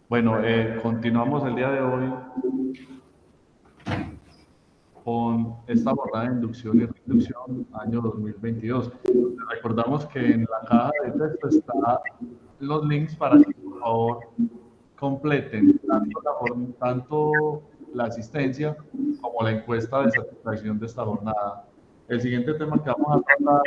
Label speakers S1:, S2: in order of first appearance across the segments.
S1: Bueno, continuamos el día de hoy con esta jornada de inducción y reinducción año 2022. Recordamos que en la caja de texto están los links para que por favor completen tanto la asistencia como la encuesta de satisfacción de esta jornada. El siguiente tema que vamos a tratar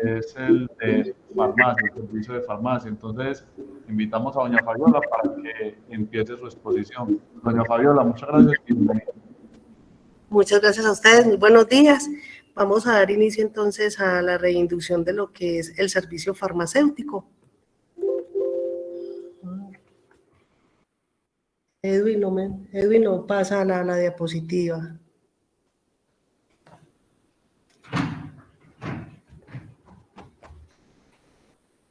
S1: es el de farmacia, el servicio de farmacia. Entonces, invitamos a doña Fabiola para que empiece su exposición. Doña Fabiola, muchas gracias y bienvenida.
S2: Muchas gracias a ustedes, muy buenos días. Vamos a dar inicio entonces a la reinducción de lo que es el servicio farmacéutico. Edwin no pasa la diapositiva.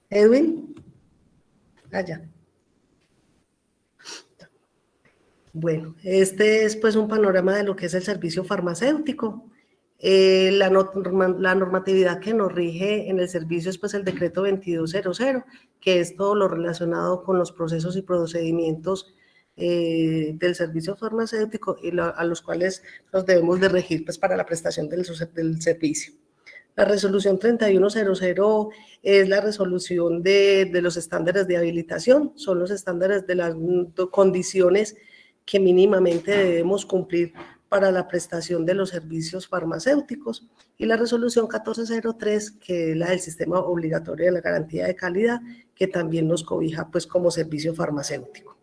S2: Edwin, allá. Bueno, este es pues un panorama de lo que es el servicio farmacéutico. La normatividad que nos rige en el servicio es pues el decreto 2200, que es todo lo relacionado con los procesos y procedimientos del servicio farmacéutico y a los cuales nos debemos de regir pues para la prestación del servicio. La resolución 3100 es la resolución de los estándares de habilitación, son los estándares de las condiciones que mínimamente debemos cumplir para la prestación de los servicios farmacéuticos, y la resolución 1403, que es la del sistema obligatorio de la garantía de calidad, que también nos cobija pues como servicio farmacéutico.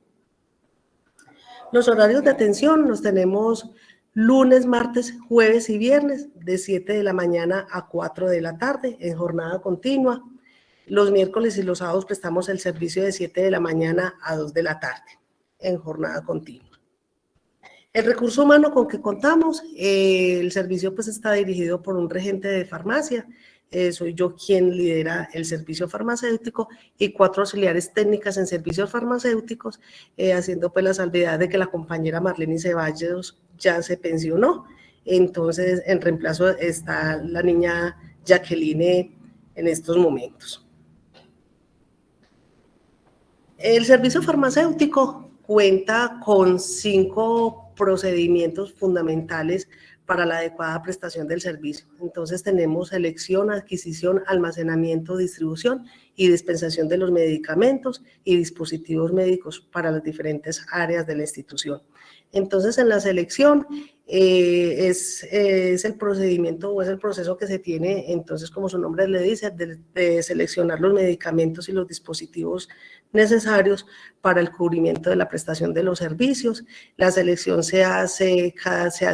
S2: Los horarios de atención los tenemos lunes, martes, jueves y viernes de 7 de la mañana a 4 de la tarde en jornada continua. Los miércoles y los sábados prestamos el servicio de 7 de la mañana a 2 de la tarde en jornada continua. El recurso humano con que contamos, el servicio pues está dirigido por un regente de farmacia, soy yo quien lidera el servicio farmacéutico, y 4 auxiliares técnicas en servicios farmacéuticos, haciendo pues la salvedad de que la compañera Marlene Ceballos ya se pensionó, entonces en reemplazo está la niña Jacqueline en estos momentos. El servicio farmacéutico cuenta con 5 procedimientos fundamentales para la adecuada prestación del servicio. Entonces tenemos selección, adquisición, almacenamiento, distribución y dispensación de los medicamentos y dispositivos médicos para las diferentes áreas de la institución. Entonces en la selección es el procedimiento o es el proceso que se tiene, entonces como su nombre le dice, de seleccionar los medicamentos y los dispositivos necesarios para el cubrimiento de la prestación de los servicios. La selección se hace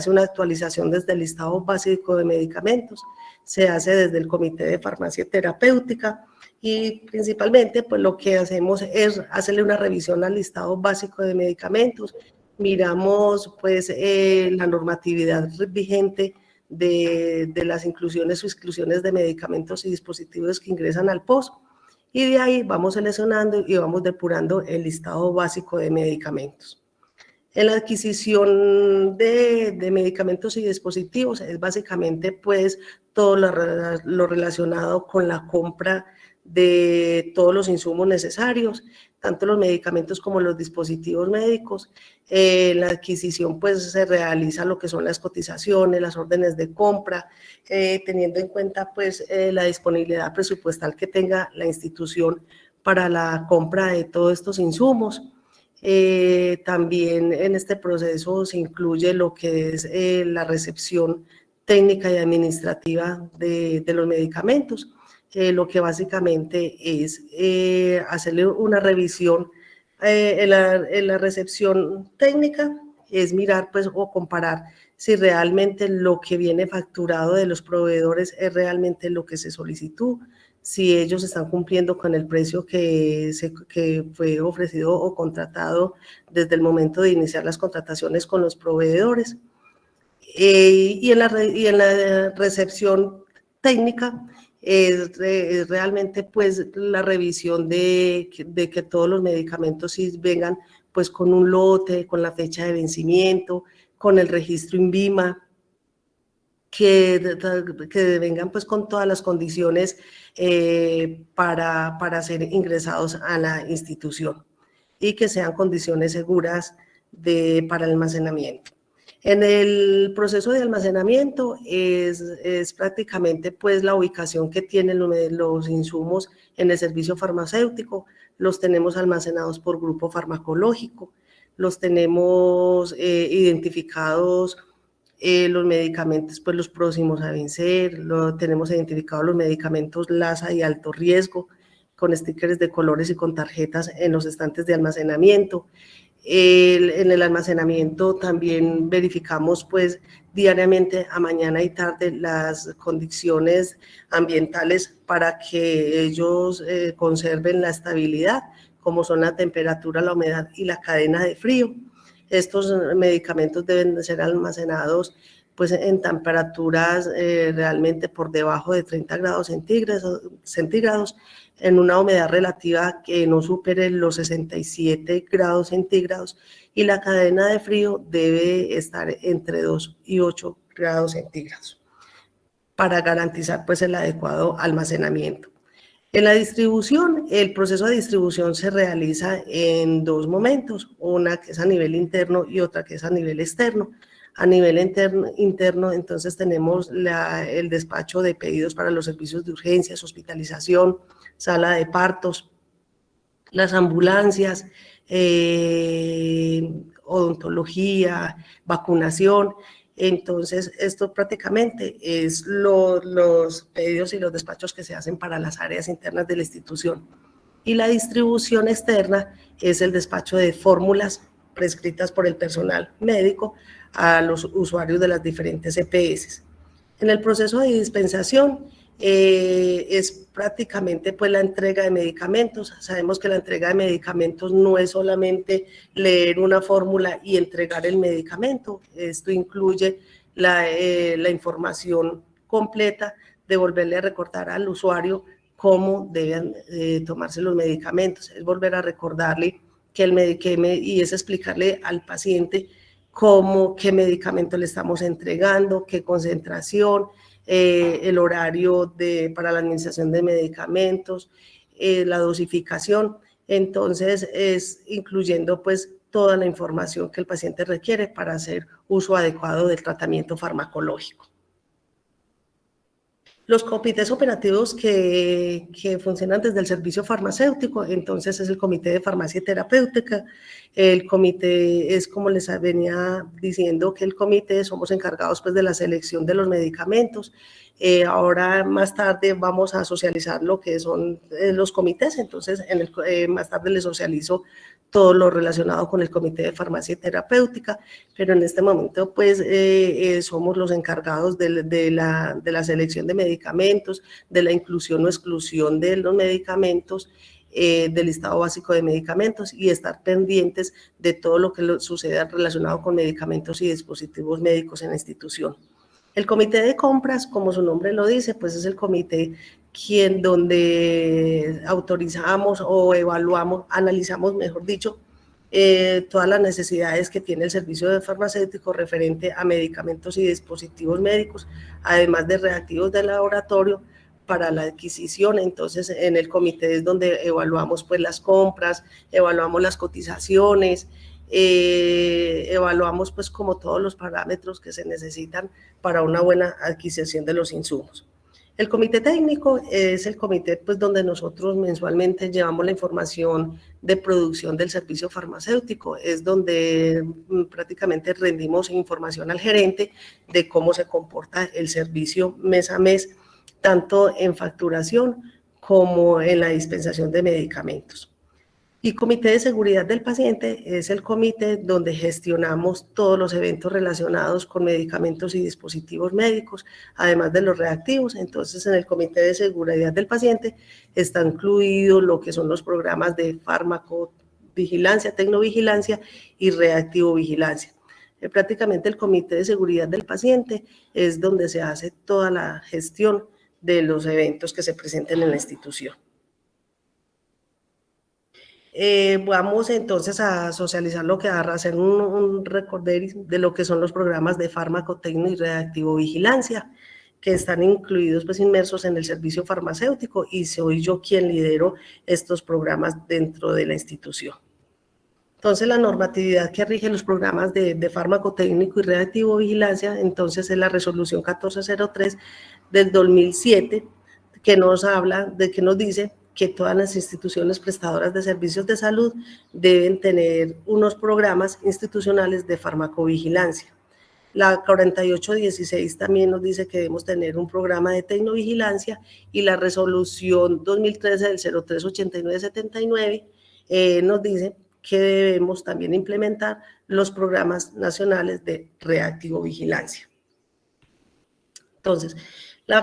S2: una actualización desde el listado básico de medicamentos, se hace desde el comité de farmacia terapéutica, y principalmente pues lo que hacemos es hacerle una revisión al listado básico de medicamentos, miramos pues la normatividad vigente de las inclusiones o exclusiones de medicamentos y dispositivos que ingresan al POS, y de ahí vamos seleccionando y vamos depurando el listado básico de medicamentos. En la adquisición de medicamentos y dispositivos es básicamente pues todo lo relacionado con la compra de todos los insumos necesarios, tanto los medicamentos como los dispositivos médicos. La adquisición pues se realiza lo que son las cotizaciones, las órdenes de compra, teniendo en cuenta pues la disponibilidad presupuestal que tenga la institución para la compra de todos estos insumos. También en este proceso se incluye lo que es la recepción técnica y administrativa de los medicamentos, lo que básicamente es hacerle una revisión en la recepción técnica, es mirar pues o comparar si realmente lo que viene facturado de los proveedores es realmente lo que se solicitó, si ellos están cumpliendo con el precio que fue ofrecido o contratado desde el momento de iniciar las contrataciones con los proveedores. Y en la recepción técnica es realmente pues la revisión de que todos los medicamentos sí vengan pues con un lote, con la fecha de vencimiento, con el registro INVIMA, que vengan pues con todas las condiciones para ser ingresados a la institución. y que sean condiciones seguras para el almacenamiento. En el proceso de almacenamiento es prácticamente pues la ubicación que tienen los insumos en el servicio farmacéutico. Los tenemos almacenados por grupo farmacológico, los tenemos identificados los medicamentos, pues los próximos a vencer, tenemos identificados los medicamentos LASA y alto riesgo, con stickers de colores y con tarjetas en los estantes de almacenamiento. En el almacenamiento también verificamos pues diariamente a mañana y tarde las condiciones ambientales para que ellos conserven la estabilidad, como son la temperatura, la humedad y la cadena de frío. Estos medicamentos deben de ser almacenados pues en temperaturas realmente por debajo de 30 grados centígrados, en una humedad relativa que no supere los 67 grados centígrados y la cadena de frío debe estar entre 2 y 8 grados centígrados para garantizar pues el adecuado almacenamiento. En la distribución, el proceso de distribución se realiza en dos momentos, una que es a nivel interno y otra que es a nivel externo. A nivel interno entonces tenemos el despacho de pedidos para los servicios de urgencias, hospitalización, sala de partos, las ambulancias, odontología, vacunación. Entonces, esto prácticamente es los pedidos y los despachos que se hacen para las áreas internas de la institución. Y la distribución externa es el despacho de fórmulas prescritas por el personal médico a los usuarios de las diferentes EPS. En el proceso de dispensación es prácticamente pues la entrega de medicamentos. Sabemos que la entrega de medicamentos no es solamente leer una fórmula y entregar el medicamento. Esto incluye la información completa de volverle a recordar al usuario cómo deben tomarse los medicamentos. Es volver a recordarle y es explicarle al paciente qué medicamento le estamos entregando, qué concentración, el horario para la administración de medicamentos, la dosificación. Entonces, es incluyendo pues toda la información que el paciente requiere para hacer uso adecuado del tratamiento farmacológico. Los comités operativos que funcionan desde el servicio farmacéutico, entonces es el comité de farmacia terapéutica. El comité es, como les venía diciendo, que el comité somos encargados pues de la selección de los medicamentos. Ahora más tarde vamos a socializar lo que son los comités, entonces más tarde les socializo todo lo relacionado con el comité de farmacia terapéutica, pero en este momento pues somos los encargados de la selección de medicamentos, de la inclusión o exclusión de los medicamentos, del listado básico de medicamentos y estar pendientes de todo lo que suceda relacionado con medicamentos y dispositivos médicos en la institución. El comité de compras, como su nombre lo dice, pues es el comité donde autorizamos o evaluamos, analizamos, mejor dicho, todas las necesidades que tiene el servicio de farmacéutico referente a medicamentos y dispositivos médicos, además de reactivos de laboratorio para la adquisición. Entonces, en el comité es donde evaluamos pues las compras, evaluamos las cotizaciones, evaluamos pues como todos los parámetros que se necesitan para una buena adquisición de los insumos. El comité técnico es el comité pues donde nosotros mensualmente llevamos la información de producción del servicio farmacéutico, es donde prácticamente rendimos información al gerente de cómo se comporta el servicio mes a mes, tanto en facturación como en la dispensación de medicamentos. Y comité de seguridad del paciente es el comité donde gestionamos todos los eventos relacionados con medicamentos y dispositivos médicos, además de los reactivos. Entonces, en el comité de seguridad del paciente está incluido lo que son los programas de farmacovigilancia, tecnovigilancia y reactivo vigilancia. Prácticamente el comité de seguridad del paciente es donde se hace toda la gestión de los eventos que se presenten en la institución. Vamos entonces a socializar lo que va a hacer un recorderis de lo que son los programas de farmacotecno y reactivo vigilancia, que están incluidos, pues inmersos en el servicio farmacéutico, y soy yo quien lidero estos programas dentro de la institución. Entonces, la normatividad que rige los programas de fármaco técnico y reactivo vigilancia, entonces es la resolución 1403 del 2007, que nos habla, de que nos dice que todas las instituciones prestadoras de servicios de salud deben tener unos programas institucionales de farmacovigilancia. La 4816 también nos dice que debemos tener un programa de tecnovigilancia, y la resolución 2013 del 038979 nos dice que debemos también implementar los programas nacionales de reactivo vigilancia. Entonces,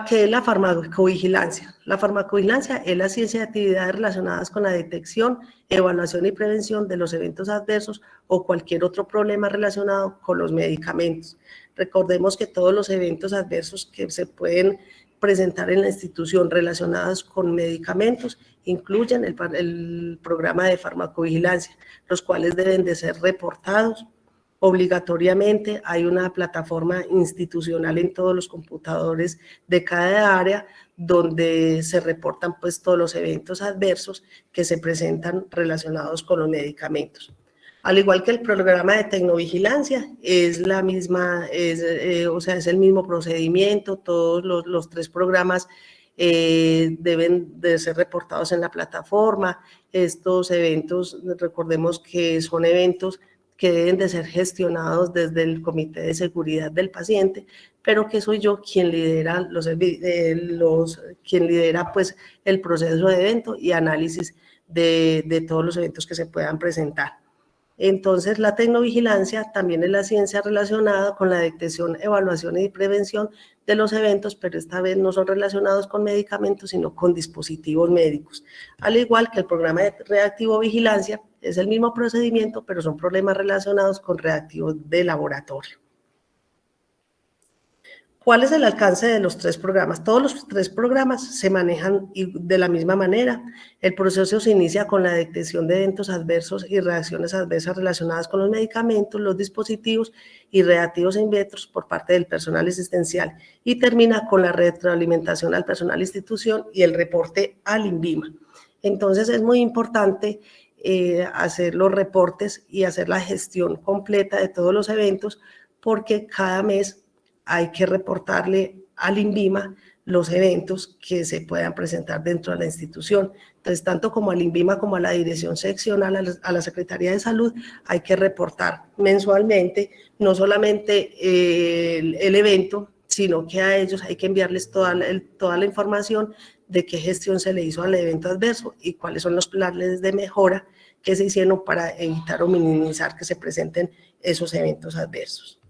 S2: ¿qué es la farmacovigilancia? La farmacovigilancia es la ciencia de actividades relacionadas con la detección, evaluación y prevención de los eventos adversos o cualquier otro problema relacionado con los medicamentos. Recordemos que todos los eventos adversos que se pueden presentar en la institución relacionados con medicamentos incluyen el programa de farmacovigilancia, los cuales deben de ser reportados obligatoriamente. Hay una plataforma institucional en todos los computadores de cada área donde se reportan pues todos los eventos adversos que se presentan relacionados con los medicamentos. Al igual que el programa de tecnovigilancia, es la misma, o sea, es el mismo procedimiento. Todos los tres programas deben de ser reportados en la plataforma. Estos eventos, recordemos que son eventos que deben de ser gestionados desde el Comité de Seguridad del Paciente, pero que soy yo quien lidera quien lidera pues el proceso de evento y análisis de todos los eventos que se puedan presentar. Entonces, la tecnovigilancia también es la ciencia relacionada con la detección, evaluación y prevención de los eventos, pero esta vez no son relacionados con medicamentos, sino con dispositivos médicos. Al igual que el programa de reactivo vigilancia, es el mismo procedimiento, pero son problemas relacionados con reactivos de laboratorio. ¿Cuál es el alcance de los tres programas? Todos los tres programas se manejan de la misma manera. El proceso se inicia con la detección de eventos adversos y reacciones adversas relacionadas con los medicamentos, los dispositivos y reactivos in vitro por parte del personal asistencial, y termina con la retroalimentación al personal institución y el reporte al INVIMA. Entonces, es muy importante hacer los reportes y hacer la gestión completa de todos los eventos, porque cada mes hay que reportarle al INVIMA los eventos que se puedan presentar dentro de la institución. Entonces, tanto como al INVIMA como a la dirección seccional, a la Secretaría de Salud, hay que reportar mensualmente no solamente el evento, sino que a ellos hay que enviarles toda la información de qué gestión se le hizo al evento adverso y cuáles son los planes de mejora que se hicieron para evitar o minimizar que se presenten esos eventos adversos.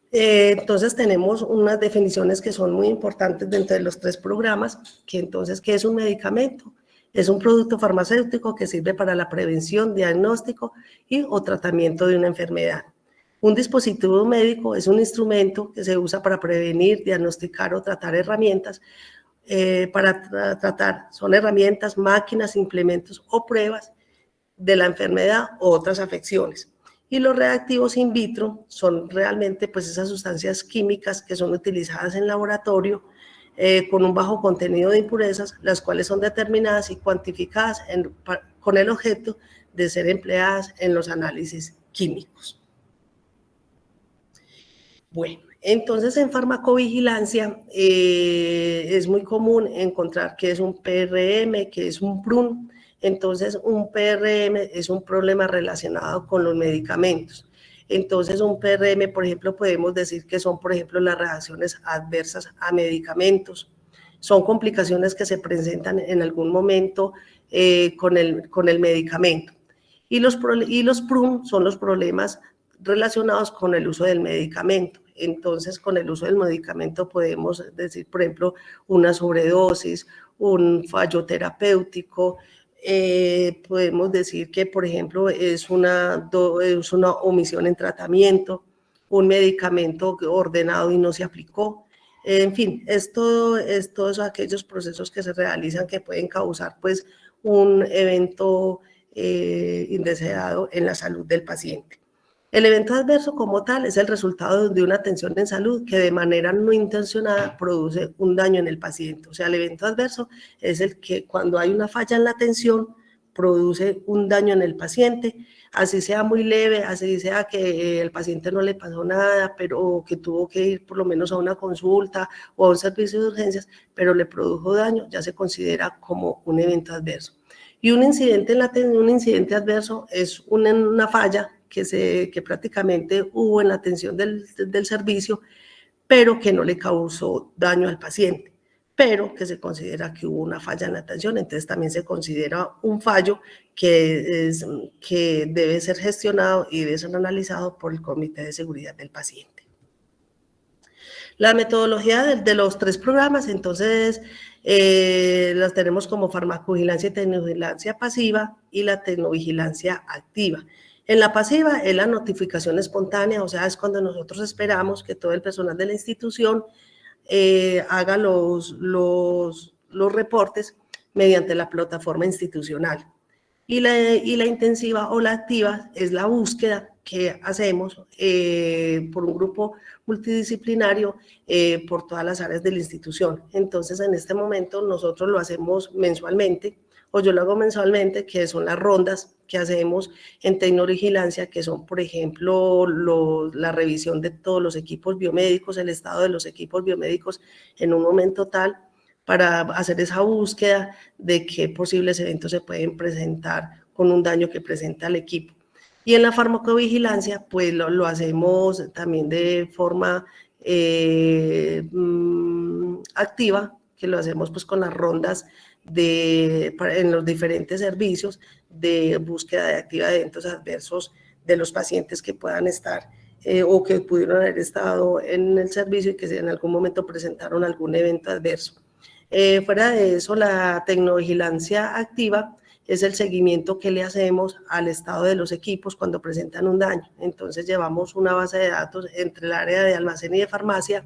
S2: Entonces, tenemos unas definiciones que son muy importantes dentro de los tres programas, que entonces, ¿qué es un medicamento? Es un producto farmacéutico que sirve para la prevención, diagnóstico o tratamiento de una enfermedad. Un dispositivo médico es un instrumento que se usa para prevenir, diagnosticar o tratar herramientas, son herramientas, máquinas, implementos o pruebas de la enfermedad o otras afecciones. Y los reactivos in vitro son realmente pues esas sustancias químicas que son utilizadas en laboratorio con un bajo contenido de impurezas, las cuales son determinadas y cuantificadas con el objeto de ser empleadas en los análisis químicos. Bueno, entonces en farmacovigilancia es muy común encontrar que es un PRM, que es un PRUN. Entonces, un PRM es un problema relacionado con los medicamentos. Entonces, un PRM, por ejemplo, podemos decir que son, por ejemplo, las reacciones adversas a medicamentos. Son complicaciones que se presentan en algún momento con el medicamento. Y los PRUN son los problemas relacionados con el uso del medicamento. Entonces, con el uso del medicamento podemos decir, por ejemplo, una sobredosis, un fallo terapéutico. Podemos decir que, por ejemplo, es una omisión en tratamiento, un medicamento ordenado y no se aplicó. En fin, todos aquellos procesos que se realizan que pueden causar pues, un evento indeseado en la salud del paciente. El evento adverso como tal es el resultado de una atención en salud que de manera no intencionada produce un daño en el paciente. O sea, el evento adverso es el que cuando hay una falla en la atención produce un daño en el paciente, así sea muy leve, así sea que el paciente no le pasó nada, pero que tuvo que ir por lo menos a una consulta o a un servicio de urgencias, pero le produjo daño, ya se considera como un evento adverso. Y un incidente adverso es una falla que prácticamente hubo en la atención del servicio, pero que no le causó daño al paciente, pero que se considera que hubo una falla en la atención, entonces también se considera un fallo que debe ser gestionado y debe ser analizado por el Comité de Seguridad del Paciente. La metodología de los 3 programas, entonces, las tenemos como farmacovigilancia y tecnovigilancia pasiva y la tecnovigilancia activa. En la pasiva es la notificación espontánea, o sea, es cuando nosotros esperamos que todo el personal de la institución haga los reportes mediante la plataforma institucional. Y la intensiva o la activa es la búsqueda que hacemos por un grupo multidisciplinario por todas las áreas de la institución. Entonces, en este momento nosotros lo hacemos mensualmente, o yo lo hago mensualmente, que son las rondas que hacemos en tecnovigilancia, que son, por ejemplo, la revisión de todos los equipos biomédicos, el estado de los equipos biomédicos en un momento tal, para hacer esa búsqueda de qué posibles eventos se pueden presentar con un daño que presenta el equipo. Y en la farmacovigilancia, pues lo hacemos también de forma activa, que lo hacemos pues con las rondas en los diferentes servicios de búsqueda de activa de eventos adversos de los pacientes que puedan estar o que pudieron haber estado en el servicio y que en algún momento presentaron algún evento adverso. Fuera de eso, la tecnovigilancia activa es el seguimiento que le hacemos al estado de los equipos cuando presentan un daño. Entonces, llevamos una base de datos entre el área de almacén y de farmacia,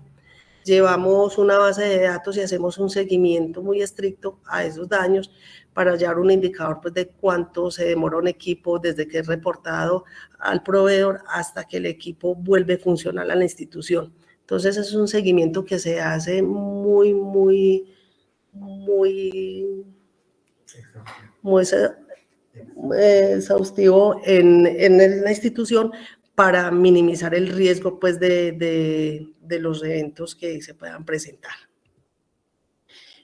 S2: llevamos una base de datos y hacemos un seguimiento muy estricto a esos daños para hallar un indicador pues, de cuánto se demora un equipo desde que es reportado al proveedor hasta que el equipo vuelve funcional a la institución. Entonces, es un seguimiento que se hace muy exhaustivo en la institución para minimizar el riesgo pues, de los eventos que se puedan presentar.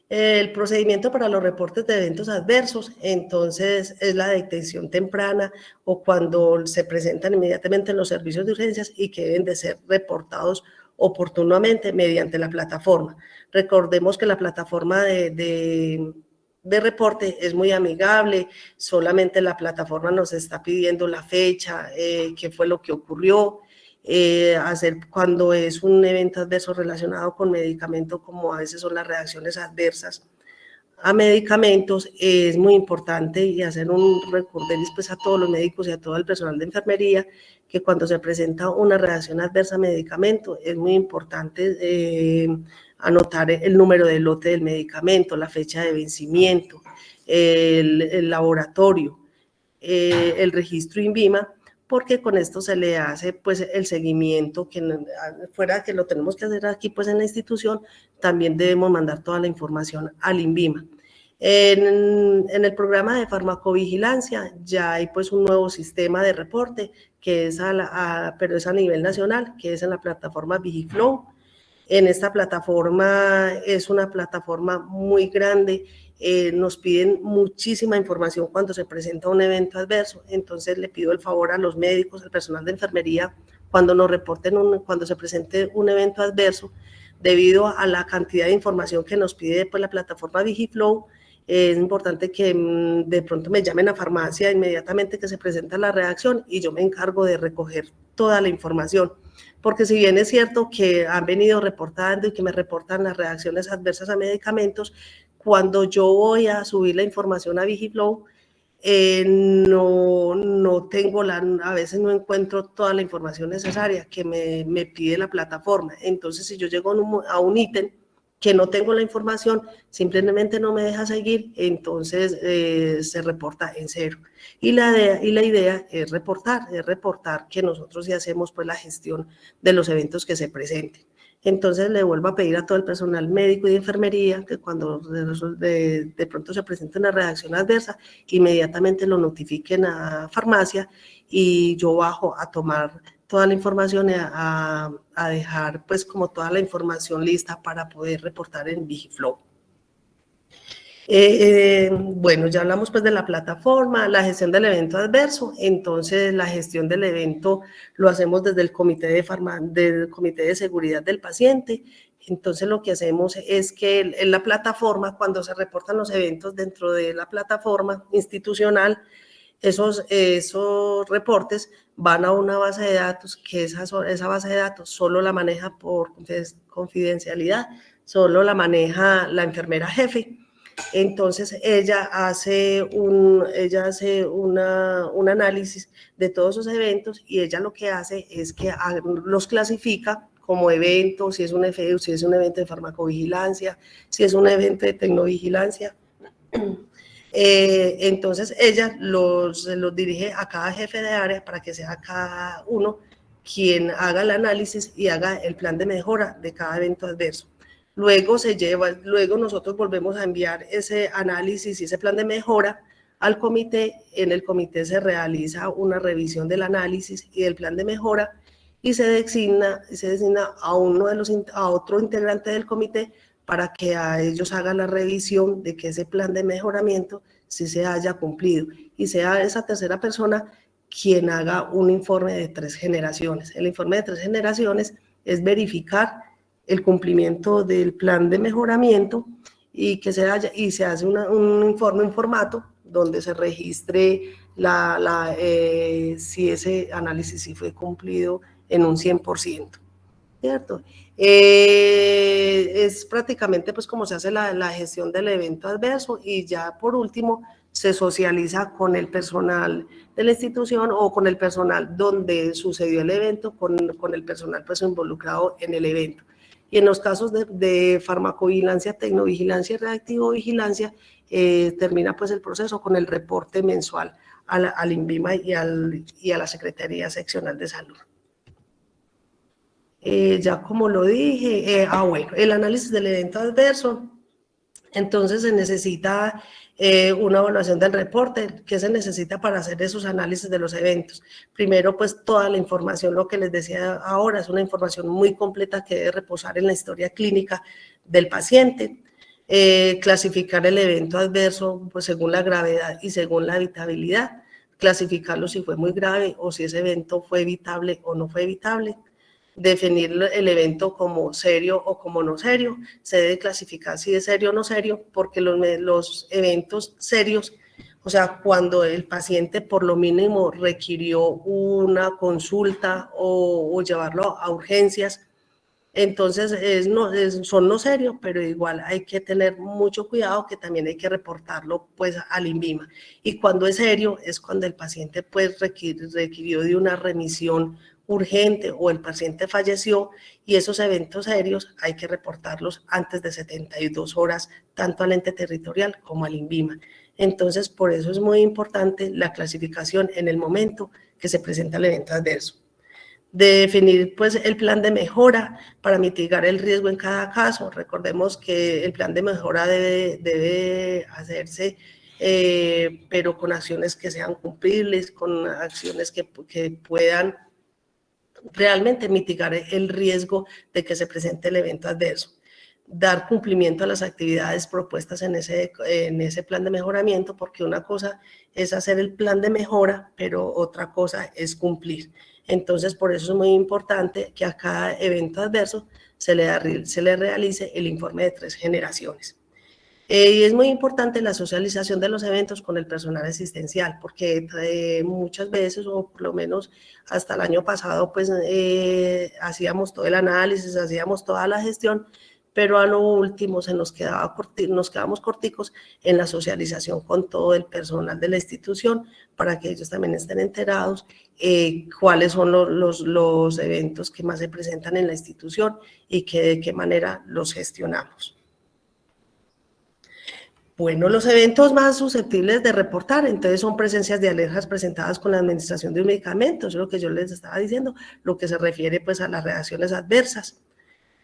S2: El procedimiento para los reportes de eventos adversos, entonces, es la detección temprana o cuando se presentan inmediatamente en los servicios de urgencias y que deben de ser reportados oportunamente mediante la plataforma. Recordemos que la plataforma de reporte es muy amigable, solamente la plataforma nos está pidiendo la fecha, qué fue lo que ocurrió, hacer cuando es un evento adverso relacionado con medicamento, como a veces son las reacciones adversas a medicamentos, es muy importante y hacer un recorderis pues, a todos los médicos y a todo el personal de enfermería que cuando se presenta una reacción adversa a medicamento es muy importante anotar el número de lote del medicamento, la fecha de vencimiento, el laboratorio, el registro INVIMA, porque con esto se le hace pues el seguimiento que fuera que lo tenemos que hacer aquí pues en la institución, también debemos mandar toda la información al INVIMA. En el programa de farmacovigilancia ya hay pues un nuevo sistema de reporte que es pero es a nivel nacional, que es en la plataforma Vigiflow. En esta plataforma es una plataforma muy grande, nos piden muchísima información cuando se presenta un evento adverso, entonces le pido el favor a los médicos, al personal de enfermería, cuando nos reporten, cuando se presente un evento adverso, debido a la cantidad de información que nos pide pues, la plataforma Vigiflow, es importante que de pronto me llamen a farmacia inmediatamente que se presenta la reacción y yo me encargo de recoger toda la información. Porque si bien es cierto que han venido reportando y que me reportan las reacciones adversas a medicamentos, cuando yo voy a subir la información a Vigiflow, no tengo a veces no encuentro toda la información necesaria que me pide la plataforma. Entonces, si yo llego a un ítem que no tengo la información, simplemente no me deja seguir, entonces se reporta en cero. Y la idea es reportar que nosotros ya hacemos pues la gestión de los eventos que se presenten. Entonces le vuelvo a pedir a todo el personal médico y de enfermería que cuando de pronto se presente una reacción adversa, inmediatamente lo notifiquen a farmacia y yo bajo a tomar toda la información, a dejar pues como toda la información lista para poder reportar en Vigiflow. Bueno, ya hablamos pues de la plataforma, la gestión del evento adverso. Entonces la gestión del evento lo hacemos desde el comité de seguridad del paciente. Entonces lo que hacemos es que en la plataforma, cuando se reportan los eventos dentro de la plataforma institucional, esos reportes van a una base de datos, que esa base de datos solo la maneja por confidencialidad, solo la maneja la enfermera jefe. Entonces ella hace un análisis de todos esos eventos y ella lo que hace es que los clasifica como eventos, si es un evento de farmacovigilancia, si es un evento de tecnovigilancia. Entonces ella los dirige a cada jefe de área para que sea cada uno quien haga el análisis y haga el plan de mejora de cada evento adverso. Luego nosotros volvemos a enviar ese análisis y ese plan de mejora al comité. En el comité se realiza una revisión del análisis y del plan de mejora y se designa a otro integrante del comité para que a ellos hagan la revisión de que ese plan de mejoramiento sí se haya cumplido y sea esa tercera persona quien haga un informe de 3 generaciones. El informe de 3 generaciones es verificar el cumplimiento del plan de mejoramiento y se hace un informe en formato donde se registre si ese análisis sí fue cumplido en un 100%. ¿Cierto? Es prácticamente pues como se hace la gestión del evento adverso y ya por último se socializa con el personal de la institución o con el personal donde sucedió el evento, con el personal pues involucrado en el evento. Y en los casos de farmacovigilancia, tecnovigilancia y reactivovigilancia, termina pues el proceso con el reporte mensual al INVIMA y a la Secretaría Seccional de Salud. Ya como lo dije, bueno, el análisis del evento adverso, entonces se necesita una evaluación del reporte. ¿Qué se necesita para hacer esos análisis de los eventos? Primero, pues toda la información, lo que les decía ahora, es una información muy completa que debe reposar en la historia clínica del paciente. Clasificar el evento adverso pues según la gravedad y según la evitabilidad, clasificarlo si fue muy grave o si ese evento fue evitable o no fue evitable. Definir el evento como serio o como no serio, se debe clasificar si es serio o no serio, porque los eventos serios, o sea, cuando el paciente por lo mínimo requirió una consulta o llevarlo a urgencias, entonces son no serios, pero igual hay que tener mucho cuidado que también hay que reportarlo pues al INVIMA. Y cuando es serio es cuando el paciente pues requirió de una remisión urgente o el paciente falleció y esos eventos serios hay que reportarlos antes de 72 horas, tanto al ente territorial como al INVIMA. Entonces, por eso es muy importante la clasificación en el momento que se presenta el evento adverso. De definir pues el plan de mejora para mitigar el riesgo en cada caso. Recordemos que el plan de mejora debe hacerse pero con acciones que sean cumplibles, con acciones que puedan realmente mitigar el riesgo de que se presente el evento adverso. Dar cumplimiento a las actividades propuestas en ese plan de mejoramiento, porque una cosa es hacer el plan de mejora, pero otra cosa es cumplir. Entonces, por eso es muy importante que a cada evento adverso se le realice el informe de 3 generaciones. Y es muy importante la socialización de los eventos con el personal asistencial, porque muchas veces, o por lo menos hasta el año pasado, pues hacíamos todo el análisis, hacíamos toda la gestión, pero a lo último nos quedábamos corticos en la socialización con todo el personal de la institución para que ellos también estén enterados cuáles son los eventos que más se presentan en la institución y de qué manera los gestionamos. Bueno, los eventos más susceptibles de reportar, entonces son presencias de alertas presentadas con la administración de un medicamento, eso es lo que yo les estaba diciendo, lo que se refiere pues a las reacciones adversas.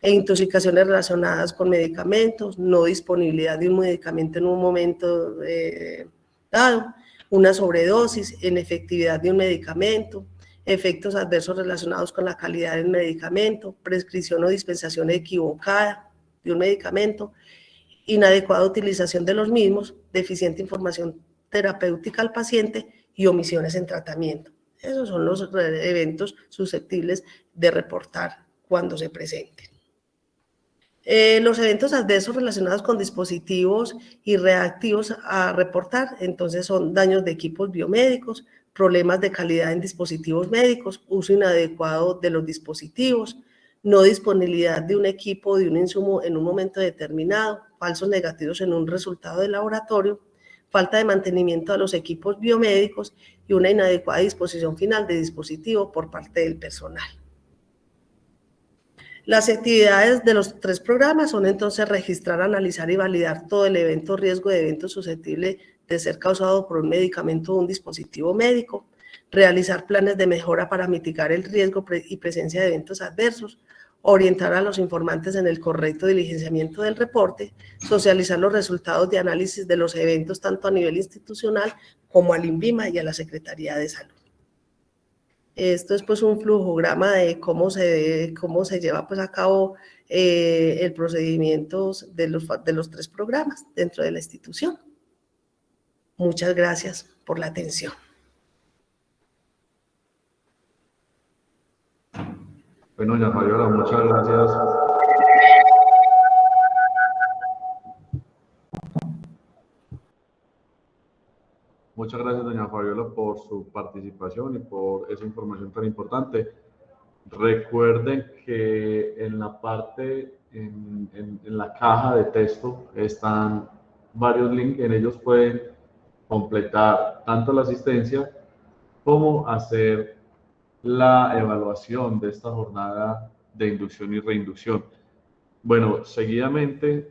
S2: e intoxicaciones relacionadas con medicamentos, no disponibilidad de un medicamento en un momento dado, una sobredosis, inefectividad de un medicamento, efectos adversos relacionados con la calidad del medicamento, prescripción o dispensación equivocada de un medicamento, inadecuada utilización de los mismos, deficiente información terapéutica al paciente y omisiones en tratamiento. Esos son los eventos susceptibles de reportar cuando se presenten. Los eventos adversos relacionados con dispositivos y reactivos a reportar, entonces son daños de equipos biomédicos, problemas de calidad en dispositivos médicos, uso inadecuado de los dispositivos, no disponibilidad de un equipo o de un insumo en un momento determinado, falsos negativos en un resultado de laboratorio, falta de mantenimiento de los equipos biomédicos y una inadecuada disposición final de dispositivo por parte del personal. Las actividades de los 3 programas son entonces registrar, analizar y validar todo el evento riesgo de evento susceptible de ser causado por un medicamento o un dispositivo médico, realizar planes de mejora para mitigar el riesgo y presencia de eventos adversos, orientar a los informantes en el correcto diligenciamiento del reporte, socializar los resultados de análisis de los eventos tanto a nivel institucional como al INVIMA y a la Secretaría de Salud. Esto es pues un flujograma de cómo se lleva pues a cabo el procedimiento de los 3 programas dentro de la institución. Muchas gracias por la atención.
S1: Bueno, doña Fabiola, muchas gracias. Muchas gracias, doña Fabiola, por su participación y por esa información tan importante. Recuerden que en la parte, en la caja de texto, están varios links. En ellos pueden completar tanto la asistencia como hacer la evaluación de esta jornada de inducción y reinducción. Bueno, seguidamente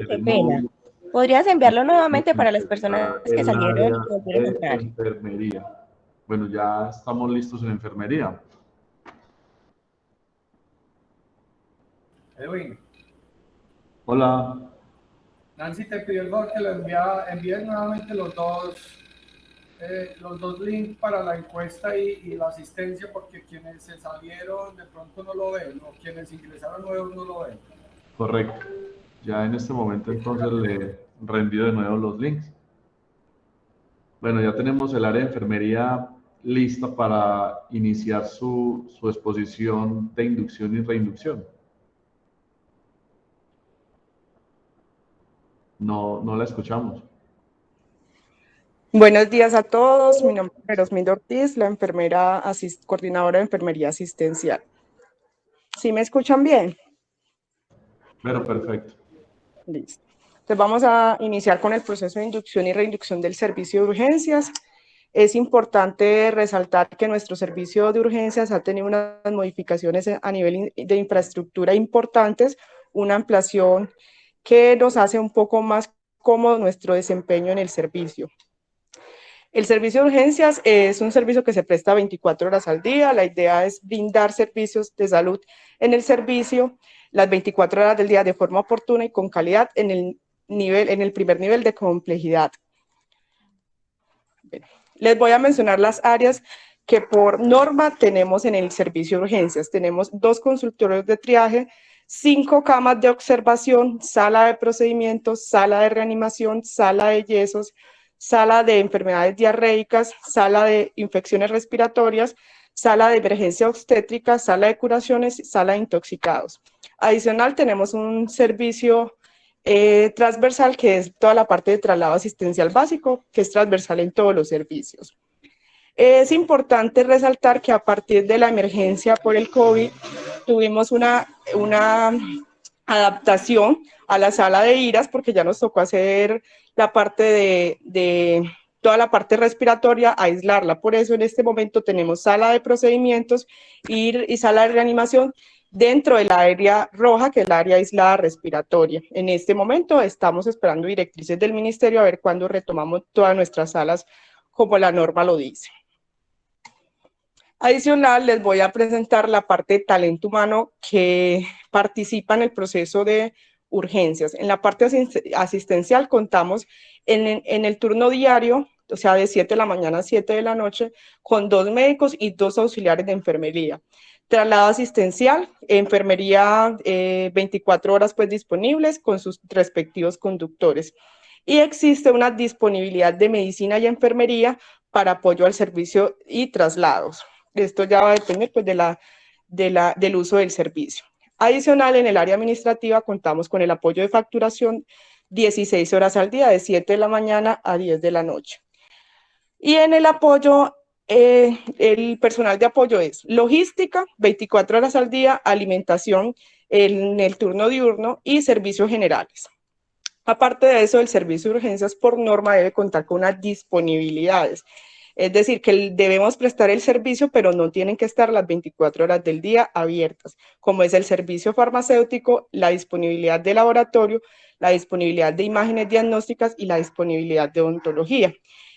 S3: tenemos... ¿Podrías enviarlo nuevamente para las personas que salieron y volvieron a entrar?
S1: Enfermería. Bueno, ya estamos listos en enfermería.
S4: Edwin.
S1: Hola.
S4: Nancy te pidió el favor que lo envíes nuevamente los dos links para la encuesta y la asistencia, porque quienes se salieron de pronto no lo ven, o quienes ingresaron nuevos no lo ven.
S1: Correcto. Ya en este momento entonces le reenvío de nuevo los links. Bueno, ya tenemos el área de enfermería lista para iniciar su exposición de inducción y reinducción. No la escuchamos.
S5: Buenos días a todos, mi nombre es Erosminda Ortiz, la enfermera coordinadora de enfermería asistencial. ¿Sí me escuchan bien?
S1: Pero perfecto.
S5: Listo. Entonces vamos a iniciar con el proceso de inducción y reinducción del servicio de urgencias. Es importante resaltar que nuestro servicio de urgencias ha tenido unas modificaciones a nivel de infraestructura importantes, una ampliación que nos hace un poco más cómodo nuestro desempeño en el servicio. El servicio de urgencias es un servicio que se presta 24 horas al día. La idea es brindar servicios de salud en el servicio las 24 horas del día de forma oportuna y con calidad en el primer nivel de complejidad. Bueno, les voy a mencionar las áreas que por norma tenemos en el servicio de urgencias. Tenemos 2 consultorios de triaje, 5 camas de observación, sala de procedimientos, sala de reanimación, sala de yesos, sala de enfermedades diarreicas, sala de infecciones respiratorias, sala de emergencia obstétrica, sala de curaciones, sala de intoxicados. Adicional, tenemos un servicio transversal que es toda la parte de traslado asistencial básico, que es transversal en todos los servicios. Es importante resaltar que a partir de la emergencia por el COVID tuvimos una adaptación a la sala de IRAS porque ya nos tocó hacer la parte de toda la parte respiratoria, aislarla. Por eso en este momento tenemos sala de procedimientos y sala de reanimación dentro del área roja, que es el área aislada respiratoria. En este momento estamos esperando directrices del ministerio a ver cuándo retomamos todas nuestras salas como la norma lo dice. Adicional, les voy a presentar la parte de talento humano que participa en el proceso de urgencias. En la parte asistencial contamos en el turno diario, o sea, de 7 de la mañana a 7 de la noche, con 2 médicos y 2 auxiliares de enfermería. Traslado asistencial, enfermería 24 horas pues disponibles con sus respectivos conductores. Y existe una disponibilidad de medicina y enfermería para apoyo al servicio y traslados. Esto ya va a depender pues, del uso del servicio. Adicional, en el área administrativa contamos con el apoyo de facturación 16 horas al día, de 7 de la mañana a 10 de la noche. Y en el apoyo, el personal de apoyo es logística, 24 horas al día, alimentación en el turno diurno y servicios generales. Aparte de eso, el servicio de urgencias por norma debe contar con unas disponibilidades. Es decir, que debemos prestar el servicio, pero no tienen que estar las 24 horas del día abiertas, como es el servicio farmacéutico, la disponibilidad de laboratorio, la disponibilidad de imágenes diagnósticas y la disponibilidad de odontología.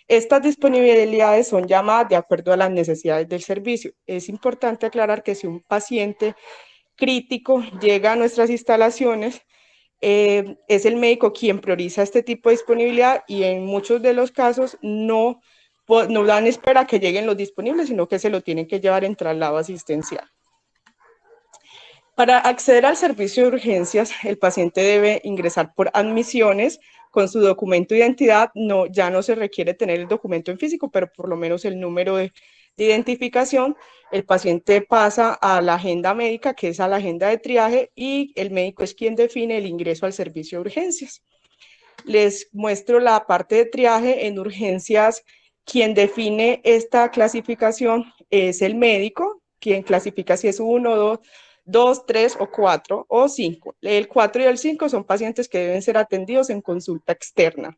S5: Estas disponibilidades son llamadas de acuerdo a las necesidades del servicio. Es importante aclarar que si un paciente crítico llega a nuestras instalaciones, es el médico quien prioriza este tipo de disponibilidad y en muchos de los casos no dan espera a que lleguen los disponibles, sino que se lo tienen que llevar en traslado asistencial. Para acceder al servicio de urgencias, el paciente debe ingresar por admisiones con su documento de identidad. Ya no se requiere tener el documento en físico, pero por lo menos el número de identificación. El paciente pasa a la agenda médica, que es a la agenda de triaje, y el médico es quien define el ingreso al servicio de urgencias. Les muestro la parte de triaje en urgencias. Quien define esta clasificación es el médico, quien clasifica si es 1, 2, 3 o 4 o 5. El 4 y el 5 son pacientes que deben ser atendidos en consulta externa.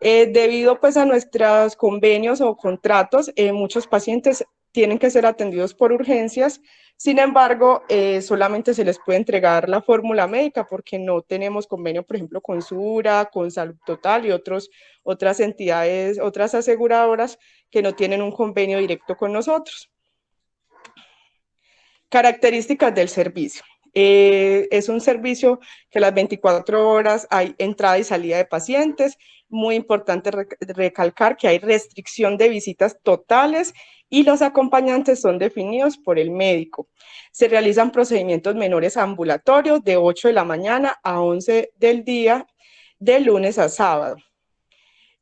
S5: Debido pues a nuestros convenios o contratos, muchos pacientes tienen que ser atendidos por urgencias. Sin embargo, solamente se les puede entregar la fórmula médica porque no tenemos convenio, por ejemplo, con Sura, con Salud Total y otras entidades, otras aseguradoras que no tienen un convenio directo con nosotros. Características del servicio. Es un servicio que las 24 horas hay entrada y salida de pacientes. Muy importante recalcar que hay restricción de visitas totales y los acompañantes son definidos por el médico. Se realizan procedimientos menores ambulatorios de 8 de la mañana a 11 del día, de lunes a sábado.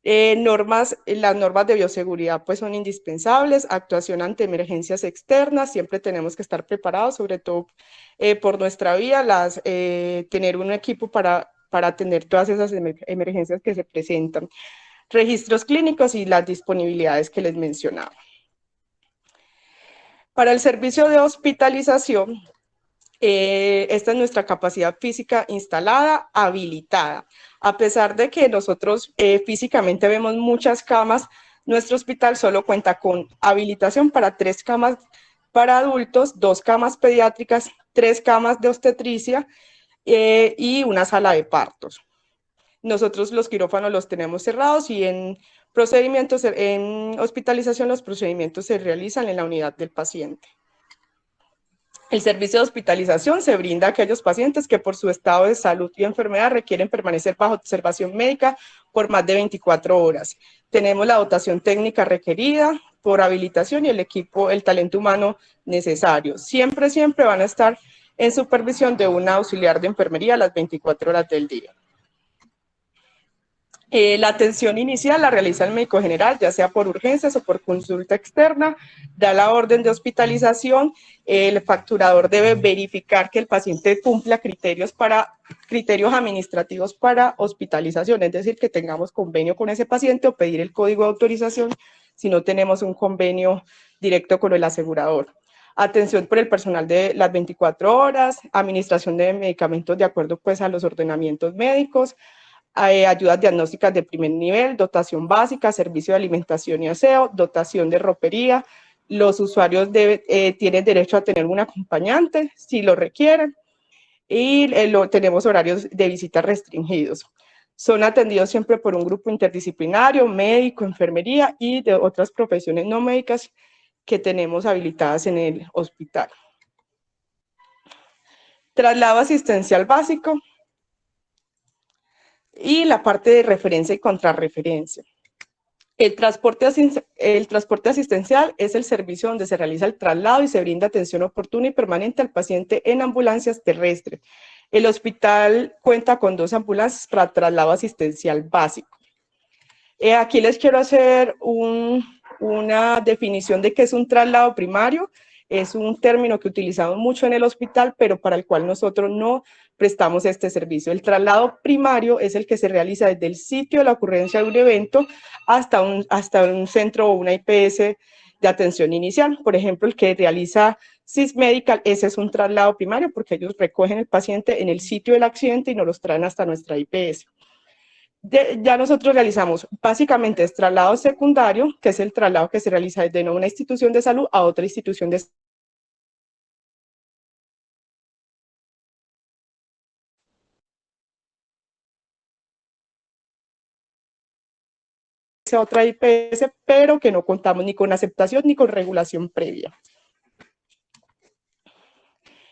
S5: Las normas de bioseguridad pues son indispensables, actuación ante emergencias externas, siempre tenemos que estar preparados, sobre todo por nuestra vía, tener un equipo para atender todas esas emergencias que se presentan, registros clínicos y las disponibilidades que les mencionaba. Para el servicio de hospitalización, esta es nuestra capacidad física instalada, habilitada. A pesar de que nosotros físicamente vemos muchas camas, nuestro hospital solo cuenta con habilitación para 3 camas para adultos, 2 camas pediátricas, 3 camas de obstetricia y una sala de partos. Nosotros los quirófanos los tenemos cerrados y en hospitalización los procedimientos se realizan en la unidad del paciente. El servicio de hospitalización se brinda a aquellos pacientes que por su estado de salud y enfermedad requieren permanecer bajo observación médica por más de 24 horas. Tenemos la dotación técnica requerida por habilitación y el talento humano necesario. Siempre van a estar en supervisión de un auxiliar de enfermería a las 24 horas del día. La atención inicial la realiza el médico general, ya sea por urgencias o por consulta externa, da la orden de hospitalización, el facturador debe verificar que el paciente cumpla criterios administrativos para hospitalización, es decir, que tengamos convenio con ese paciente o pedir el código de autorización si no tenemos un convenio directo con el asegurador. Atención por el personal de las 24 horas, administración de medicamentos de acuerdo pues a los ordenamientos médicos, ayudas diagnósticas de primer nivel, dotación básica, servicio de alimentación y aseo, dotación de ropería. Los usuarios tienen derecho a tener un acompañante si lo requieren y tenemos horarios de visita restringidos. Son atendidos siempre por un grupo interdisciplinario, médico, enfermería y de otras profesiones no médicas que tenemos habilitadas en el hospital. Traslado asistencial básico y la parte de referencia y contrarreferencia. El transporte asistencial es el servicio donde se realiza el traslado y se brinda atención oportuna y permanente al paciente en ambulancias terrestres. El hospital cuenta con 2 ambulancias para traslado asistencial básico. Aquí les quiero hacer una definición de qué es un traslado primario. Es un término que utilizamos mucho en el hospital, pero para el cual nosotros no prestamos este servicio. El traslado primario es el que se realiza desde el sitio de la ocurrencia de un evento hasta un centro o una IPS de atención inicial. Por ejemplo, el que realiza Sysmedical, ese es un traslado primario porque ellos recogen el paciente en el sitio del accidente y nos los traen hasta nuestra IPS. Ya nosotros realizamos básicamente el traslado secundario, que es el traslado que se realiza desde una institución de salud a otra institución de salud. Otra IPS, pero que no contamos ni con aceptación ni con regulación previa.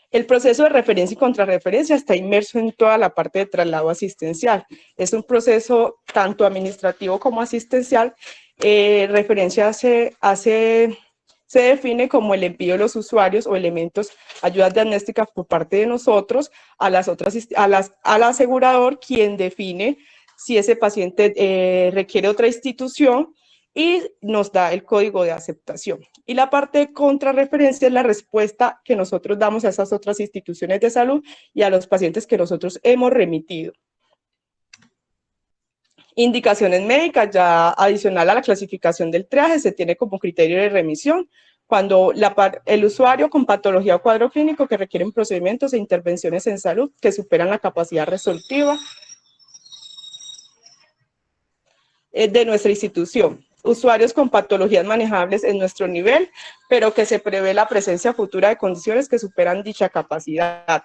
S5: El proceso de referencia y contrarreferencia está inmerso en toda la parte de traslado asistencial. Es un proceso tanto administrativo como asistencial. Referencia se define como el envío de los usuarios o elementos, ayudas diagnósticas por parte de nosotros al asegurador, quien define si ese paciente requiere otra institución y nos da el código de aceptación. Y la parte de contrarreferencia es la respuesta que nosotros damos a esas otras instituciones de salud y a los pacientes que nosotros hemos remitido. Indicaciones médicas, ya adicional a la clasificación del triaje, se tiene como criterio de remisión cuando el usuario con patología o cuadro clínico que requieren procedimientos e intervenciones en salud que superan la capacidad resolutiva de nuestra institución. Usuarios con patologías manejables en nuestro nivel, pero que se prevé la presencia futura de condiciones que superan dicha capacidad.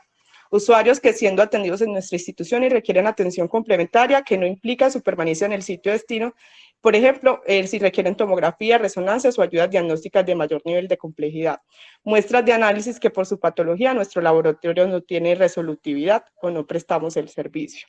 S5: Usuarios que siendo atendidos en nuestra institución y requieren atención complementaria que no implica su permanencia en el sitio de destino, por ejemplo, si requieren tomografía, resonancias o ayudas diagnósticas de mayor nivel de complejidad. Muestras de análisis que por su patología nuestro laboratorio no tiene resolutividad o no prestamos el servicio.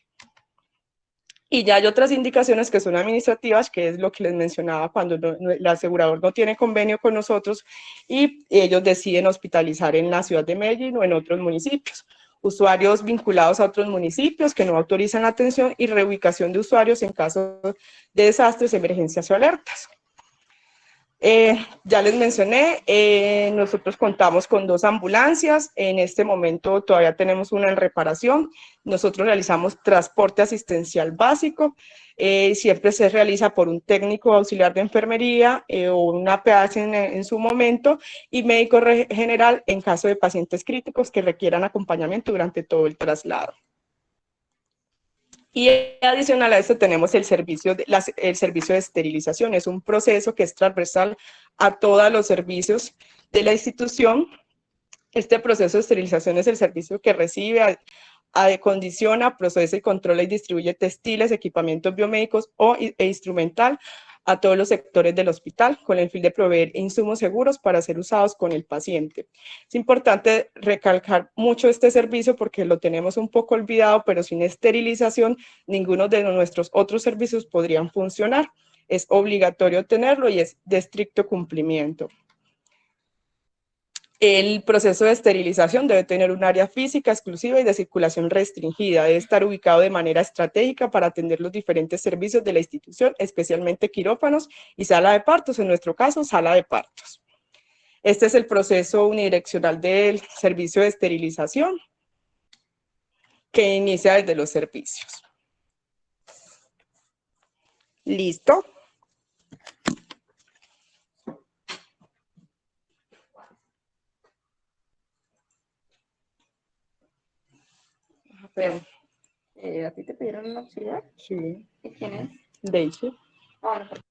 S5: Y ya hay otras indicaciones que son administrativas, que es lo que les mencionaba cuando el asegurador no tiene convenio con nosotros y ellos deciden hospitalizar en la ciudad de Medellín o en otros municipios. Usuarios vinculados a otros municipios que no autorizan la atención y reubicación de usuarios en caso de desastres, emergencias o alertas. Ya les mencioné, nosotros contamos con 2 ambulancias, en este momento todavía tenemos una en reparación. Nosotros realizamos transporte asistencial básico, siempre se realiza por un técnico auxiliar de enfermería o una APH en su momento y médico general en caso de pacientes críticos que requieran acompañamiento durante todo el traslado. Y adicional a esto tenemos el servicio de esterilización. Es un proceso que es transversal a todos los servicios de la institución. Este proceso de esterilización es el servicio que recibe, acondiciona, procesa y controla y distribuye textiles, equipamientos biomédicos e instrumental a todos los sectores del hospital con el fin de proveer insumos seguros para ser usados con el paciente. Es importante recalcar mucho este servicio porque lo tenemos un poco olvidado, pero sin esterilización ninguno de nuestros otros servicios podrían funcionar. Es obligatorio tenerlo y es de estricto cumplimiento. El proceso de esterilización debe tener un área física exclusiva y de circulación restringida. Debe estar ubicado de manera estratégica para atender los diferentes servicios de la institución, especialmente quirófanos y sala de partos, en nuestro caso, sala de partos. Este es el proceso unidireccional del servicio de esterilización que inicia desde los servicios. ¿Listo?
S3: ¿A ti te pidieron un auxiliar?
S5: Sí.
S3: ¿Y quién es?
S5: Daisy.
S3: Ah, bueno.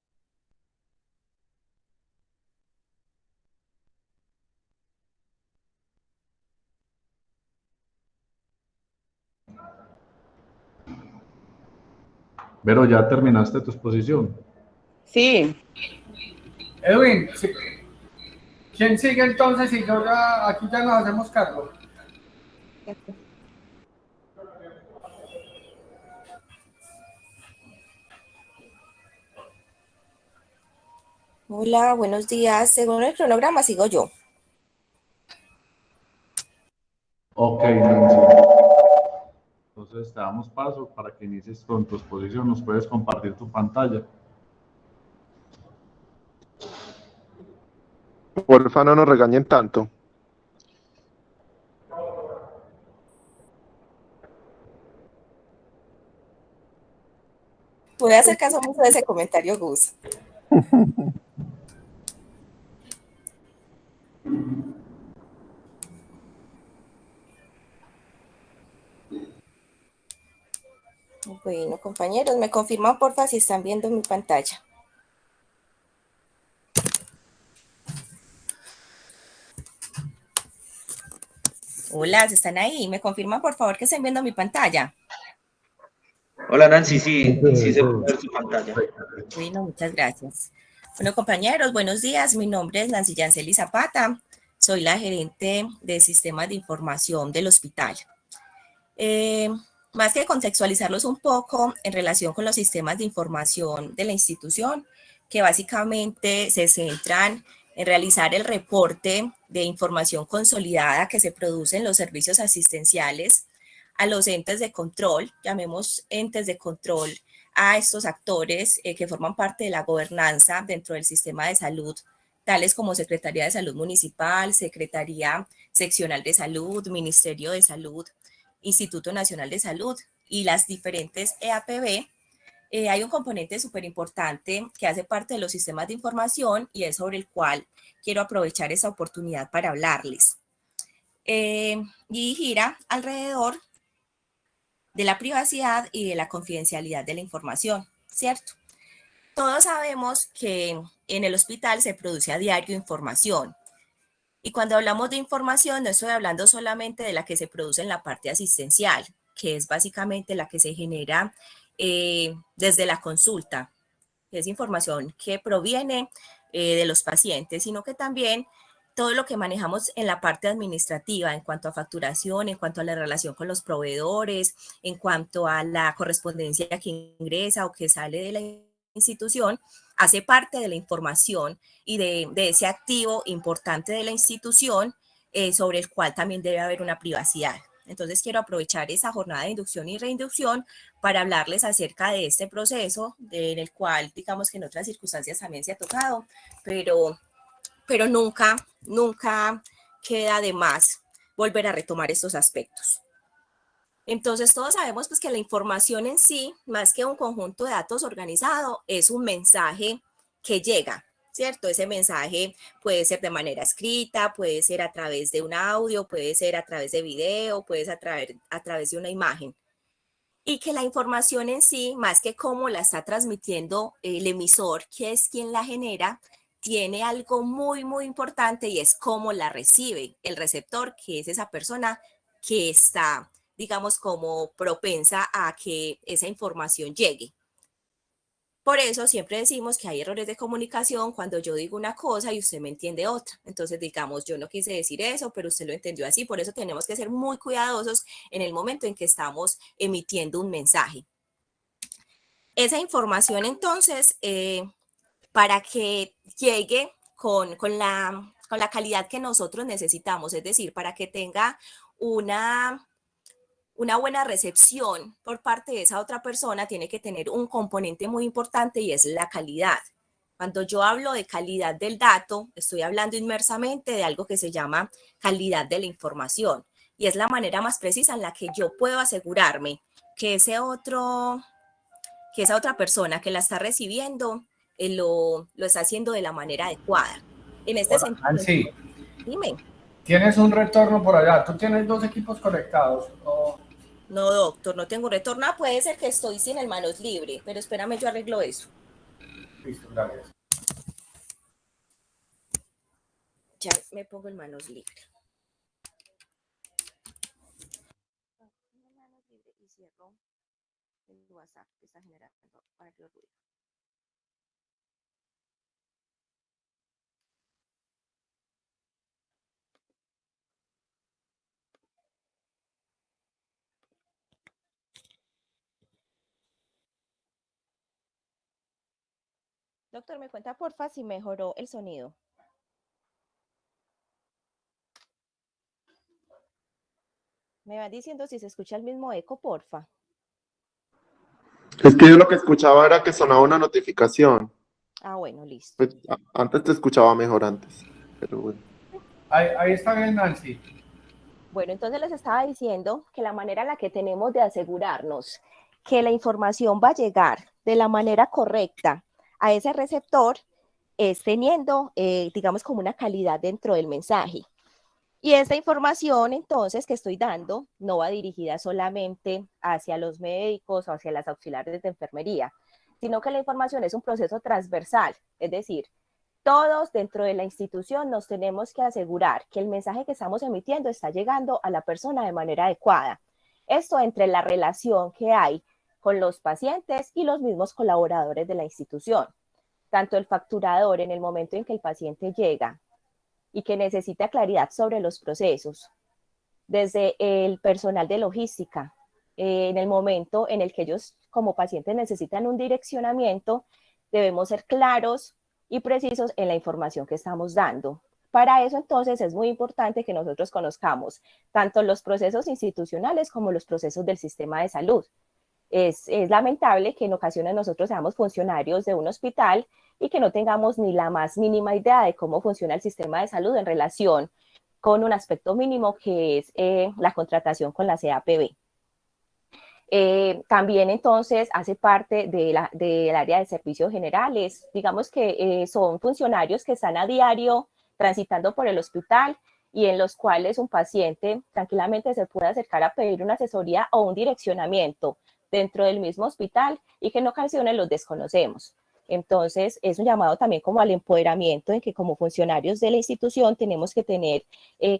S1: Pero ya terminaste tu exposición.
S5: Sí.
S4: Edwin, sí. ¿Quién sigue entonces? Y yo ya, aquí ya nos hacemos cargo.
S3: Hola, buenos días. Según el cronograma sigo yo.
S1: Ok, Nancy. Entonces te damos paso para que inicies con tu exposición. Nos puedes compartir tu pantalla.
S6: Porfa, no nos regañen tanto.
S3: Puede hacer caso mucho de ese comentario, Gus. Bueno, compañeros, me confirman porfa si están viendo mi pantalla. Hola, ¿si están ahí? Me confirman por favor que estén viendo mi pantalla.
S7: Hola Nancy, sí, sí se puede ver su pantalla.
S3: Bueno, muchas gracias. Bueno, compañeros, buenos días. Mi nombre es Nancy Yanceli Zapata. Soy la gerente de sistemas de información del hospital. Más que contextualizarlos un poco en relación con los sistemas de información de la institución, que básicamente se centran en realizar el reporte de información consolidada que se produce en los servicios asistenciales a los entes de control, llamemos entes de control a estos actores que forman parte de la gobernanza dentro del sistema de salud, tales como Secretaría de Salud Municipal, Secretaría Seccional de Salud, Ministerio de Salud, Instituto Nacional de Salud y las diferentes EAPB. Hay un componente súper importante que hace parte de los sistemas de información y es sobre el cual quiero aprovechar esta oportunidad para hablarles. Y gira alrededor de la privacidad y de la confidencialidad de la información, ¿cierto? Todos sabemos que en el hospital se produce a diario información. Y cuando hablamos de información, no estoy hablando solamente de la que se produce en la parte asistencial, que es básicamente la que se genera desde la consulta, que es información que proviene de los pacientes, sino que también todo lo que manejamos en la parte administrativa, en cuanto a facturación, en cuanto a la relación con los proveedores, en cuanto a la correspondencia que ingresa o que sale de la institución, hace parte de la información y de ese activo importante de la institución sobre el cual también debe haber una privacidad. Entonces quiero aprovechar esa jornada de inducción y reinducción para hablarles acerca de este proceso en el cual, digamos que en otras circunstancias también se ha tocado, pero nunca queda de más volver a retomar estos aspectos. Entonces todos sabemos pues que la información en sí, más que un conjunto de datos organizado, es un mensaje que llega, ¿cierto? Ese mensaje puede ser de manera escrita, puede ser a través de un audio, puede ser a través de video, puede ser a través de una imagen. Y que la información en sí, más que cómo la está transmitiendo el emisor, que es quien la genera, tiene algo muy, muy importante y es cómo la recibe el receptor, que es esa persona que está, digamos, como propensa a que esa información llegue. Por eso siempre decimos que hay errores de comunicación cuando yo digo una cosa y usted me entiende otra. Entonces, digamos, yo no quise decir eso, pero usted lo entendió así. Por eso tenemos que ser muy cuidadosos en el momento en que estamos emitiendo un mensaje. Esa información, entonces, para que llegue con la calidad que nosotros necesitamos, es decir, para que tenga una buena recepción por parte de esa otra persona, tiene que tener un componente muy importante y es la calidad. Cuando yo hablo de calidad del dato, estoy hablando inmersamente de algo que se llama calidad de la información y es la manera más precisa en la que yo puedo asegurarme que esa otra persona que la está recibiendo lo está haciendo de la manera adecuada. En este
S4: Hola,
S3: sentido,
S4: Nancy,
S3: dime.
S4: tienes un retorno por allá. ¿Tú tienes dos equipos conectados?
S3: No, doctor, no tengo retorno. Puede ser que estoy sin el manos libre, pero espérame, yo arreglo eso.
S4: Listo, gracias.
S3: Ya me pongo el manos libre. Y cierro el WhatsApp que está generando para que lo ruido. Doctor, ¿me cuenta porfa si mejoró el sonido? Me va diciendo si se escucha el mismo eco, porfa.
S6: Es que yo lo que escuchaba era que sonaba una notificación.
S3: Ah, bueno, listo.
S6: Pues, antes te escuchaba mejor antes, pero bueno.
S4: Ahí está bien, Nancy.
S3: Bueno, entonces les estaba diciendo que la manera en la que tenemos de asegurarnos que la información va a llegar de la manera correcta a ese receptor es teniendo, digamos, como una calidad dentro del mensaje. Y esta información, entonces, que estoy dando, no va dirigida solamente hacia los médicos o hacia las auxiliares de enfermería, sino que la información es un proceso transversal, es decir, todos dentro de la institución nos tenemos que asegurar que el mensaje que estamos emitiendo está llegando a la persona de manera adecuada. Esto entre la relación que hay con los pacientes y los mismos colaboradores de la institución. Tanto el facturador en el momento en que el paciente llega y que necesita claridad sobre los procesos, desde el personal de logística, en el momento en el que ellos como pacientes necesitan un direccionamiento, debemos ser claros y precisos en la información que estamos dando. Para eso, entonces, es muy importante que nosotros conozcamos tanto los procesos institucionales como los procesos del sistema de salud. Es lamentable que en ocasiones nosotros seamos funcionarios de un hospital y que no tengamos ni la más mínima idea de cómo funciona el sistema de salud en relación con un aspecto mínimo que es la contratación con la CAPB. También entonces hace parte del área de servicios generales, digamos que son funcionarios que están a diario transitando por el hospital y en los cuales un paciente tranquilamente se puede acercar a pedir una asesoría o un direccionamiento dentro del mismo hospital y que en ocasiones los desconocemos. Entonces, es un llamado también como al empoderamiento en que como funcionarios de la institución tenemos que tener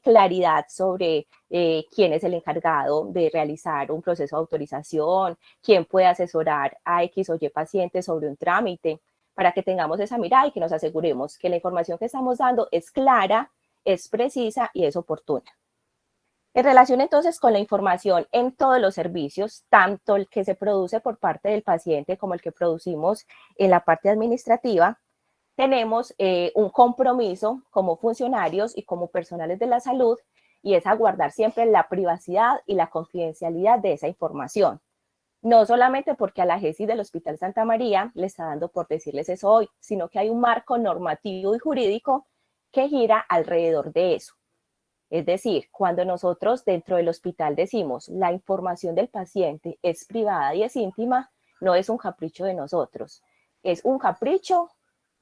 S3: claridad sobre quién es el encargado de realizar un proceso de autorización, quién puede asesorar a X o Y pacientes sobre un trámite, para que tengamos esa mirada y que nos aseguremos que la información que estamos dando es clara, es precisa y es oportuna. En relación entonces con la información en todos los servicios, tanto el que se produce por parte del paciente como el que producimos en la parte administrativa, tenemos un compromiso como funcionarios y como personales de la salud y es aguardar siempre la privacidad y la confidencialidad de esa información. No solamente porque a la GESI del Hospital Santa María le está dando por decirles eso hoy, sino que hay un marco normativo y jurídico que gira alrededor de eso. Es decir, cuando nosotros dentro del hospital decimos la información del paciente es privada y es íntima, no es un capricho de nosotros, es un capricho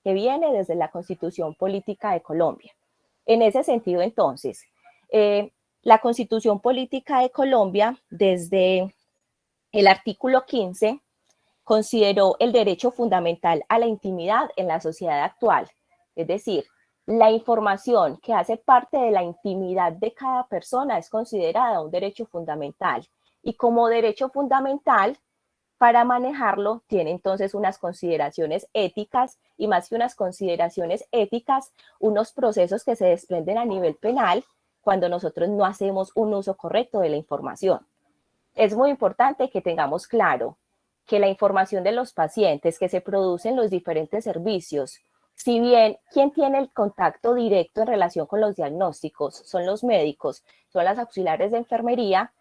S3: que viene desde la Constitución Política de Colombia. En ese sentido, entonces, la Constitución Política de Colombia, desde el artículo 15, consideró el derecho fundamental a la intimidad en la sociedad actual, es decir, la información que hace parte de la intimidad de cada persona es considerada un derecho fundamental y como derecho fundamental, para manejarlo, tiene entonces unas consideraciones éticas y más que unas consideraciones éticas, unos procesos que se desprenden a nivel penal cuando nosotros no hacemos un uso correcto de la información. Es muy importante que tengamos claro que la información de los pacientes que se produce en los diferentes servicios, si bien quien tiene el contacto directo en relación con los diagnósticos son los médicos, son las auxiliares de enfermería,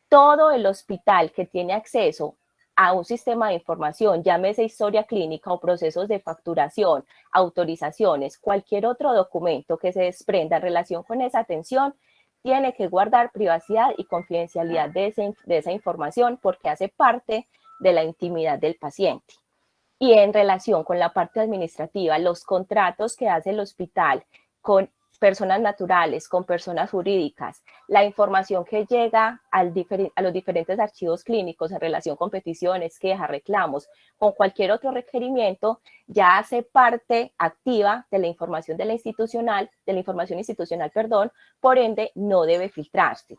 S3: todo el hospital que tiene acceso a un sistema de información, llámese historia clínica o procesos de facturación, autorizaciones, cualquier otro documento que se desprenda en relación con esa atención, tiene que guardar privacidad y confidencialidad de esa información porque hace parte de la intimidad del paciente. Y en relación con la parte administrativa, los contratos que hace el hospital con personas naturales, con personas jurídicas, la información que llega a los diferentes archivos clínicos en relación con peticiones, quejas, reclamos, con cualquier otro requerimiento, ya hace parte activa de la información de la información institucional, por ende no debe filtrarse.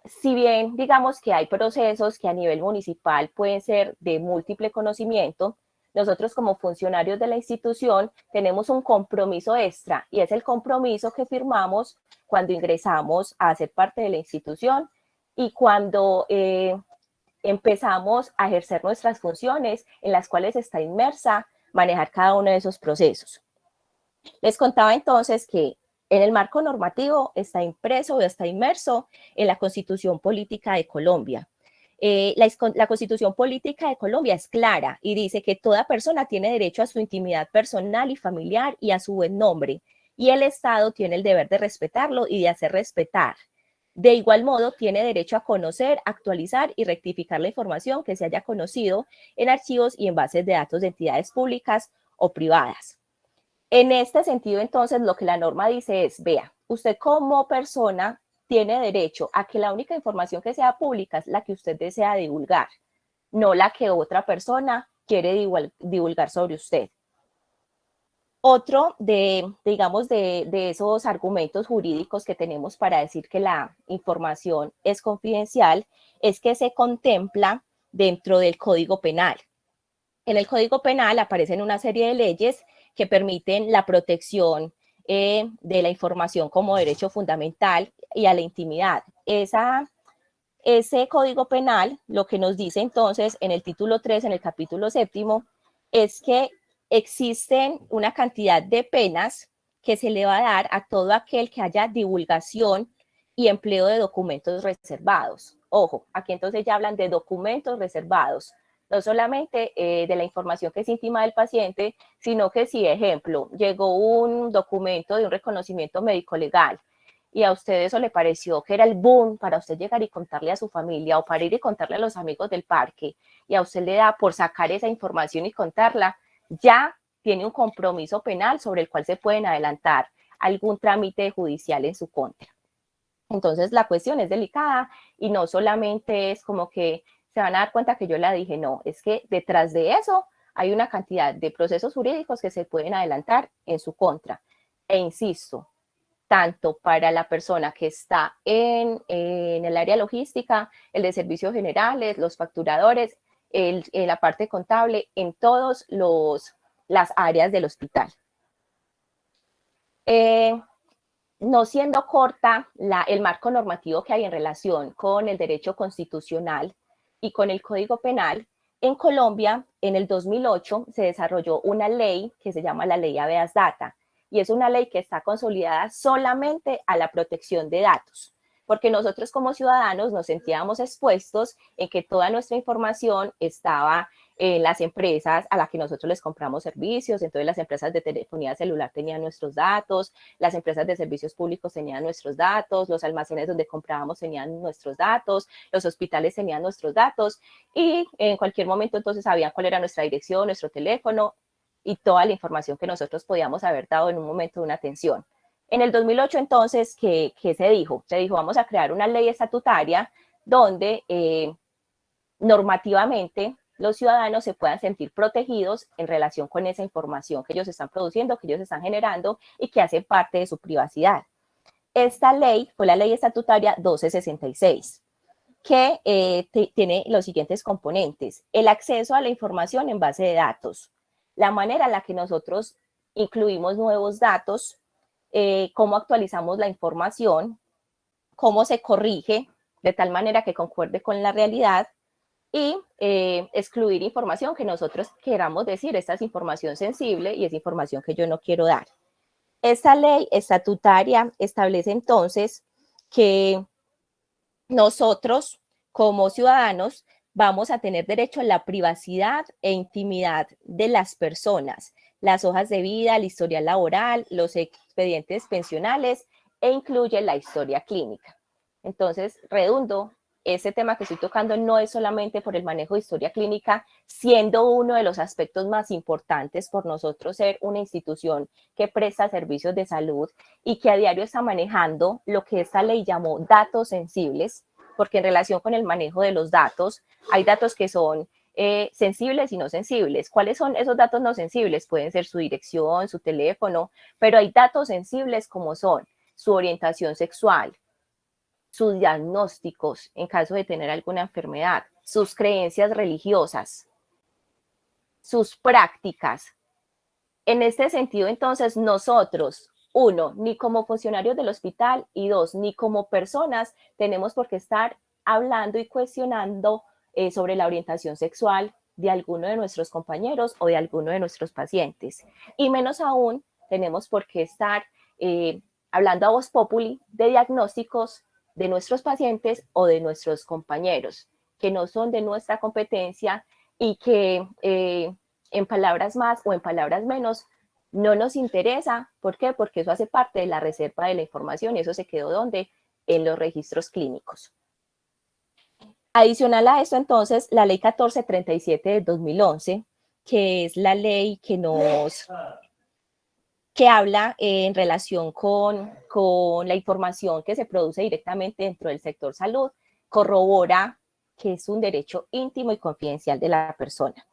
S3: Si bien digamos que hay procesos que a nivel municipal pueden ser de múltiple conocimiento, nosotros como funcionarios de la institución tenemos un compromiso extra y es el compromiso que firmamos cuando ingresamos a ser parte de la institución y cuando empezamos a ejercer nuestras funciones en las cuales está inmersa manejar cada uno de esos procesos. Les contaba entonces que en el marco normativo está impreso o está inmerso en la Constitución Política de Colombia. La Constitución Política de Colombia es clara y dice que toda persona tiene derecho a su intimidad personal y familiar y a su buen nombre, y el Estado tiene el deber de respetarlo y de hacer respetar. De igual modo, tiene derecho a conocer, actualizar y rectificar la información que se haya conocido en archivos y en bases de datos de entidades públicas o privadas. En este sentido, entonces, lo que la norma dice es, vea, usted como persona tiene derecho a que la única información que sea pública es la que usted desea divulgar, no la que otra persona quiere divulgar sobre usted. Otro digamos, de esos argumentos jurídicos que tenemos para decir que la información es confidencial es que se contempla dentro del Código Penal. En el Código Penal aparecen una serie de leyes que permiten la protección de la información como derecho fundamental y a la intimidad. Ese Código Penal lo que nos dice entonces en el título 3, en el capítulo 7, es que existen una cantidad de penas que se le va a dar a todo aquel que haya divulgación y empleo de documentos reservados. Ojo, aquí entonces ya hablan de documentos reservados, no solamente de la información que es íntima del paciente, sino que si, ejemplo, llegó un documento de un reconocimiento médico legal y a usted eso le pareció que era el boom para usted llegar y contarle a su familia o para ir y contarle a los amigos del parque, y a usted le da por sacar esa información y contarla, ya tiene un compromiso penal sobre el cual se pueden adelantar algún trámite judicial en su contra. Entonces la cuestión es delicada y no solamente es como que se van a dar cuenta que yo la dije, no, es que detrás de eso hay una cantidad de procesos jurídicos que se pueden adelantar en su contra. E insisto, tanto para la persona que está en el área logística, el de servicios generales, los facturadores, la parte contable, en todas las áreas del hospital. No siendo corta el marco normativo que hay en relación con el derecho constitucional y con el Código Penal, en Colombia, en el 2008, se desarrolló una ley que se llama la Ley Habeas Data, y es una ley que está consolidada solamente a la protección de datos, porque nosotros como ciudadanos nos sentíamos expuestos en que toda nuestra información estaba en las empresas a las que nosotros les compramos servicios. Entonces las empresas de telefonía celular tenían nuestros datos, las empresas de servicios públicos tenían nuestros datos, los almacenes donde comprábamos tenían nuestros datos, los hospitales tenían nuestros datos, y en cualquier momento entonces sabían cuál era nuestra dirección, nuestro teléfono y toda la información que nosotros podíamos haber dado en un momento de una atención. En el 2008 entonces, ¿qué se dijo? Se dijo, vamos a crear una ley estatutaria donde normativamente los ciudadanos se puedan sentir protegidos en relación con esa información que ellos están produciendo, que ellos están generando y que hace parte de su privacidad. Esta ley fue la ley estatutaria 1266, que tiene los siguientes componentes: el acceso a la información en base de datos, la manera en la que nosotros incluimos nuevos datos, cómo actualizamos la información, cómo se corrige de tal manera que concuerde con la realidad, y excluir información que nosotros queramos decir, esta es información sensible y es información que yo no quiero dar. Esta ley estatutaria establece entonces que nosotros como ciudadanos vamos a tener derecho a la privacidad e intimidad de las personas, las hojas de vida, el historial laboral, los expedientes pensionales, e incluye la historia clínica. Entonces, redundo, ese tema que estoy tocando no es solamente por el manejo de historia clínica, siendo uno de los aspectos más importantes por nosotros ser una institución que presta servicios de salud y que a diario está manejando lo que esta ley llamó datos sensibles, porque en relación con el manejo de los datos, hay datos que son sensibles y no sensibles. ¿Cuáles son esos datos no sensibles? Pueden ser su dirección, su teléfono, pero hay datos sensibles como son su orientación sexual, sus diagnósticos en caso de tener alguna enfermedad, sus creencias religiosas, sus prácticas. En este sentido, entonces, nosotros, uno, ni como funcionarios del hospital, y dos, ni como personas tenemos por qué estar hablando y cuestionando sobre la orientación sexual de alguno de nuestros compañeros o de alguno de nuestros pacientes. Y menos aún tenemos por qué estar hablando a voz populi de diagnósticos de nuestros pacientes o de nuestros compañeros, que no son de nuestra competencia y que en palabras más o en palabras menos no nos interesa. ¿Por qué? Porque eso hace parte de la reserva de la información y eso se quedó ¿dónde? En los registros clínicos. Adicional a esto, entonces, la ley 1437 de 2011, que es la ley que habla en relación con la información que se produce directamente dentro del sector salud, corrobora que es un derecho íntimo y confidencial de la persona.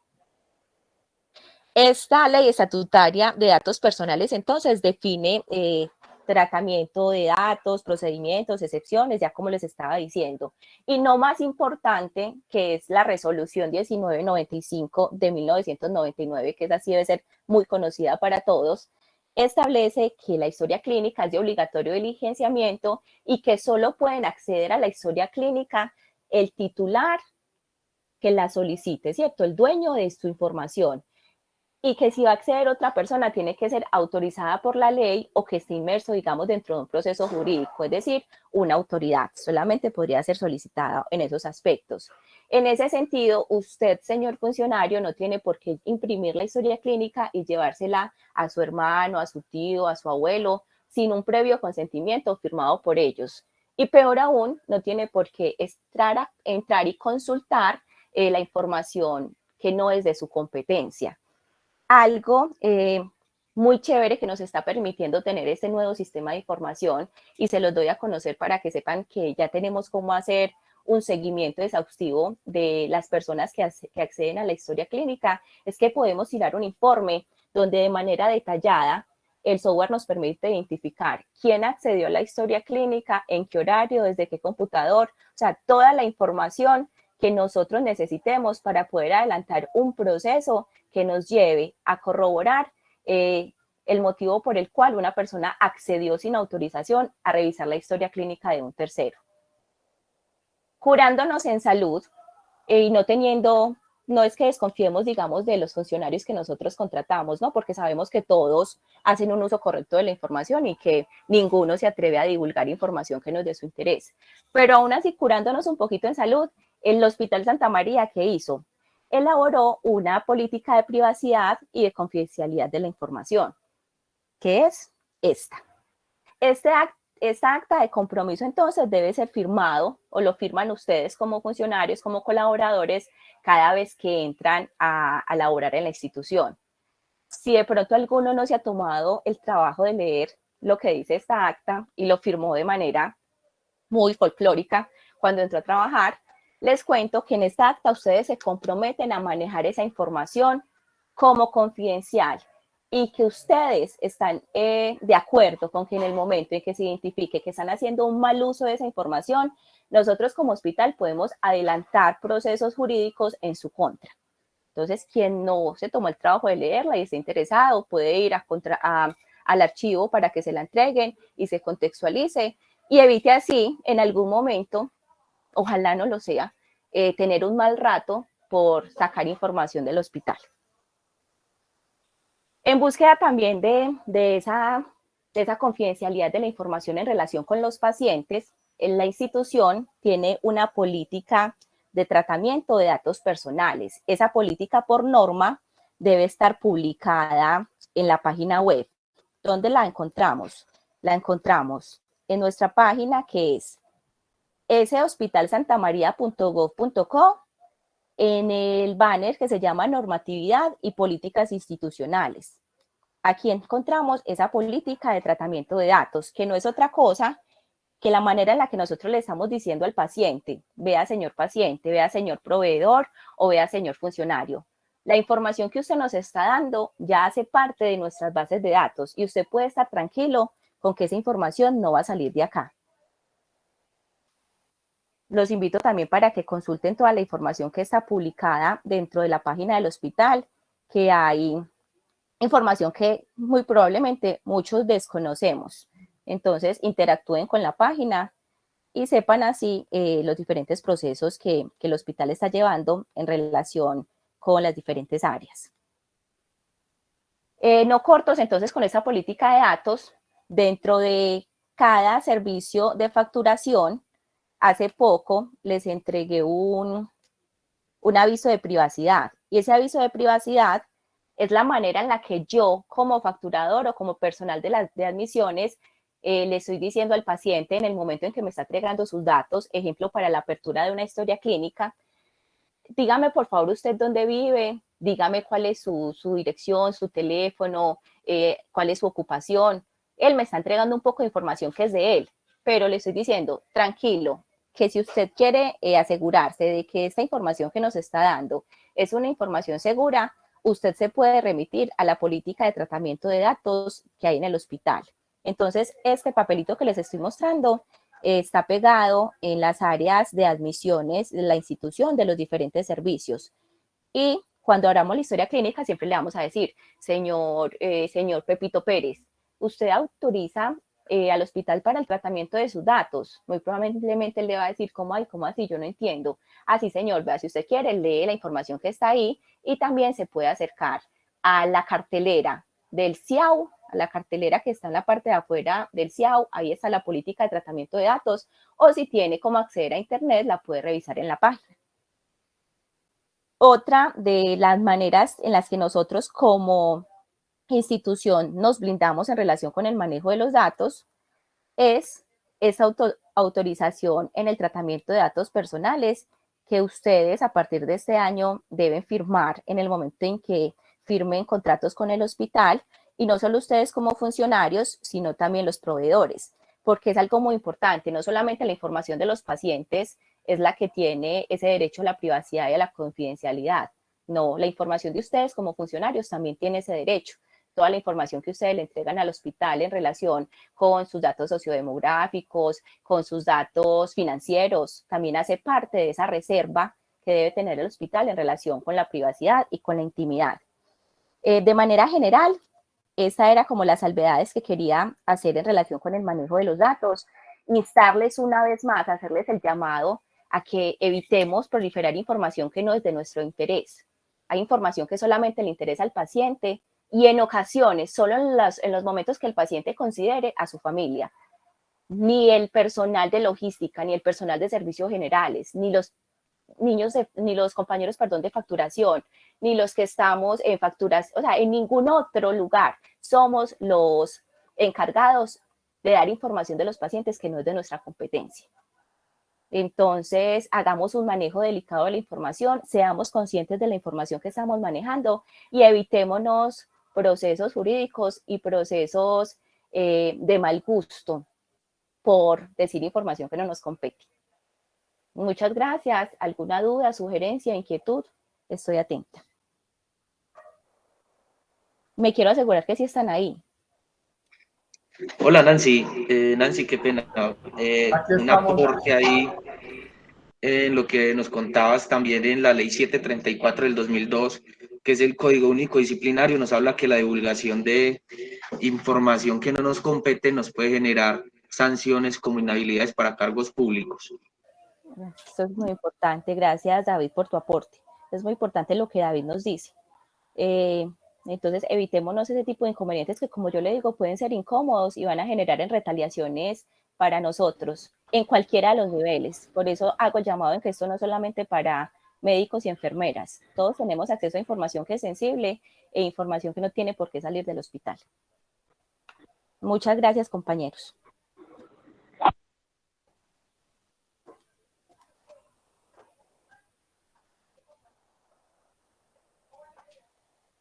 S3: Esta ley estatutaria de datos personales, entonces, define tratamiento de datos, procedimientos, excepciones, ya como les estaba diciendo. Y no más importante, que es la resolución 1995 de 1999, que esa sí debe ser muy conocida para todos, establece que la historia clínica es de obligatorio diligenciamiento y que solo pueden acceder a la historia clínica el titular que la solicite, ¿cierto? El dueño de su información. Y que si va a acceder otra persona tiene que ser autorizada por la ley o que esté inmerso, digamos, dentro de un proceso jurídico, es decir, una autoridad. Solamente podría ser solicitada en esos aspectos. En ese sentido, usted, señor funcionario, no tiene por qué imprimir la historia clínica y llevársela a su hermano, a su tío, a su abuelo, sin un previo consentimiento firmado por ellos. Y peor aún, no tiene por qué entrar y consultar la información que no es de su competencia. Algo muy chévere que nos está permitiendo tener este nuevo sistema de información, y se los doy a conocer para que sepan que ya tenemos cómo hacer un seguimiento exhaustivo de las personas que acceden a la historia clínica, es que podemos tirar un informe donde de manera detallada el software nos permite identificar quién accedió a la historia clínica, en qué horario, desde qué computador, o sea, toda la información que nosotros necesitemos para poder adelantar un proceso que nos lleve a corroborar el motivo por el cual una persona accedió sin autorización a revisar la historia clínica de un tercero. Curándonos en salud y no es que desconfiemos, digamos, de los funcionarios que nosotros contratamos, ¿no? Porque sabemos que todos hacen un uso correcto de la información y que ninguno se atreve a divulgar información que no es de su interés. Pero aún así, curándonos un poquito en salud, el Hospital Santa María, ¿qué hizo? Elaboró una política de privacidad y de confidencialidad de la información, que es esta. Esta acta de compromiso entonces debe ser firmado o lo firman ustedes como funcionarios, como colaboradores, cada vez que entran a laborar en la institución. Si de pronto alguno no se ha tomado el trabajo de leer lo que dice esta acta y lo firmó de manera muy folclórica cuando entró a trabajar, les cuento que en esta acta ustedes se comprometen a manejar esa información como confidencial y que ustedes están de acuerdo con que en el momento en que se identifique que están haciendo un mal uso de esa información, nosotros como hospital podemos adelantar procesos jurídicos en su contra. Entonces, quien no se tomó el trabajo de leerla y está interesado puede ir al archivo para que se la entreguen y se contextualice y evite así en algún momento, ojalá no lo sea, tener un mal rato por sacar información del hospital. En búsqueda también de esa confidencialidad de la información en relación con los pacientes, la institución tiene una política de tratamiento de datos personales. Esa política por norma debe estar publicada en la página web. ¿Dónde la encontramos? La encontramos en nuestra página, que es hospitalsantamaria.gov.co, en el banner que se llama Normatividad y Políticas Institucionales. Aquí encontramos esa política de tratamiento de datos, que no es otra cosa que la manera en la que nosotros le estamos diciendo al paciente, vea señor paciente, vea señor proveedor o vea señor funcionario. La información que usted nos está dando ya hace parte de nuestras bases de datos y usted puede estar tranquilo con que esa información no va a salir de acá. Los invito también para que consulten toda la información que está publicada dentro de la página del hospital, que hay información que muy probablemente muchos desconocemos. Entonces, interactúen con la página y sepan así los diferentes procesos que el hospital está llevando en relación con las diferentes áreas. No cortos entonces con esta política de datos dentro de cada servicio de facturación. Hace poco les entregué un aviso de privacidad, y ese aviso de privacidad es la manera en la que yo como facturador o como personal de admisiones le estoy diciendo al paciente en el momento en que me está entregando sus datos, ejemplo para la apertura de una historia clínica: dígame por favor usted dónde vive, dígame cuál es su dirección, su teléfono, cuál es su ocupación. Él me está entregando un poco de información que es de él, pero le estoy diciendo, tranquilo, que si usted quiere asegurarse de que esta información que nos está dando es una información segura, usted se puede remitir a la política de tratamiento de datos que hay en el hospital. Entonces, este papelito que les estoy mostrando está pegado en las áreas de admisiones de la institución de los diferentes servicios. Y cuando abramos la historia clínica, siempre le vamos a decir: señor Pepito Pérez, ¿usted autoriza al hospital para el tratamiento de sus datos? Muy probablemente le va a decir: ¿cómo así? Yo no entiendo. Así, señor, vea, si usted quiere, lee la información que está ahí, y también se puede acercar a la cartelera del CIAU, a la cartelera que está en la parte de afuera del CIAU. Ahí está la política de tratamiento de datos, o si tiene cómo acceder a internet, la puede revisar en la página. Otra de las maneras en las que nosotros como institución nos blindamos en relación con el manejo de los datos es esa autorización en el tratamiento de datos personales que ustedes a partir de este año deben firmar en el momento en que firmen contratos con el hospital, y no solo ustedes como funcionarios, sino también los proveedores, porque es algo muy importante. No solamente la información de los pacientes es la que tiene ese derecho a la privacidad y a la confidencialidad. No, la información de ustedes como funcionarios también tiene ese derecho. Toda la información que ustedes le entregan al hospital en relación con sus datos sociodemográficos, con sus datos financieros, también hace parte de esa reserva que debe tener el hospital en relación con la privacidad y con la intimidad. De manera general, esa era como las salvedades que quería hacer en relación con el manejo de los datos. Instarles una vez más, hacerles el llamado a que evitemos proliferar información que no es de nuestro interés. Hay información que solamente le interesa al paciente, y en ocasiones, solo en los momentos que el paciente considere a su familia. Ni el personal de logística, ni el personal de servicios generales, ni los compañeros, de facturación, ni los que estamos en facturas, o sea, en ningún otro lugar somos los encargados de dar información de los pacientes que no es de nuestra competencia. Entonces, hagamos un manejo delicado de la información, seamos conscientes de la información que estamos manejando y evitémonos procesos jurídicos y procesos de mal gusto por decir información que no nos compete. Muchas gracias. ¿Alguna duda, sugerencia, inquietud? Estoy atenta. Me quiero asegurar que sí están ahí.
S7: Hola Nancy, Nancy, qué pena.
S4: Aquí
S7: Un
S4: estamos.
S7: aporte ahí en lo que nos contabas también en la ley 734 del 2002, que es el Código Único Disciplinario, nos habla que la divulgación de información que no nos compete nos puede generar sanciones como inhabilidades para cargos públicos.
S3: Esto es muy importante. Gracias, David, por tu aporte. Es muy importante lo que David nos dice. Entonces, evitémonos ese tipo de inconvenientes que, como yo le digo, pueden ser incómodos y van a generar en retaliaciones para nosotros en cualquiera de los niveles. Por eso hago llamado en que esto no es solamente para médicos y enfermeras. Todos tenemos acceso a información que es sensible e información que no tiene por qué salir del hospital. Muchas gracias, compañeros.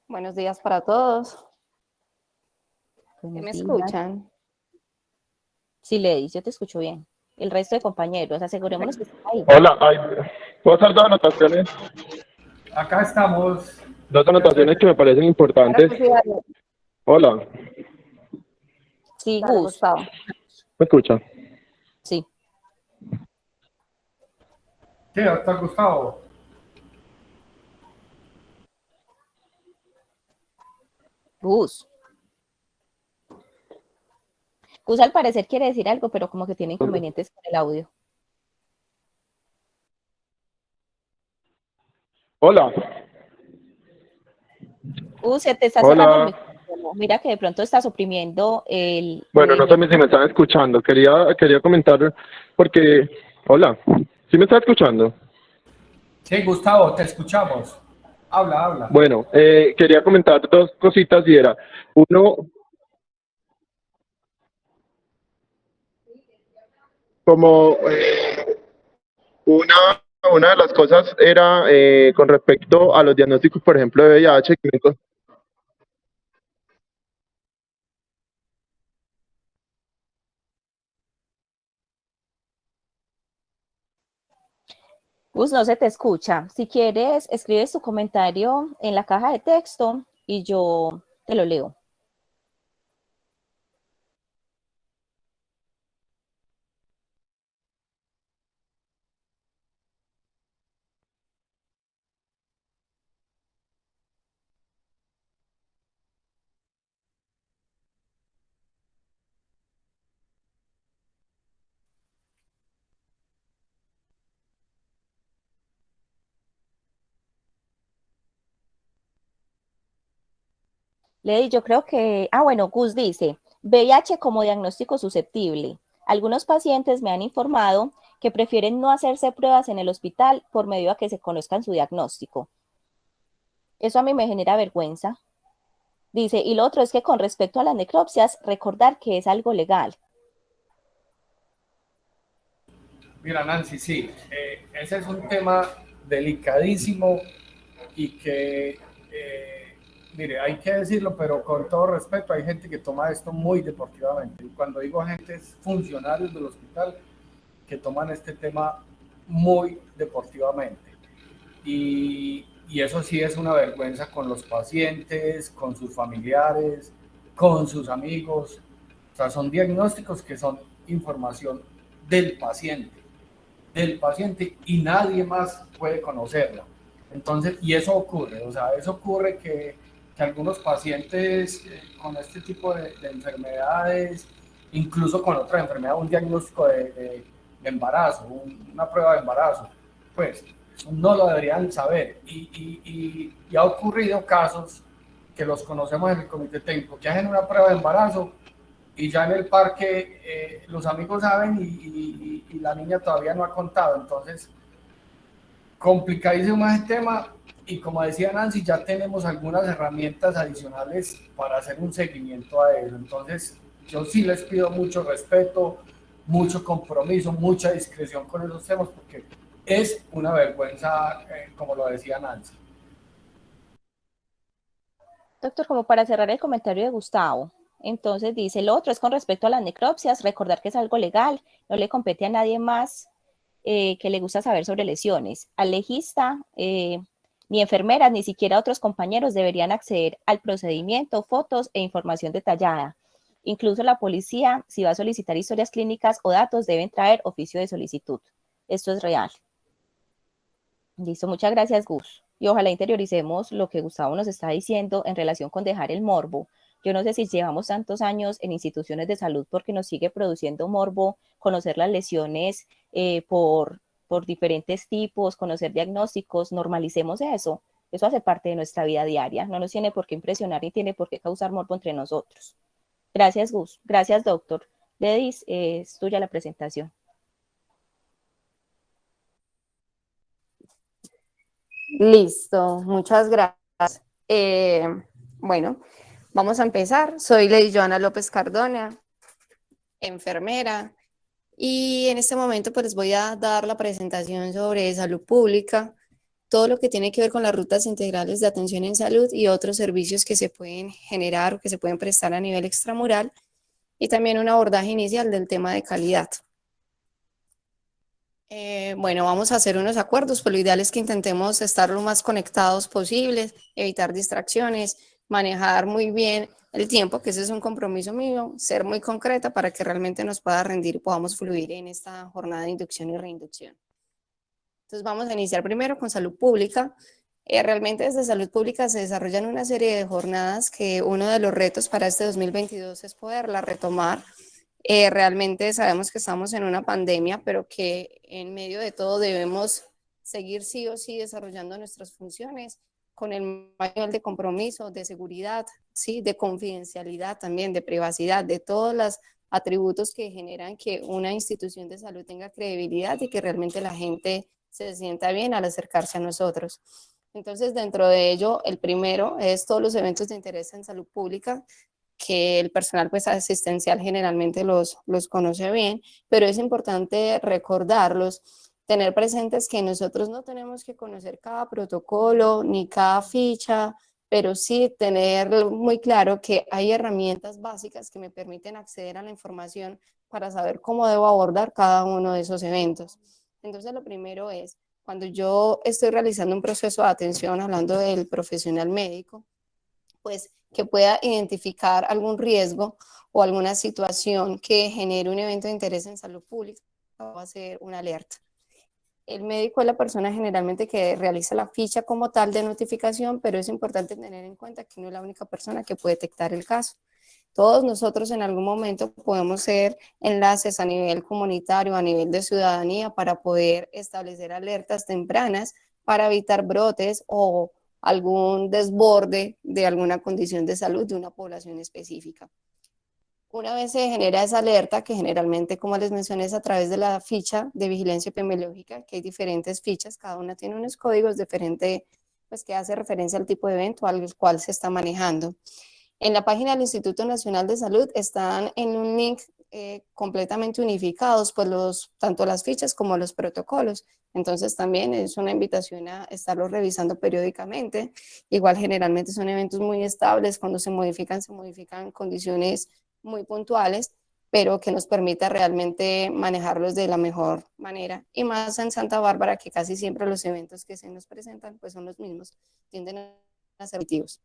S8: Buenos días para todos.
S3: Buenos
S8: ¿Me
S3: días.
S8: escuchan?
S3: Sí, Lady, yo te escucho bien. El resto de compañeros, asegurémonos que están ahí.
S9: Hola, ¿puedo hacer dos anotaciones?
S4: Acá estamos.
S9: Dos anotaciones que me parecen importantes. Hola,
S3: Sí,
S8: Dale,
S3: Gus.
S8: Gustavo.
S9: ¿me escucha?
S3: Sí.
S4: Sí, doctor Gustavo.
S3: Gus. Gus al parecer quiere decir algo, pero como que tiene inconvenientes con el audio.
S9: Hola,
S8: Se te está cerrando el
S9: Hola.
S8: micrófono. Mira que de pronto está suprimiendo el
S9: Bueno, no sé
S8: movimiento.
S9: si me están escuchando. Quería comentar porque, hola, ¿sí me está escuchando?
S4: Sí, Gustavo, te escuchamos. Habla, habla.
S9: Bueno, quería comentar dos cositas y era, uno, como una de las cosas era con respecto a los diagnósticos, por ejemplo, de VIH,
S8: Gus, no se te escucha. Si quieres, escribes tu comentario en la caja de texto y yo te lo leo. Lady, yo creo que, bueno, Gus dice, VIH como diagnóstico susceptible. Algunos pacientes me han informado que prefieren no hacerse pruebas en el hospital por medio a que se conozcan su diagnóstico. Eso a mí me genera vergüenza. Dice, y lo otro es que con respecto a las necropsias, recordar que es algo legal.
S4: Mira, Nancy, sí, ese es un tema delicadísimo y que, mire, hay que decirlo, pero con todo respeto, hay gente que toma esto muy deportivamente. Y cuando digo gente, es funcionarios del hospital que toman este tema muy deportivamente. Y eso sí es una vergüenza con los pacientes, con sus familiares, con sus amigos. O sea, son diagnósticos que son información del paciente y nadie más puede conocerla. Entonces, y eso ocurre, o sea, eso ocurre que algunos pacientes con este tipo de enfermedades, incluso con otra enfermedad, un diagnóstico de embarazo, una prueba de embarazo, pues no lo deberían saber. Y ha ocurrido casos que los conocemos en el comité técnico, que hacen una prueba de embarazo y ya en el parque los amigos saben y la niña todavía no ha contado. Entonces, complicadísimo ese tema y como decía Nancy, ya tenemos algunas herramientas adicionales para hacer un seguimiento a eso. Entonces, yo sí les pido mucho respeto, mucho compromiso, mucha discreción con esos temas porque es una vergüenza, como lo decía Nancy.
S8: Doctor, como para cerrar el comentario de Gustavo, entonces dice, lo otro es con respecto a las necropsias, recordar que es algo legal, no le compete a nadie más que le gusta saber sobre lesiones. Al legista, ni enfermeras, ni siquiera otros compañeros deberían acceder al procedimiento, fotos e información detallada. Incluso la policía, si va a solicitar historias clínicas o datos, deben traer oficio de solicitud. Esto es real. Listo, muchas gracias, Gus. Y ojalá interioricemos lo que Gustavo nos está diciendo en relación con dejar el morbo. Yo no sé si llevamos tantos años en instituciones de salud porque nos sigue produciendo morbo conocer las lesiones por diferentes tipos, conocer diagnósticos, normalicemos eso. Eso hace parte de nuestra vida diaria. No nos tiene por qué impresionar ni tiene por qué causar morbo entre nosotros. Gracias, Gus. Gracias, doctor. Ledis, es tuya la presentación.
S10: Listo, muchas gracias. Bueno, vamos a empezar. Soy Lady Joana López Cardona, enfermera, y en este momento pues les voy a dar la presentación sobre salud pública, todo lo que tiene que ver con las rutas integrales de atención en salud y otros servicios que se pueden generar o que se pueden prestar a nivel extramural, y también un abordaje inicial del tema de calidad. Bueno, vamos a hacer unos acuerdos, pero lo ideal es que intentemos estar lo más conectados posibles, evitar distracciones, manejar muy bien el tiempo, que ese es un compromiso mío, ser muy concreta para que realmente nos pueda rendir y podamos fluir en esta jornada de inducción y reinducción. Entonces vamos a iniciar primero con salud pública. Realmente desde salud pública se desarrollan una serie de jornadas que uno de los retos para este 2022 es poderla retomar. Realmente sabemos que estamos en una pandemia, pero que en medio de todo debemos seguir sí o sí desarrollando nuestras funciones con el mayor nivel de compromiso, de seguridad, ¿sí? De confidencialidad también, de privacidad, de todos los atributos que generan que una institución de salud tenga credibilidad y que realmente la gente se sienta bien al acercarse a nosotros. Entonces, dentro de ello, el primero es todos los eventos de interés en salud pública, que el personal pues asistencial generalmente los conoce bien, pero es importante recordarlos, tener presentes que nosotros no tenemos que conocer cada protocolo ni cada ficha, pero sí tener muy claro que hay herramientas básicas que me permiten acceder a la información para saber cómo debo abordar cada uno de esos eventos. Entonces, lo primero es, cuando yo estoy realizando un proceso de atención, hablando del profesional médico, pues que pueda identificar algún riesgo o alguna situación que genere un evento de interés en salud pública, va a ser una alerta. El médico es la persona generalmente que realiza la ficha como tal de notificación, pero es importante tener en cuenta que no es la única persona que puede detectar el caso. Todos nosotros en algún momento podemos ser enlaces a nivel comunitario, a nivel de ciudadanía, para poder establecer alertas tempranas para evitar brotes o algún desborde de alguna condición de salud de una población específica. Una vez se genera esa alerta, que generalmente, como les mencioné, es a través de la ficha de vigilancia epidemiológica, que hay diferentes fichas, cada una tiene unos códigos diferentes, pues que hace referencia al tipo de evento al cual se está manejando. En la página del Instituto Nacional de Salud están en un link completamente unificados, pues tanto las fichas como los protocolos. Entonces también es una invitación a estarlos revisando periódicamente. Igual generalmente son eventos muy estables, cuando se modifican condiciones muy puntuales, pero que nos permita realmente manejarlos de la mejor manera. Y más en Santa Bárbara, que casi siempre los eventos que se nos presentan pues son los mismos, tienden a ser repetitivos.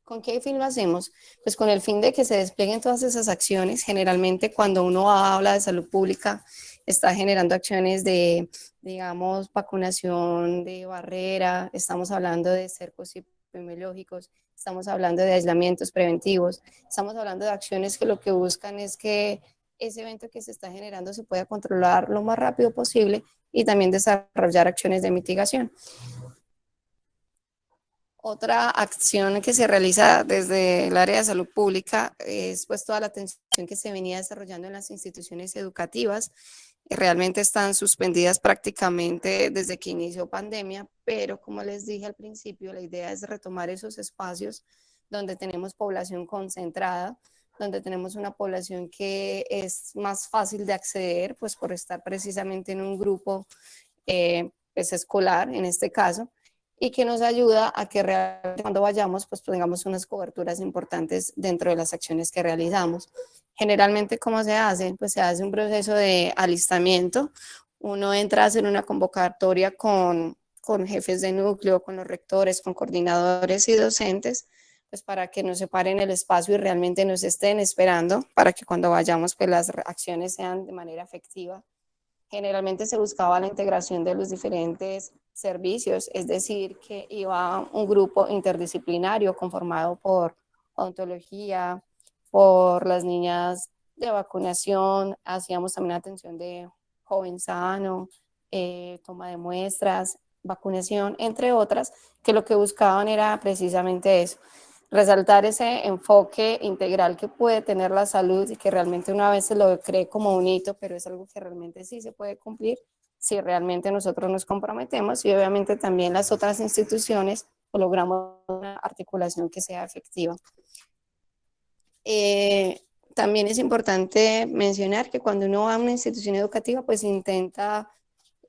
S10: ¿Con qué fin lo hacemos? Pues con el fin de que se desplieguen todas esas acciones. Generalmente cuando uno habla de salud pública, está generando acciones de, digamos, vacunación de barrera, estamos hablando de cercos epidemiológicos, estamos hablando de aislamientos preventivos, estamos hablando de acciones que lo que buscan es que ese evento que se está generando se pueda controlar lo más rápido posible y también desarrollar acciones de mitigación. Otra acción que se realiza desde el área de salud pública es pues toda la atención que se venía desarrollando en las instituciones educativas. Realmente están suspendidas prácticamente desde que inició pandemia, pero como les dije al principio, la idea es retomar esos espacios donde tenemos población concentrada, donde tenemos una población que es más fácil de acceder, pues por estar precisamente en un grupo pues, escolar en este caso, y que nos ayuda a que realmente cuando vayamos pues tengamos unas coberturas importantes dentro de las acciones que realizamos. Generalmente, ¿cómo se hace? Pues se hace un proceso de alistamiento. Uno entra a hacer una convocatoria con jefes de núcleo, con los rectores, con coordinadores y docentes, pues para que nos separen el espacio y realmente nos estén esperando para que cuando vayamos pues las acciones sean de manera efectiva. Generalmente se buscaba la integración de los diferentes servicios, es decir, que iba un grupo interdisciplinario conformado por odontología, por las niñas de vacunación, hacíamos también atención de joven sano, toma de muestras, vacunación, entre otras, que lo que buscaban era precisamente eso, resaltar ese enfoque integral que puede tener la salud y que realmente una vez se lo cree como un hito, pero es algo que realmente sí se puede cumplir si realmente nosotros nos comprometemos y obviamente también las otras instituciones logramos una articulación que sea efectiva. También es importante mencionar que cuando uno va a una institución educativa, pues intenta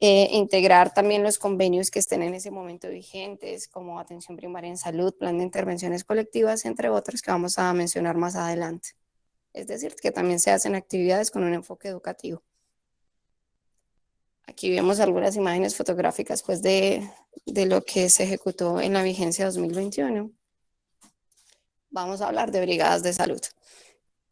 S10: integrar también los convenios que estén en ese momento vigentes, como atención primaria en salud, plan de intervenciones colectivas, entre otros que vamos a mencionar más adelante. Es decir, que también se hacen actividades con un enfoque educativo. Aquí vemos algunas imágenes fotográficas pues, de lo que se ejecutó en la vigencia 2021. Vamos a hablar de brigadas de salud.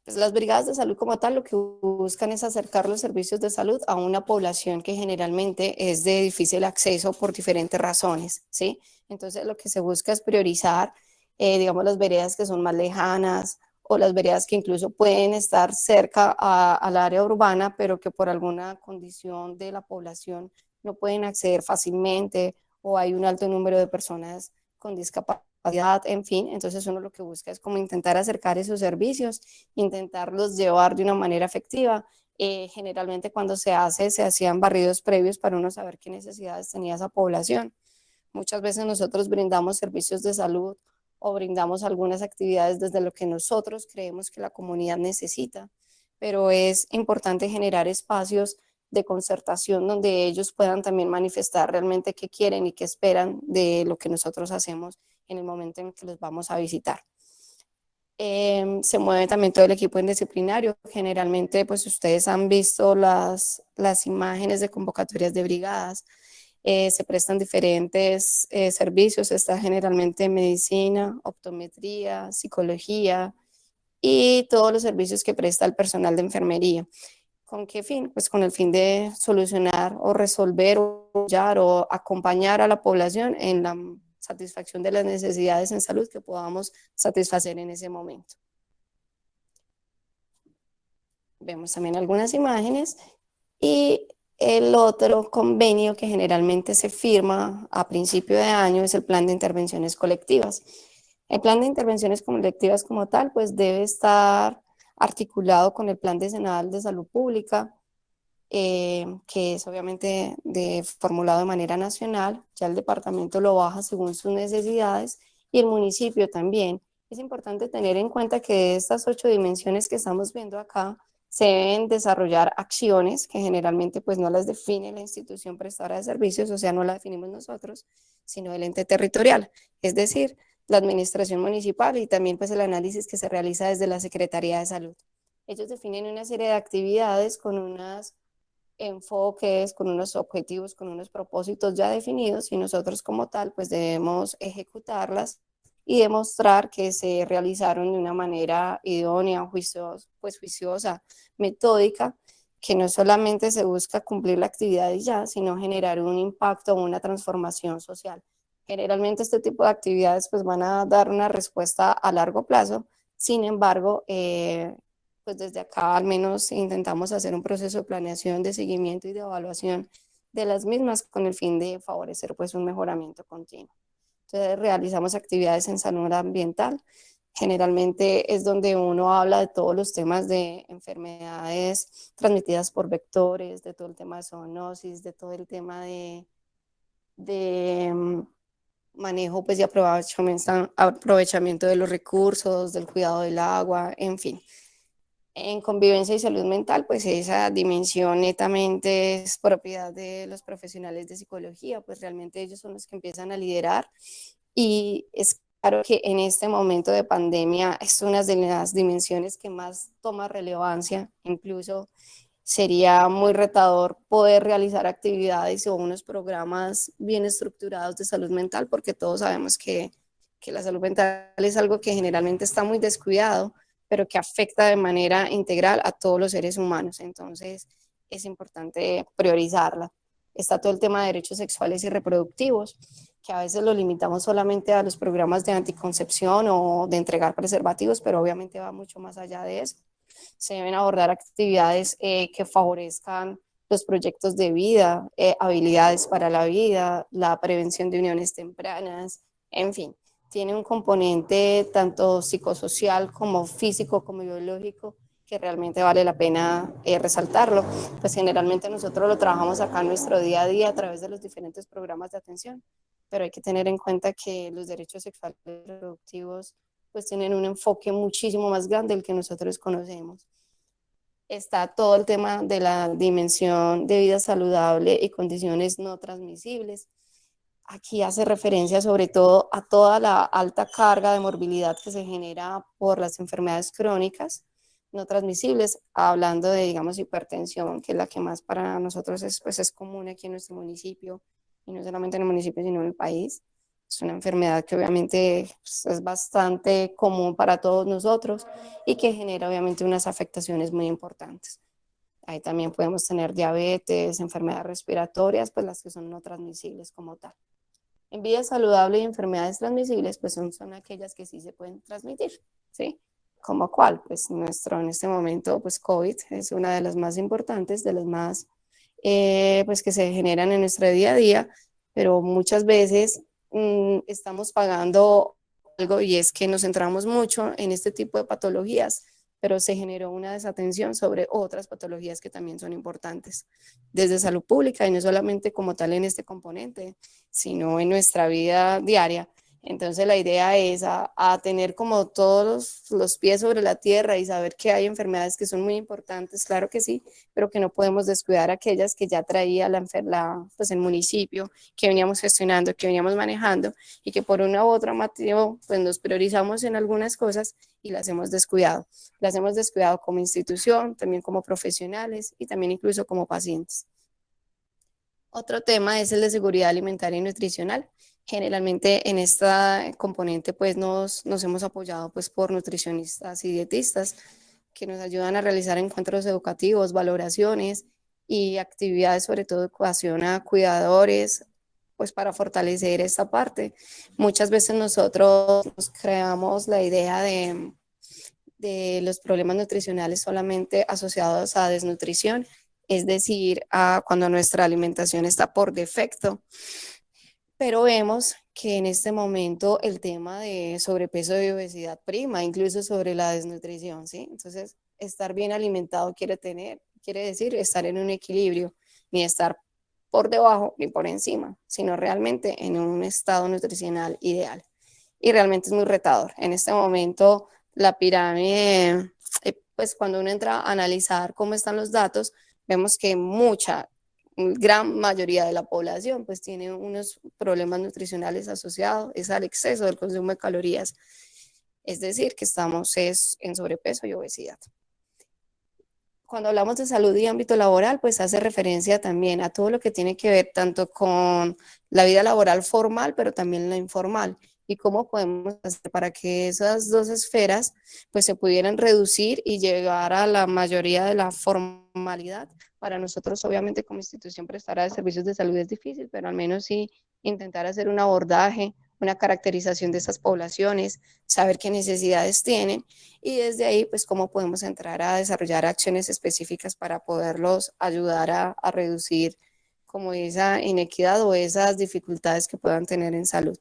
S10: Pues las brigadas de salud como tal lo que buscan es acercar los servicios de salud a una población que generalmente es de difícil acceso por diferentes razones, ¿sí? Entonces lo que se busca es priorizar, digamos, las veredas que son más lejanas o las veredas que incluso pueden estar cerca al área urbana, pero que por alguna condición de la población no pueden acceder fácilmente o hay un alto número de personas con discapacidad, en fin. Entonces uno lo que busca es como intentar acercar esos servicios, intentarlos llevar de una manera efectiva. Generalmente cuando se hacían barridos previos para uno saber qué necesidades tenía esa población. Muchas veces nosotros brindamos servicios de salud o brindamos algunas actividades desde lo que nosotros creemos que la comunidad necesita, pero es importante generar espacios de concertación donde ellos puedan también manifestar realmente qué quieren y qué esperan de lo que nosotros hacemos en el momento en que los vamos a visitar. Se mueve también todo el equipo indisciplinario. Generalmente, pues ustedes han visto las imágenes de convocatorias de brigadas. Se prestan diferentes servicios, está generalmente medicina, optometría, psicología y todos los servicios que presta el personal de enfermería. ¿Con qué fin? Pues con el fin de solucionar o resolver o apoyar o acompañar a la población en la satisfacción de las necesidades en salud que podamos satisfacer en ese momento. Vemos también algunas imágenes y el otro convenio que generalmente se firma a principio de año es el plan de intervenciones colectivas. El plan de intervenciones colectivas como tal pues debe estar articulado con el plan decenal de salud pública, que es obviamente formulado de manera nacional. Ya el departamento lo baja según sus necesidades y el municipio también. Es importante tener en cuenta que de estas 8 dimensiones que estamos viendo acá, se deben desarrollar acciones que generalmente pues no las define la institución prestadora de servicios, o sea, no las definimos nosotros, sino el ente territorial, es decir, la administración municipal y también pues el análisis que se realiza desde la Secretaría de Salud. Ellos definen una serie de actividades con unos enfoques, con unos objetivos, con unos propósitos ya definidos y nosotros como tal pues debemos ejecutarlas y demostrar que se realizaron de una manera idónea, juiciosa, metódica, que no solamente se busca cumplir la actividad y ya, sino generar un impacto o una transformación social. Generalmente este tipo de actividades pues van a dar una respuesta a largo plazo, sin embargo, pues desde acá al menos intentamos hacer un proceso de planeación, de seguimiento y de evaluación de las mismas con el fin de favorecer pues un mejoramiento continuo. Entonces realizamos actividades en salud ambiental. Generalmente es donde uno habla de todos los temas de enfermedades transmitidas por vectores, de todo el tema de zoonosis, de todo el tema de manejo pues, y aprovechamiento de los recursos, del cuidado del agua, en fin. En convivencia y salud mental, pues esa dimensión netamente es propiedad de los profesionales de psicología, pues realmente ellos son los que empiezan a liderar y es claro que en este momento de pandemia es una de las dimensiones que más toma relevancia, incluso sería muy retador poder realizar actividades o unos programas bien estructurados de salud mental, porque todos sabemos que la salud mental es algo que generalmente está muy descuidado, pero que afecta de manera integral a todos los seres humanos. Entonces, es importante priorizarla. Está todo el tema de derechos sexuales y reproductivos, que a veces lo limitamos solamente a los programas de anticoncepción o de entregar preservativos, pero obviamente va mucho más allá de eso. Se deben abordar actividades que favorezcan los proyectos de vida, habilidades para la vida, la prevención de uniones tempranas, en fin. Tiene un componente tanto psicosocial como físico, como biológico, que realmente vale la pena resaltarlo. Pues generalmente nosotros lo trabajamos acá en nuestro día a día a través de los diferentes programas de atención, pero hay que tener en cuenta que los derechos sexuales y reproductivos pues tienen un enfoque muchísimo más grande del que nosotros conocemos. Está todo el tema de la dimensión de vida saludable y condiciones no transmisibles. Aquí hace referencia sobre todo a toda la alta carga de morbilidad que se genera por las enfermedades crónicas no transmisibles, hablando de, digamos, hipertensión, que es la que más para nosotros es común aquí en nuestro municipio, y no solamente en el municipio, sino en el país. Es una enfermedad que obviamente es bastante común para todos nosotros y que genera obviamente unas afectaciones muy importantes. Ahí también podemos tener diabetes, enfermedades respiratorias, pues las que son no transmisibles como tal. En vida saludable y enfermedades transmisibles, pues son aquellas que sí se pueden transmitir, ¿sí? ¿Como cuál? Pues en este momento, pues COVID es una de las más importantes, de las más, pues que se generan en nuestro día a día, pero muchas veces estamos pagando algo, y es que nos centramos mucho en este tipo de patologías, pero se generó una desatención sobre otras patologías que también son importantes desde salud pública, y no solamente como tal en este componente, sino en nuestra vida diaria. Entonces la idea es a tener como todos los pies sobre la tierra y saber que hay enfermedades que son muy importantes, claro que sí, pero que no podemos descuidar aquellas que ya traía pues el municipio, que veníamos gestionando, que veníamos manejando, y que por una u otra motivo pues nos priorizamos en algunas cosas y las hemos descuidado. Las hemos descuidado como institución, también como profesionales y también incluso como pacientes. Otro tema es el de seguridad alimentaria y nutricional. Generalmente en esta componente pues nos hemos apoyado pues por nutricionistas y dietistas que nos ayudan a realizar encuentros educativos, valoraciones y actividades, sobre todo educación a cuidadores, pues para fortalecer esta parte. Muchas veces nosotros nos creamos la idea de los problemas nutricionales solamente asociados a desnutrición, es decir, a cuando nuestra alimentación está por defecto. Pero vemos que en este momento el tema de sobrepeso y obesidad prima, incluso sobre la desnutrición, ¿sí? Entonces, estar bien alimentado quiere decir estar en un equilibrio, ni estar por debajo ni por encima, sino realmente en un estado nutricional ideal. Y realmente es muy retador. En este momento, la pirámide, pues cuando uno entra a analizar cómo están los datos, vemos que gran mayoría de la población pues tiene unos problemas nutricionales asociados al exceso del consumo de calorías, es decir, que estamos en sobrepeso y obesidad. Cuando hablamos de salud y ámbito laboral, pues hace referencia también a todo lo que tiene que ver tanto con la vida laboral formal, pero también la informal, y cómo podemos hacer para que esas dos esferas pues se pudieran reducir y llegar a la mayoría de la formalidad. Para nosotros, obviamente, como institución prestadora de servicios de salud es difícil, pero al menos sí intentar hacer un abordaje, una caracterización de esas poblaciones, saber qué necesidades tienen, y desde ahí, pues, cómo podemos entrar a desarrollar acciones específicas para poderlos ayudar a reducir como esa inequidad o esas dificultades que puedan tener en salud.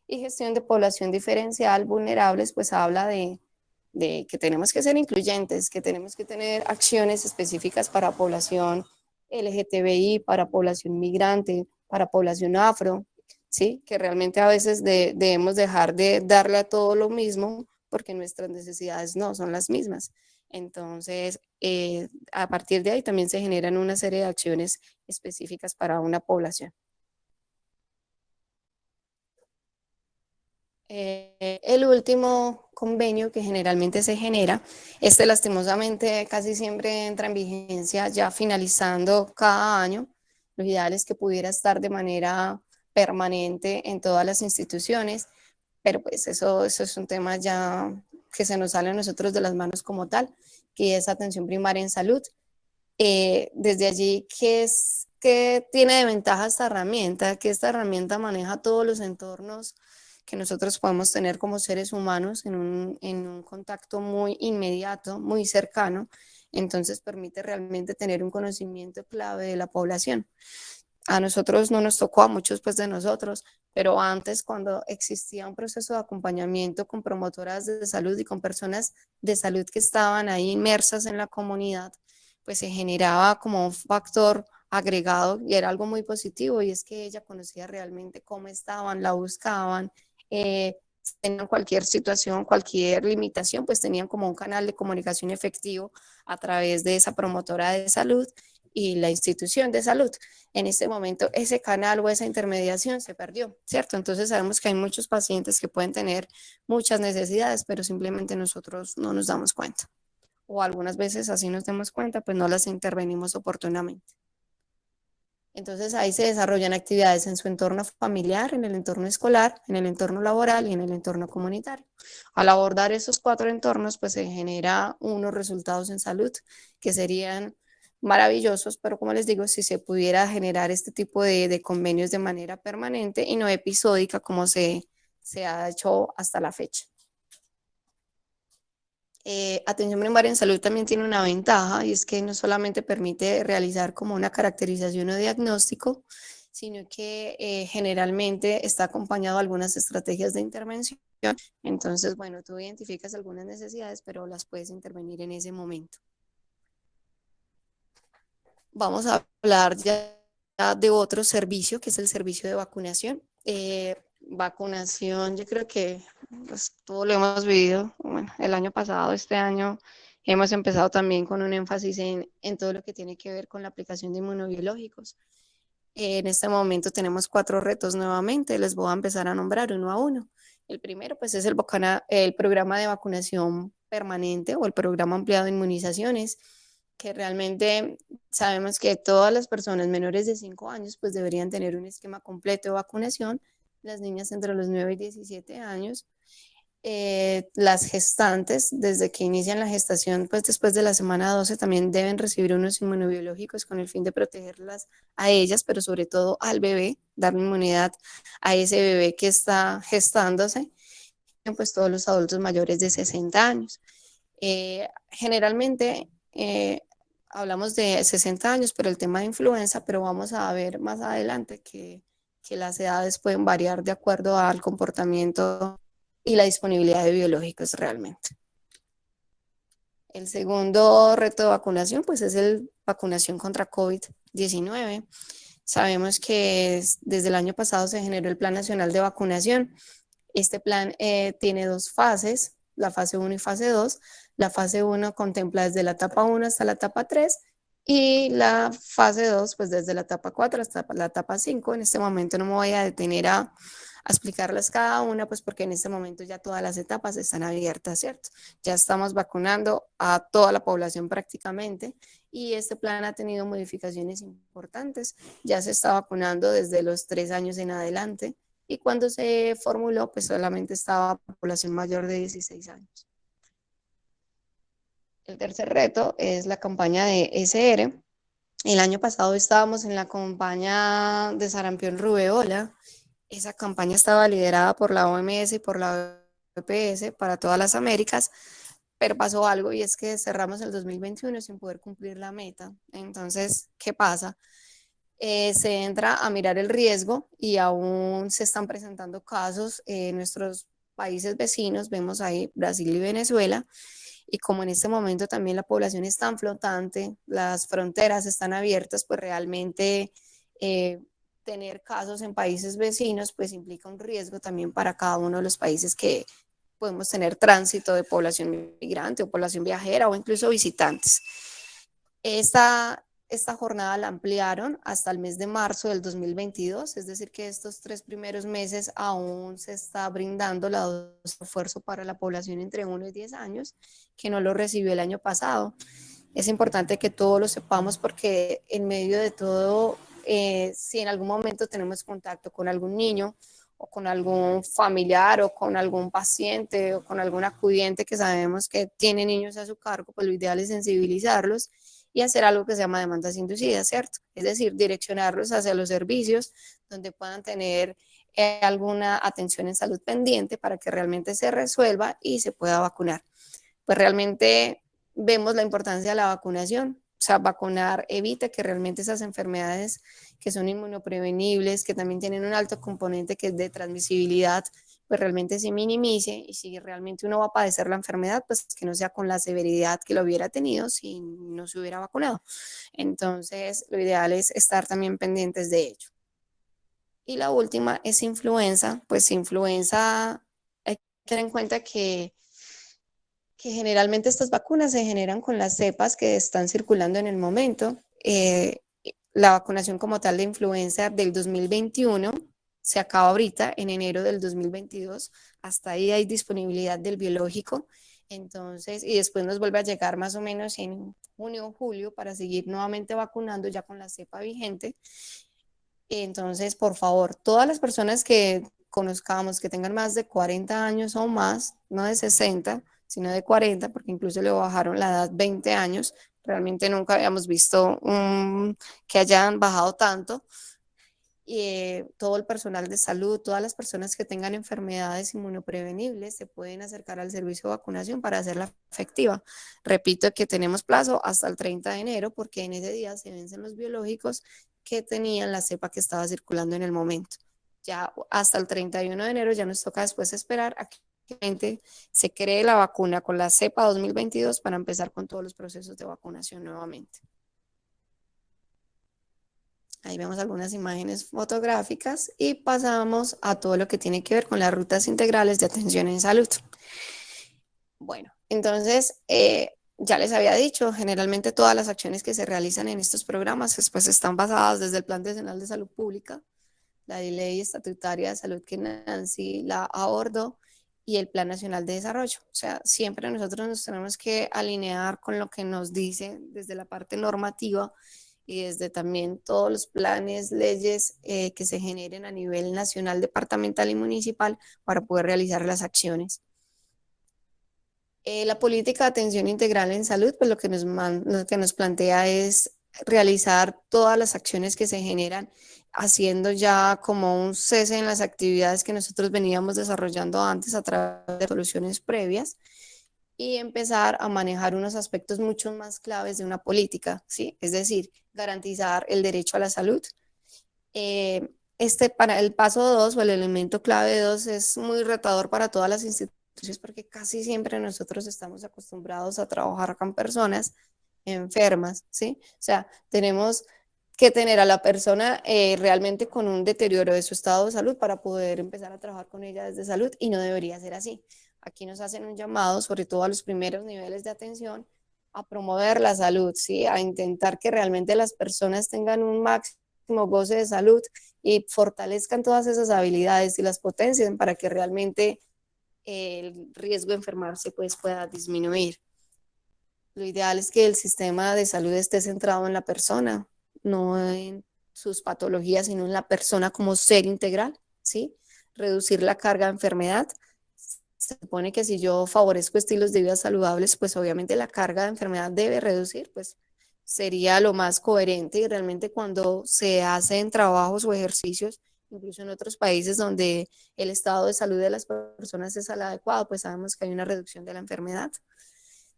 S10: Y gestión de población diferencial vulnerables, pues habla de que tenemos que ser incluyentes, que tenemos que tener acciones específicas para población LGTBI, para población migrante, para población afro, ¿sí? Que realmente a veces debemos dejar de darle a todo lo mismo porque nuestras necesidades no son las mismas. Entonces, a partir de ahí también se generan una serie de acciones específicas para una población. El último convenio que generalmente se genera, lastimosamente casi siempre entra en vigencia ya finalizando cada año. Lo ideal es que pudiera estar de manera permanente en todas las instituciones, pero pues eso es un tema ya que se nos sale a nosotros de las manos como tal, que es atención primaria en salud. Desde allí, ¿qué tiene de ventaja esta herramienta? Que esta herramienta maneja todos los entornos que nosotros podemos tener como seres humanos en un contacto muy inmediato, muy cercano. Entonces permite realmente tener un conocimiento clave de la población. A nosotros no nos tocó, a muchos pues de nosotros, pero antes, cuando existía un proceso de acompañamiento con promotoras de salud y con personas de salud que estaban ahí inmersas en la comunidad, pues se generaba como un factor agregado y era algo muy positivo, y es que ella conocía realmente cómo estaban, la buscaban, tenían cualquier situación, cualquier limitación, pues tenían como un canal de comunicación efectivo a través de esa promotora de salud y la institución de salud. En este momento ese canal o esa intermediación se perdió, ¿cierto? Entonces sabemos que hay muchos pacientes que pueden tener muchas necesidades, pero simplemente nosotros no nos damos cuenta. O algunas veces así nos damos cuenta, pues no las intervenimos oportunamente. Entonces ahí se desarrollan actividades en su entorno familiar, en el entorno escolar, en el entorno laboral y en el entorno comunitario. Al abordar esos 4 entornos, pues se genera unos resultados en salud que serían maravillosos, pero como les digo, si se pudiera generar este tipo de convenios de manera permanente y no episódica como se ha hecho hasta la fecha. Atención primaria en salud también tiene una ventaja, y es que no solamente permite realizar como una caracterización o diagnóstico, sino que generalmente está acompañado de algunas estrategias de intervención. Entonces, bueno, tú identificas algunas necesidades, pero las puedes intervenir en ese momento. Vamos a hablar ya de otro servicio, que es el servicio de vacunación. Vacunación, yo creo que pues, todo lo hemos vivido, bueno, el año pasado, este año hemos empezado también con un énfasis en todo lo que tiene que ver con la aplicación de inmunobiológicos. En este momento tenemos 4 retos nuevamente, les voy a empezar a nombrar uno a uno. El primero pues es el programa de vacunación permanente o el programa ampliado de inmunizaciones, que realmente sabemos que todas las personas menores de 5 años pues deberían tener un esquema completo de vacunación, las niñas entre los 9 y 17 años, las gestantes desde que inician la gestación pues después de la semana 12 también deben recibir unos inmunobiológicos con el fin de protegerlas a ellas, pero sobre todo al bebé, darle inmunidad a ese bebé que está gestándose, pues todos los adultos mayores de 60 años. Generalmente hablamos de 60 años, pero el tema de influenza, pero vamos a ver más adelante que las edades pueden variar de acuerdo al comportamiento y la disponibilidad de biológicos realmente. El segundo reto de vacunación, pues es el vacunación contra COVID-19. Sabemos que desde el año pasado se generó el Plan Nacional de Vacunación. Este plan tiene 2 fases, la fase 1 y fase 2. La fase 1 contempla desde la etapa 1 hasta la etapa 3 y la fase 2 pues desde la etapa 4 hasta la etapa 5. En este momento no me voy a detener a explicarlas cada una, pues porque en este momento ya todas las etapas están abiertas, ¿cierto? Ya estamos vacunando a toda la población prácticamente y este plan ha tenido modificaciones importantes. Ya se está vacunando desde los 3 años en adelante y cuando se formuló, pues solamente estaba población mayor de 16 años. El tercer reto es la campaña de SR. El año pasado estábamos en la campaña de sarampión rubeola. Esa campaña estaba liderada por la OMS y por la OPS para todas las Américas, pero pasó algo y es que cerramos el 2021 sin poder cumplir la meta. Entonces, ¿qué pasa? Se entra a mirar el riesgo y aún se están presentando casos en nuestros países vecinos, vemos ahí Brasil y Venezuela, y como en este momento también la población es tan flotante, las fronteras están abiertas, pues realmente tener casos en países vecinos pues implica un riesgo también para cada uno de los países que podemos tener tránsito de población migrante o población viajera o incluso visitantes. Esta jornada la ampliaron hasta el mes de marzo del 2022, es decir que estos 3 primeros meses aún se está brindando la dosis de refuerzo para la población entre 1 y 10 años que no lo recibió el año pasado. Es importante que todos lo sepamos porque en medio de todo, si en algún momento tenemos contacto con algún niño o con algún familiar o con algún paciente o con algún acudiente que sabemos que tiene niños a su cargo, pues lo ideal es sensibilizarlos y hacer algo que se llama demandas inducidas, ¿cierto? Es decir, direccionarlos hacia los servicios donde puedan tener alguna atención en salud pendiente para que realmente se resuelva y se pueda vacunar. Pues realmente vemos la importancia de la vacunación. O sea, vacunar evita que realmente esas enfermedades que son inmunoprevenibles, que también tienen un alto componente que es de transmisibilidad, pues realmente se minimice y si realmente uno va a padecer la enfermedad, pues que no sea con la severidad que lo hubiera tenido si no se hubiera vacunado. Entonces, lo ideal es estar también pendientes de ello. Y la última es influenza. Pues influenza, hay que tener en cuenta que generalmente estas vacunas se generan con las cepas que están circulando en el momento. La vacunación como tal de influenza del 2021 se acaba ahorita en enero del 2022, hasta ahí hay disponibilidad del biológico, entonces, y después nos vuelve a llegar más o menos en junio o julio para seguir nuevamente vacunando ya con la cepa vigente. Entonces, por favor, todas las personas que conozcamos que tengan más de 40 años o más, no de 60, sino de 40, porque incluso le bajaron la edad 20 años, realmente nunca habíamos visto que hayan bajado tanto. Todo el personal de salud, todas las personas que tengan enfermedades inmunoprevenibles se pueden acercar al servicio de vacunación para hacerla efectiva. Repito que tenemos plazo hasta el 30 de enero porque en ese día se vencen los biológicos que tenían la cepa que estaba circulando en el momento. Ya hasta el 31 de enero ya nos toca después esperar a que se cree la vacuna con la cepa 2022 para empezar con todos los procesos de vacunación nuevamente. Ahí vemos algunas imágenes fotográficas y pasamos a todo lo que tiene que ver con las rutas integrales de atención en salud. Bueno, entonces ya les había dicho, generalmente todas las acciones que se realizan en estos programas pues, están basadas desde el Plan Nacional de Salud Pública, la Ley Estatutaria de Salud que Nancy la abordó y el Plan Nacional de Desarrollo. O sea, siempre nosotros nos tenemos que alinear con lo que nos dice desde la parte normativa y desde también todos los planes, leyes que se generen a nivel nacional, departamental y municipal para poder realizar las acciones. La política de atención integral en salud, pues lo que nos plantea es realizar todas las acciones que se generan, haciendo ya como un cese en las actividades que nosotros veníamos desarrollando antes a través de soluciones previas y empezar a manejar unos aspectos mucho más claves de una política, ¿sí? Es decir, garantizar el derecho a la salud. Para el paso 2 o el elemento clave 2 es muy retador para todas las instituciones porque casi siempre nosotros estamos acostumbrados a trabajar con personas enfermas, ¿sí? O sea, tenemos que tener a la persona realmente con un deterioro de su estado de salud para poder empezar a trabajar con ella desde salud y no debería ser así. Aquí nos hacen un llamado, sobre todo a los primeros niveles de atención, a promover la salud, ¿sí? A intentar que realmente las personas tengan un máximo goce de salud y fortalezcan todas esas habilidades y las potencien para que realmente el riesgo de enfermarse pues, pueda disminuir. Lo ideal es que el sistema de salud esté centrado en la persona, no en sus patologías, sino en la persona como ser integral, ¿sí? Reducir la carga de enfermedad. Se supone que si yo favorezco estilos de vida saludables, pues obviamente la carga de enfermedad debe reducir, pues sería lo más coherente y realmente cuando se hacen trabajos o ejercicios, incluso en otros países donde el estado de salud de las personas es el adecuado, pues sabemos que hay una reducción de la enfermedad.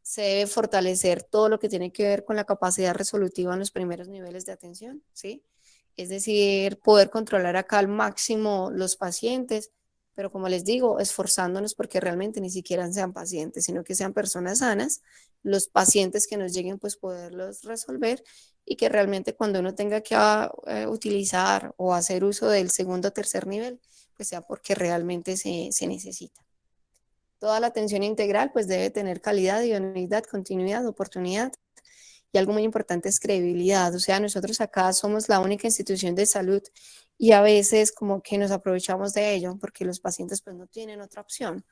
S10: Se debe fortalecer todo lo que tiene que ver con la capacidad resolutiva en los primeros niveles de atención, ¿sí? Es decir, poder controlar acá al máximo los pacientes, pero como les digo, esforzándonos porque realmente ni siquiera sean pacientes, sino que sean personas sanas, los pacientes que nos lleguen, pues poderlos resolver y que realmente cuando uno tenga que utilizar o hacer uso del segundo o tercer nivel, pues sea porque realmente se necesita. Toda la atención integral pues debe tener calidad, idoneidad, continuidad, oportunidad y algo muy importante es credibilidad. O sea, nosotros acá somos la única institución de salud y a veces como que nos aprovechamos de ello porque los pacientes pues no tienen otra opción,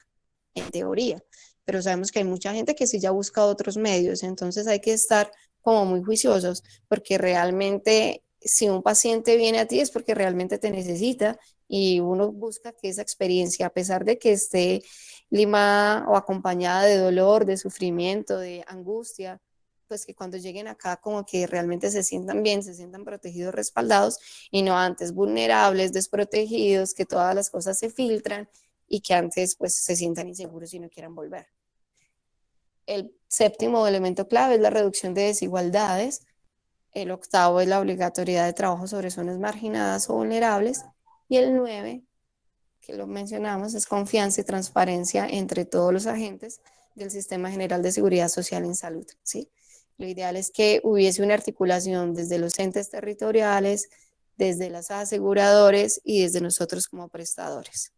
S10: en teoría, pero sabemos que hay mucha gente que sí ya busca otros medios, entonces hay que estar como muy juiciosos porque realmente si un paciente viene a ti es porque realmente te necesita y uno busca que esa experiencia, a pesar de que esté limada o acompañada de dolor, de sufrimiento, de angustia, pues que cuando lleguen acá como que realmente se sientan bien, se sientan protegidos, respaldados y no antes vulnerables, desprotegidos, que todas las cosas se filtran y que antes pues se sientan inseguros y no quieran volver. El séptimo elemento clave es la reducción de desigualdades. El octavo es la obligatoriedad de trabajo sobre zonas marginadas o vulnerables. Y el 9, que lo mencionamos, es confianza y transparencia entre todos los agentes del Sistema General de Seguridad Social en Salud, ¿sí? Lo ideal es que hubiese una articulación desde los entes territoriales, desde las aseguradores y desde nosotros como prestadores.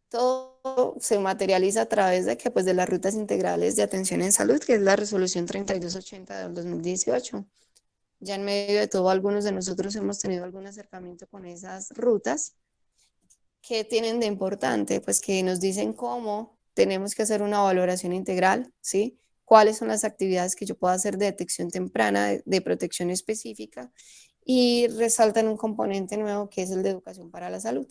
S10: Todo se materializa a través de, pues, de las rutas integrales de atención en salud, que es la resolución 3280 del 2018. Ya en medio de todo, algunos de nosotros hemos tenido algún acercamiento con esas rutas. ¿Qué tienen de importante? Pues que nos dicen cómo tenemos que hacer una valoración integral, ¿sí? Cuáles son las actividades que yo puedo hacer de detección temprana, de protección específica, y resaltan un componente nuevo que es el de educación para la salud.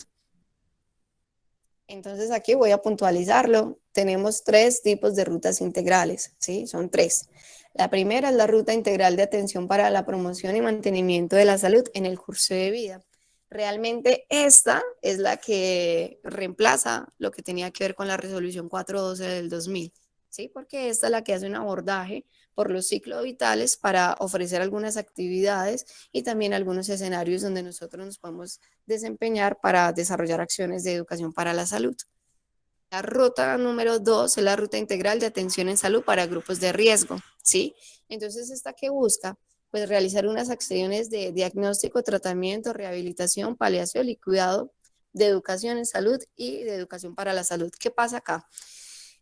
S10: Entonces aquí voy a puntualizarlo. Tenemos 3 tipos de rutas integrales, ¿sí? Son 3. La primera es la ruta integral de atención para la promoción y mantenimiento de la salud en el curso de vida. Realmente esta es la que reemplaza lo que tenía que ver con la resolución 412 del 2000, ¿sí? Porque esta es la que hace un abordaje por los ciclos vitales para ofrecer algunas actividades y también algunos escenarios donde nosotros nos podemos desempeñar para desarrollar acciones de educación para la salud. La ruta número 2 es la ruta integral de atención en salud para grupos de riesgo, ¿sí? Entonces, esta que busca, pues realizar unas acciones de diagnóstico, tratamiento, rehabilitación, paliación y cuidado de educación en salud y de educación para la salud. ¿Qué pasa acá?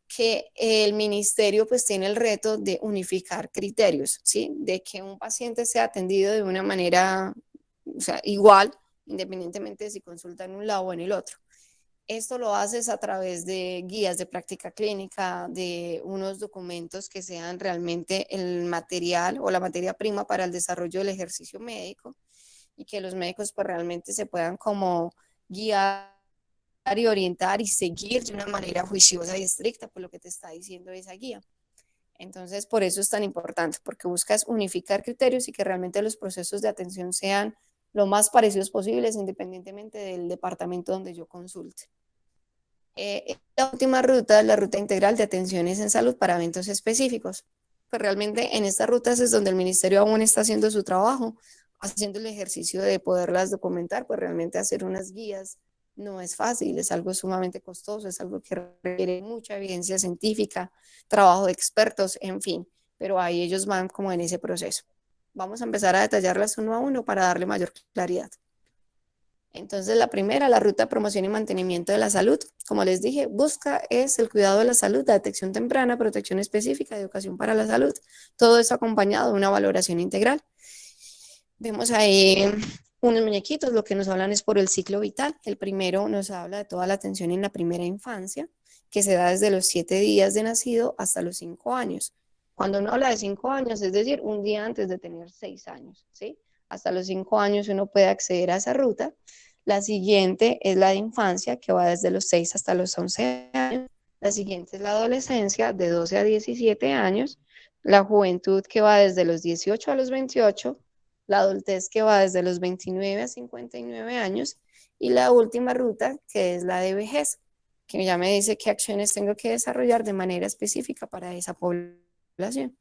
S10: Que el ministerio pues tiene el reto de unificar criterios, ¿sí? De que un paciente sea atendido de una manera, o sea, igual, independientemente de si consulta en un lado o en el otro. Esto lo haces a través de guías de práctica clínica, de unos documentos que sean realmente el material o la materia prima para el desarrollo del ejercicio médico y que los médicos pues realmente se puedan como guiar y orientar y seguir de una manera juiciosa y estricta por lo que te está diciendo esa guía. Entonces, por eso es tan importante, porque buscas unificar criterios y que realmente los procesos de atención sean lo más parecidos posibles, independientemente del departamento donde yo consulte. La última ruta es la ruta integral de atenciones en salud para eventos específicos. Pues realmente en estas rutas es donde el ministerio aún está haciendo su trabajo, haciendo el ejercicio de poderlas documentar, pues realmente hacer unas guías no es fácil, es algo sumamente costoso, es algo que requiere mucha evidencia científica, trabajo de expertos, en fin, pero ahí ellos van como en ese proceso. Vamos a empezar a detallarlas uno a uno para darle mayor claridad. Entonces, la primera, la ruta de promoción y mantenimiento de la salud. Como les dije, busca es el cuidado de la salud, la detección temprana, protección específica, educación para la salud. Todo eso acompañado de una valoración integral. Vemos ahí unos muñequitos, lo que nos hablan es por el ciclo vital. El primero nos habla de toda la atención en la primera infancia, que se da desde los 7 días de nacido hasta los 5 años. Cuando uno habla de 5 años, es decir, un día antes de tener 6 años, ¿sí? Hasta los 5 años uno puede acceder a esa ruta. La siguiente es la de infancia, que va desde los 6 hasta los 11 años. La siguiente es la adolescencia, de 12 a 17 años. La juventud, que va desde los 18 a los 28. La adultez, que va desde los 29 a 59 años. Y la última ruta, que es la de vejez, que ya me dice qué acciones tengo que desarrollar de manera específica para esa población.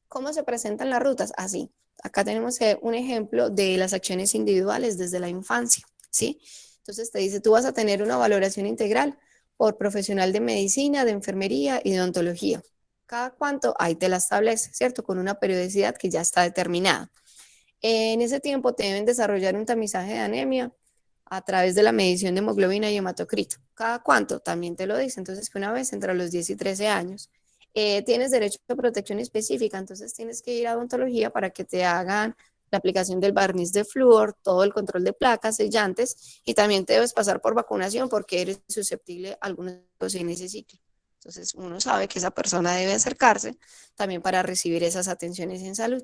S10: ¿Cómo se presentan las rutas? Así. Acá tenemos un ejemplo de las acciones individuales desde la infancia, ¿sí? Entonces te dice, tú vas a tener una valoración integral por profesional de medicina, de enfermería y de odontología. ¿Cada cuánto? Ahí te la establece, ¿cierto? Con una periodicidad que ya está determinada. En ese tiempo te deben desarrollar un tamizaje de anemia a través de la medición de hemoglobina y hematocrito. ¿Cada cuánto? También te lo dice. Entonces, que una vez entre los 10 y 13 años. Tienes derecho a protección específica, entonces tienes que ir a odontología para que te hagan la aplicación del barniz de flúor, todo el control de placas, sellantes, y también te debes pasar por vacunación porque eres susceptible a algunos en ese ciclo. Entonces uno sabe que esa persona debe acercarse también para recibir esas atenciones en salud.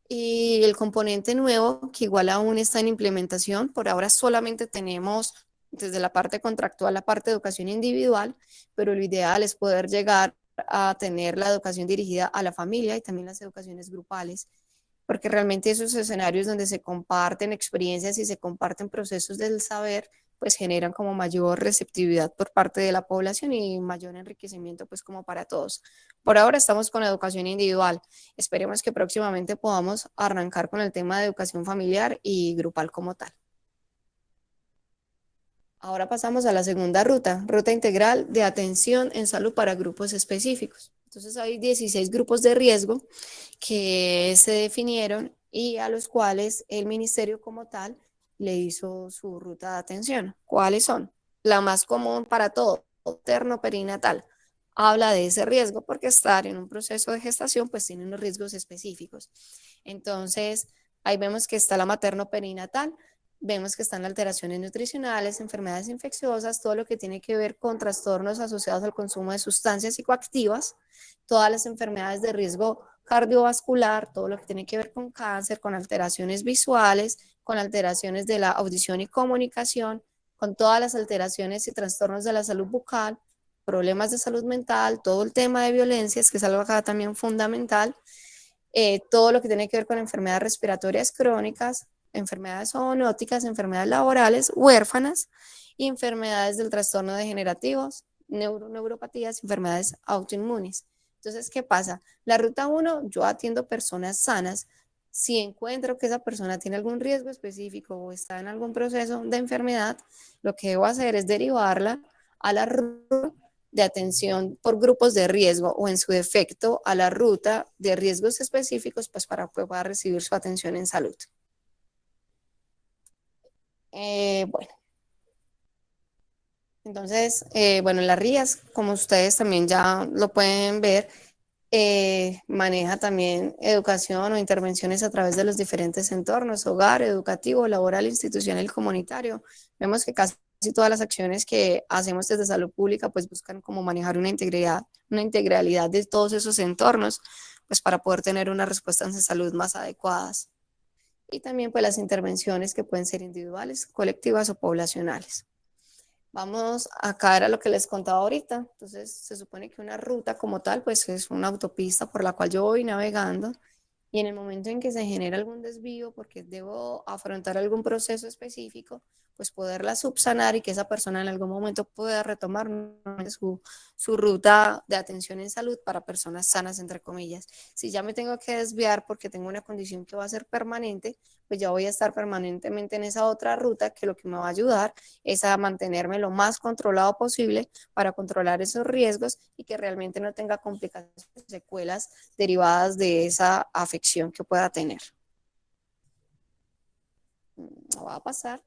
S10: Y el componente nuevo, que igual aún está en implementación, por ahora solamente tenemos desde la parte contractual la parte de educación individual, pero lo ideal es poder llegar a tener la educación dirigida a la familia y también las educaciones grupales, porque realmente esos escenarios donde se comparten experiencias y se comparten procesos del saber, pues generan como mayor receptividad por parte de la población y mayor enriquecimiento pues como para todos. Por ahora estamos con la educación individual. Esperemos que próximamente podamos arrancar con el tema de educación familiar y grupal como tal. Ahora pasamos a la segunda ruta, ruta integral de atención en salud para grupos específicos. Entonces hay 16 grupos de riesgo que se definieron y a los cuales el ministerio como tal le hizo su ruta de atención. ¿Cuáles son? La más común para todo, materno-perinatal. Habla de ese riesgo porque estar en un proceso de gestación pues tiene unos riesgos específicos. Entonces ahí vemos que está la materno-perinatal. Vemos que están alteraciones nutricionales, enfermedades infecciosas, todo lo que tiene que ver con trastornos asociados al consumo de sustancias psicoactivas, todas las enfermedades de riesgo cardiovascular, todo lo que tiene que ver con cáncer, con alteraciones visuales, con alteraciones de la audición y comunicación, con todas las alteraciones y trastornos de la salud bucal, problemas de salud mental, todo el tema de violencias, que es algo acá también fundamental, todo lo que tiene que ver con enfermedades respiratorias crónicas, enfermedades zoonóticas, enfermedades laborales, huérfanas y enfermedades del trastorno degenerativos, neuropatías, enfermedades autoinmunes. Entonces, ¿qué pasa? La ruta 1, yo atiendo personas sanas. Si encuentro que esa persona tiene algún riesgo específico o está en algún proceso de enfermedad, lo que debo hacer es derivarla a la ruta de atención por grupos de riesgo o en su defecto a la ruta de riesgos específicos, pues para que pueda recibir su atención en salud. Bueno. Entonces, bueno, las RIAS, como ustedes también ya lo pueden ver, maneja también educación o intervenciones a través de los diferentes entornos, hogar, educativo, laboral, institucional y comunitario. Vemos que casi todas las acciones que hacemos desde salud pública pues buscan como manejar una integralidad de todos esos entornos pues para poder tener unas respuestas en salud más adecuadas. Y también pues las intervenciones que pueden ser individuales, colectivas o poblacionales. Vamos acá a lo que les contaba ahorita. Entonces se supone que una ruta como tal pues es una autopista por la cual yo voy navegando y en el momento en que se genera algún desvío porque debo afrontar algún proceso específico, pues poderla subsanar y que esa persona en algún momento pueda retomar su ruta de atención en salud para personas sanas, entre comillas. Si ya me tengo que desviar porque tengo una condición que va a ser permanente, pues ya voy a estar permanentemente en esa otra ruta que lo que me va a ayudar es a mantenerme lo más controlado posible para controlar esos riesgos y que realmente no tenga complicaciones, secuelas derivadas de esa afección que pueda tener. No va a pasar.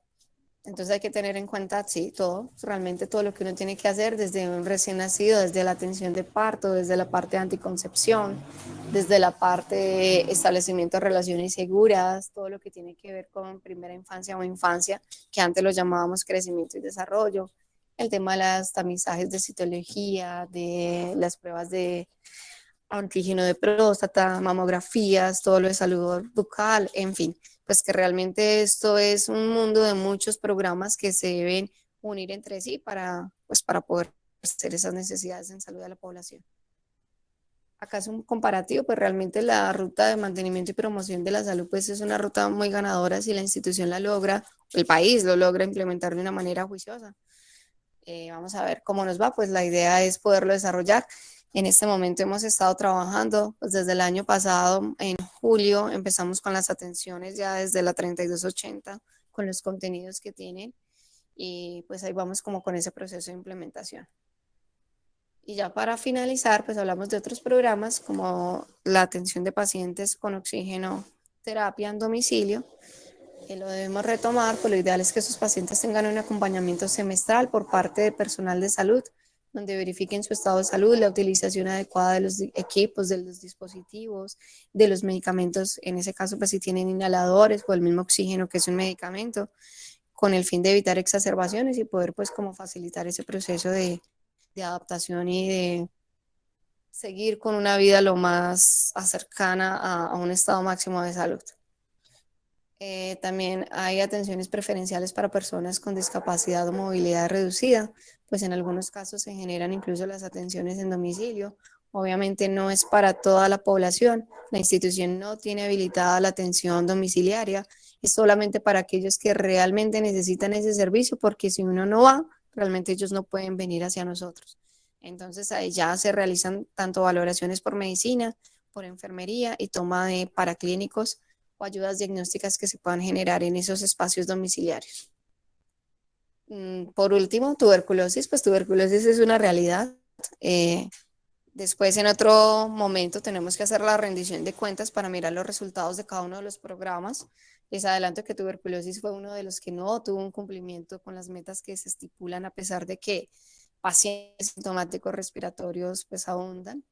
S10: Entonces hay que tener en cuenta, sí, todo, realmente todo lo que uno tiene que hacer desde un recién nacido, desde la atención de parto, desde la parte de anticoncepción, desde la parte de establecimiento de relaciones seguras, todo lo que tiene que ver con primera infancia o infancia, que antes lo llamábamos crecimiento y desarrollo, el tema de los tamizajes de citología, de las pruebas de antígeno de próstata, mamografías, todo lo de salud bucal, en fin, pues que realmente esto es un mundo de muchos programas que se deben unir entre sí para poder hacer esas necesidades en salud de la población. Acá es un comparativo, pues realmente la ruta de mantenimiento y promoción de la salud pues es una ruta muy ganadora si la institución la logra, el país lo logra implementar de una manera juiciosa. Vamos a ver cómo nos va, pues la idea es poderlo desarrollar. En este momento hemos estado trabajando pues desde el año pasado, en julio empezamos con las atenciones ya desde la 3280 con los contenidos que tienen y pues ahí vamos como con ese proceso de implementación. Y ya para finalizar pues hablamos de otros programas como la atención de pacientes con oxígeno terapia en domicilio. Lo debemos retomar, pues lo ideal es que esos pacientes tengan un acompañamiento semestral por parte de personal de salud donde verifiquen su estado de salud, la utilización adecuada de los equipos, de los dispositivos, de los medicamentos, en ese caso pues si tienen inhaladores o el mismo oxígeno que es un medicamento, con el fin de evitar exacerbaciones y poder pues como facilitar ese proceso de adaptación y de seguir con una vida lo más cercana a un estado máximo de salud. También hay atenciones preferenciales para personas con discapacidad o movilidad reducida, pues en algunos casos se generan incluso las atenciones en domicilio. Obviamente no es para toda la población, la institución no tiene habilitada la atención domiciliaria, es solamente para aquellos que realmente necesitan ese servicio, porque si uno no va, realmente ellos no pueden venir hacia nosotros. Entonces ahí ya se realizan tanto valoraciones por medicina, por enfermería y toma de paraclínicos o ayudas diagnósticas que se puedan generar en esos espacios domiciliarios. Por último, tuberculosis, pues tuberculosis es una realidad. Después en otro momento tenemos que hacer la rendición de cuentas para mirar los resultados de cada uno de los programas. Les adelanto que tuberculosis fue uno de los que no tuvo un cumplimiento con las metas que se estipulan a pesar de que pacientes sintomáticos respiratorios pues abundan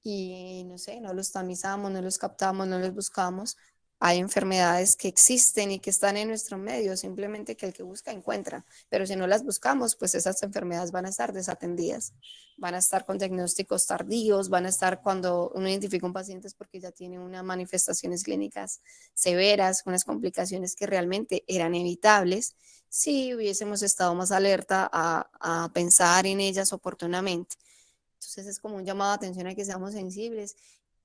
S10: y no sé, no los tamizamos, no los captamos, no los buscamos. Hay enfermedades que existen y que están en nuestro medio, simplemente que el que busca encuentra, pero si no las buscamos, pues esas enfermedades van a estar desatendidas, van a estar con diagnósticos tardíos, van a estar cuando uno identifica un paciente es porque ya tiene unas manifestaciones clínicas severas, unas complicaciones que realmente eran evitables si hubiésemos estado más alerta a pensar en ellas oportunamente. Entonces es como un llamado de atención a que seamos sensibles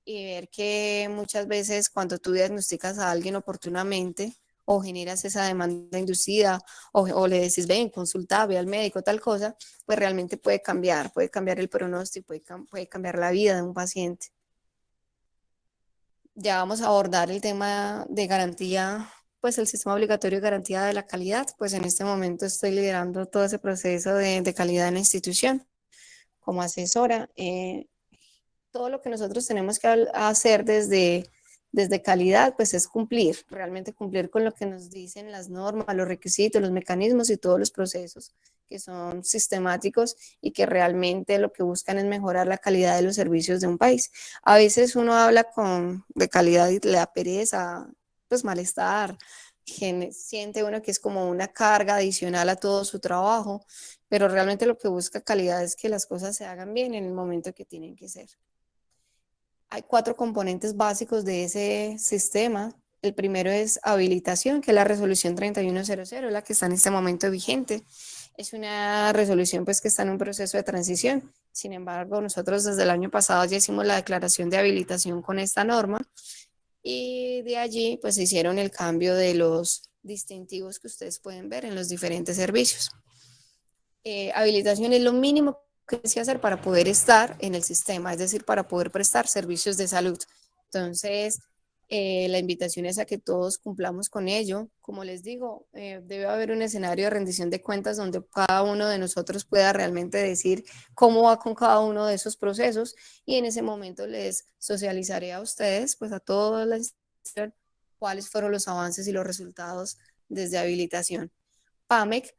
S10: y ver que muchas veces cuando tú diagnosticas a alguien oportunamente o generas esa demanda inducida, o le decís, ven, consulta, ve al médico, tal cosa, pues realmente puede cambiar el pronóstico, puede cambiar la vida de un paciente. Ya vamos a abordar el tema de garantía, pues el sistema obligatorio de garantía de la calidad, pues en este momento estoy liderando todo ese proceso de calidad en la institución como asesora. Todo lo que nosotros tenemos que hacer desde calidad, pues es realmente cumplir con lo que nos dicen las normas, los requisitos, los mecanismos y todos los procesos que son sistemáticos y que realmente lo que buscan es mejorar la calidad de los servicios de un país. A veces uno habla de calidad y le da pereza, pues malestar, siente uno que es como una carga adicional a todo su trabajo, pero realmente lo que busca calidad es que las cosas se hagan bien en el momento que tienen que ser. Hay 4 componentes básicos de ese sistema. El primero es habilitación, que es la resolución 3100, la que está en este momento vigente. Es una resolución pues que está en un proceso de transición. Sin embargo, nosotros desde el año pasado ya hicimos la declaración de habilitación con esta norma y de allí pues hicieron el cambio de los distintivos que ustedes pueden ver en los diferentes servicios. Habilitación es lo mínimo que se hacer para poder estar en el sistema, es decir, para poder prestar servicios de salud. Entonces, la invitación es a que todos cumplamos con ello. Como les digo, debe haber un escenario de rendición de cuentas donde cada uno de nosotros pueda realmente decir cómo va con cada uno de esos procesos y en ese momento les socializaré a ustedes, pues a toda la institución, cuáles fueron los avances y los resultados desde habilitación. PAMEC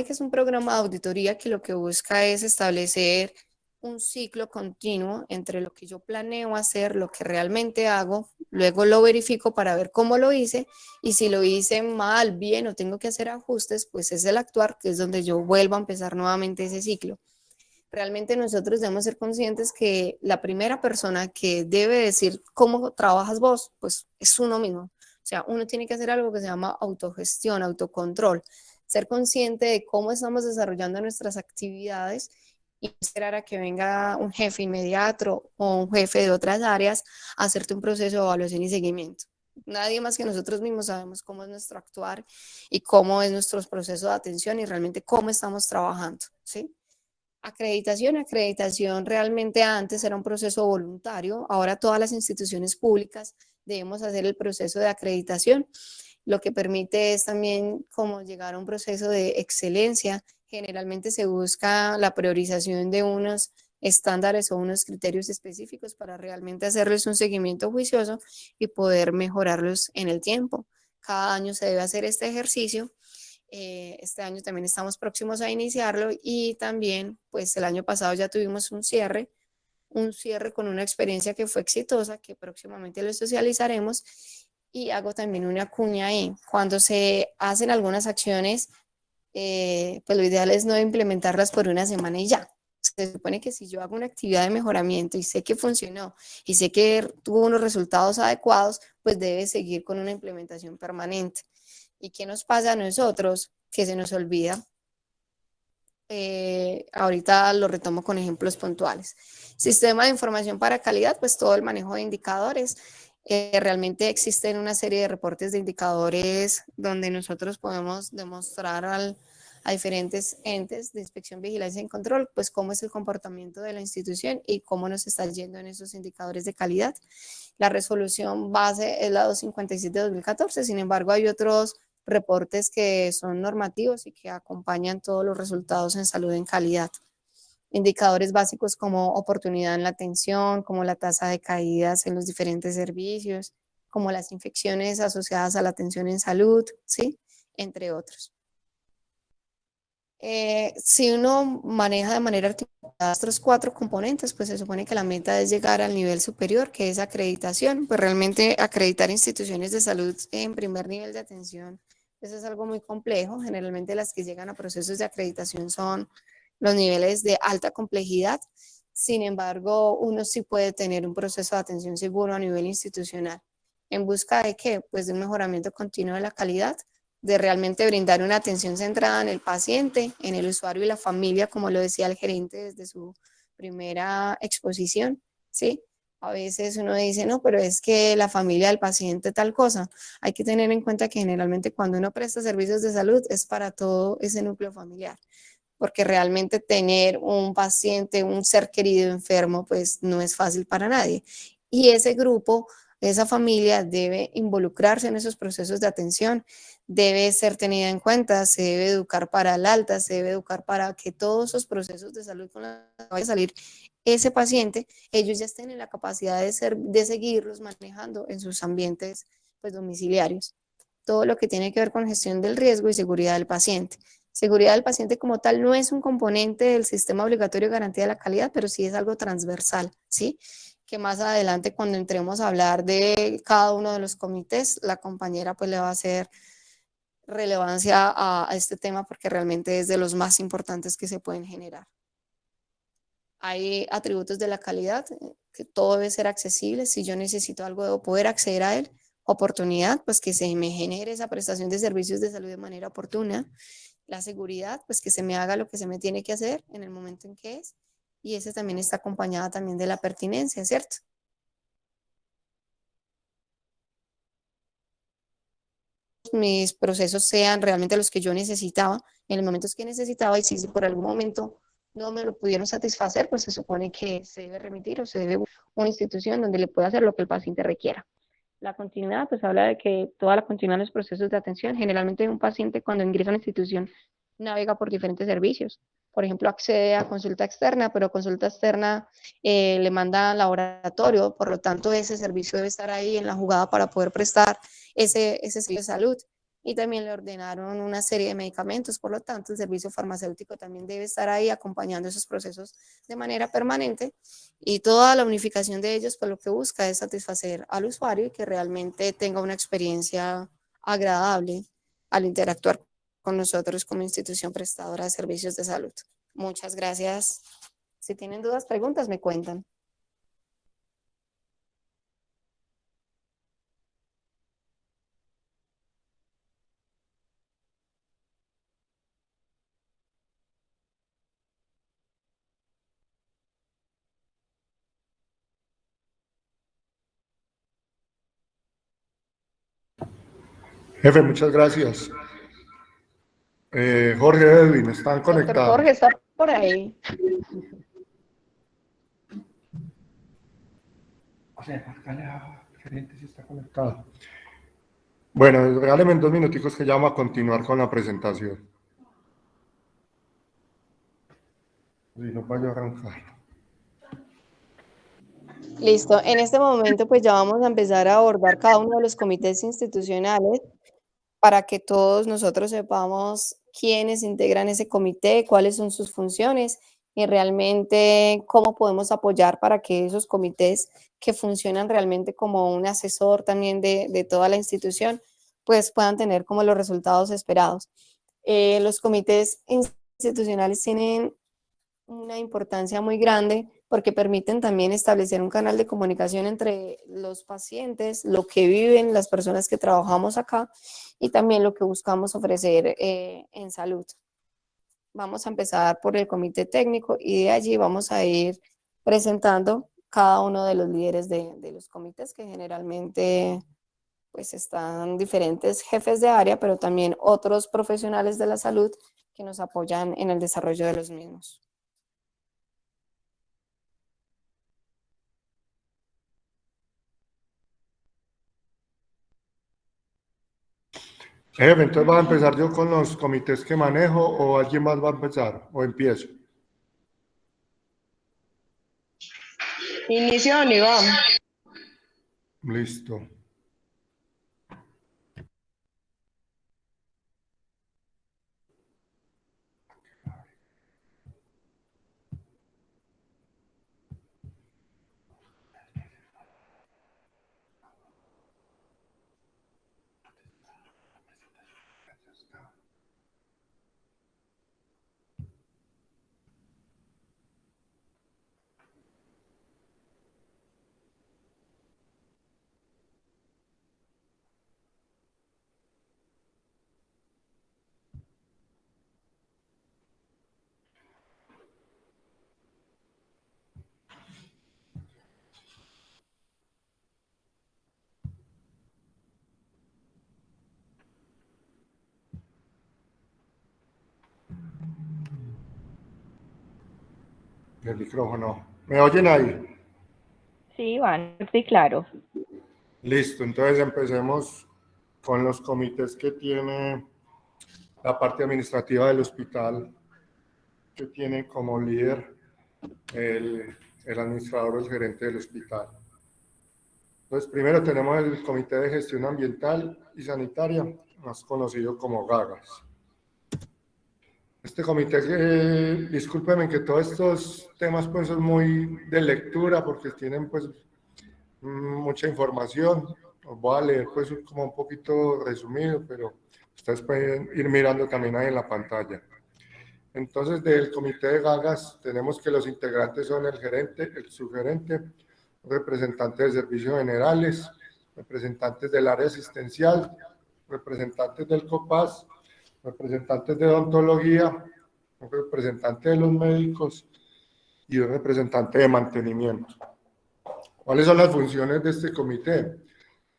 S10: es un programa de auditoría que lo que busca es establecer un ciclo continuo entre lo que yo planeo hacer, lo que realmente hago, luego lo verifico para ver cómo lo hice y si lo hice mal, bien o tengo que hacer ajustes, pues es el actuar, que es donde yo vuelvo a empezar nuevamente ese ciclo. Realmente nosotros debemos ser conscientes que la primera persona que debe decir cómo trabajas vos, pues es uno mismo. O sea, uno tiene que hacer algo que se llama autogestión, autocontrol, ser consciente de cómo estamos desarrollando nuestras actividades y esperar a que venga un jefe inmediato o un jefe de otras áreas a hacerte un proceso de evaluación y seguimiento. Nadie más que nosotros mismos sabemos cómo es nuestro actuar y cómo es nuestro proceso de atención y realmente cómo estamos trabajando, ¿sí? Acreditación realmente antes era un proceso voluntario, ahora todas las instituciones públicas debemos hacer el proceso de acreditación, lo que permite es también como llegar a un proceso de excelencia. Generalmente se busca la priorización de unos estándares o unos criterios específicos para realmente hacerles un seguimiento juicioso y poder mejorarlos en el tiempo. Cada año se debe hacer este ejercicio. Este año también estamos próximos a iniciarlo y también pues el año pasado ya tuvimos un cierre con una experiencia que fue exitosa, que próximamente lo socializaremos. Y hago también una cuña ahí. Cuando se hacen algunas acciones, pues lo ideal es no implementarlas por una semana y ya. Se supone que si yo hago una actividad de mejoramiento y sé que funcionó y sé que tuvo unos resultados adecuados, pues debe seguir con una implementación permanente. ¿Y qué nos pasa a nosotros? Que se nos olvida. Ahorita lo retomo con ejemplos puntuales. Sistema de información para calidad, pues todo el manejo de indicadores. Realmente existen una serie de reportes de indicadores donde nosotros podemos demostrar a diferentes entes de inspección, vigilancia y control, pues cómo es el comportamiento de la institución y cómo nos está yendo en esos indicadores de calidad. La resolución base es la 257 de 2014, sin embargo hay otros reportes que son normativos y que acompañan todos los resultados en salud en calidad. Indicadores básicos como oportunidad en la atención, como la tasa de caídas en los diferentes servicios, como las infecciones asociadas a la atención en salud, ¿sí? Entre otros. Si uno maneja de manera articulada estos 4 componentes, pues se supone que la meta es llegar al nivel superior, que es acreditación. Pues realmente acreditar instituciones de salud en primer nivel de atención, eso es algo muy complejo. Generalmente las que llegan a procesos de acreditación son los niveles de alta complejidad. Sin embargo, uno sí puede tener un proceso de atención seguro a nivel institucional. ¿En busca de qué? Pues de un mejoramiento continuo de la calidad, de realmente brindar una atención centrada en el paciente, en el usuario y la familia, como lo decía el gerente desde su primera exposición, ¿sí? A veces uno dice, no, pero es que la familia del paciente tal cosa. Hay que tener en cuenta que generalmente cuando uno presta servicios de salud es para todo ese núcleo familiar, porque realmente tener un paciente, un ser querido enfermo, pues no es fácil para nadie. Y ese grupo, esa familia debe involucrarse en esos procesos de atención, debe ser tenida en cuenta, se debe educar para el alta, se debe educar para que todos esos procesos de salud con los que vaya a salir ese paciente, ellos ya estén en la capacidad de seguirlos manejando en sus ambientes pues, domiciliarios. Todo lo que tiene que ver con gestión del riesgo y seguridad del paciente. Seguridad del paciente como tal no es un componente del sistema obligatorio de garantía de la calidad, pero sí es algo transversal, ¿sí? Que más adelante cuando entremos a hablar de cada uno de los comités, la compañera pues le va a hacer relevancia a este tema porque realmente es de los más importantes que se pueden generar. Hay atributos de la calidad, que todo debe ser accesible. Si yo necesito algo, debo poder acceder a él. Oportunidad, pues que se me genere esa prestación de servicios de salud de manera oportuna. La seguridad, pues que se me haga lo que se me tiene que hacer en el momento en que es. Y ese también está acompañada también de la pertinencia, ¿cierto? Mis procesos sean realmente los que yo necesitaba, en los momentos que necesitaba, y si por algún momento no me lo pudieron satisfacer, pues se supone que se debe remitir o se debe una institución donde le pueda hacer lo que el paciente requiera. La continuidad, pues habla de que toda la continuidad en los procesos de atención, generalmente un paciente cuando ingresa a una institución navega por diferentes servicios. Por ejemplo, accede a consulta externa, pero consulta externa le manda laboratorio, por lo tanto ese servicio debe estar ahí en la jugada para poder prestar ese servicio de salud. Y también le ordenaron una serie de medicamentos, por lo tanto el servicio farmacéutico también debe estar ahí acompañando esos procesos de manera permanente y toda la unificación de ellos, pues lo que busca es satisfacer al usuario y que realmente tenga una experiencia agradable al interactuar con nosotros como institución prestadora de servicios de salud. Muchas gracias. Si tienen dudas, preguntas, me cuentan.
S11: Jefe, muchas gracias. Jorge, Edwin, ¿están
S10: Doctor
S11: conectados?
S10: Jorge, está por ahí.
S11: O sea, marcale a gerente si está conectado. Bueno, regáleme en 2 minuticos que ya vamos a continuar con la presentación. Si no puedo arrancar.
S10: Listo, en este momento pues ya vamos a empezar a abordar cada uno de los comités institucionales para que todos nosotros sepamos quiénes integran ese comité, cuáles son sus funciones y realmente cómo podemos apoyar para que esos comités que funcionan realmente como un asesor también de toda la institución, pues puedan tener como los resultados esperados. Los comités institucionales tienen una importancia muy grande porque permiten también establecer un canal de comunicación entre los pacientes, lo que viven las personas que trabajamos acá y también lo que buscamos ofrecer en salud. Vamos a empezar por el comité técnico y de allí vamos a ir presentando cada uno de los líderes de los comités que generalmente pues están diferentes jefes de área, pero también otros profesionales de la salud que nos apoyan en el desarrollo de los mismos.
S11: Jefe, entonces ¿va a empezar yo con los comités que manejo o alguien más va a empezar? ¿O empiezo?
S10: Inicio, Iván.
S11: Listo. El micrófono. ¿Me oyen ahí?
S8: Sí, Iván, sí, claro.
S11: Listo, entonces empecemos con los comités que tiene la parte administrativa del hospital, que tiene como líder el administrador o el gerente del hospital. Entonces, primero tenemos el Comité de Gestión Ambiental y Sanitaria, más conocido como GAGAS. Este comité, discúlpenme que todos estos temas pues son muy de lectura porque tienen pues mucha información. Os voy a leer pues como un poquito resumido, pero ustedes pueden ir mirando también ahí en la pantalla. Entonces, del comité de GAGAS tenemos que los integrantes son el gerente, el subgerente, representantes de servicios generales, representantes del área asistencial, representantes del COPAS, representantes de odontología, un representante de los médicos y un representante de mantenimiento. ¿Cuáles son las funciones de este comité?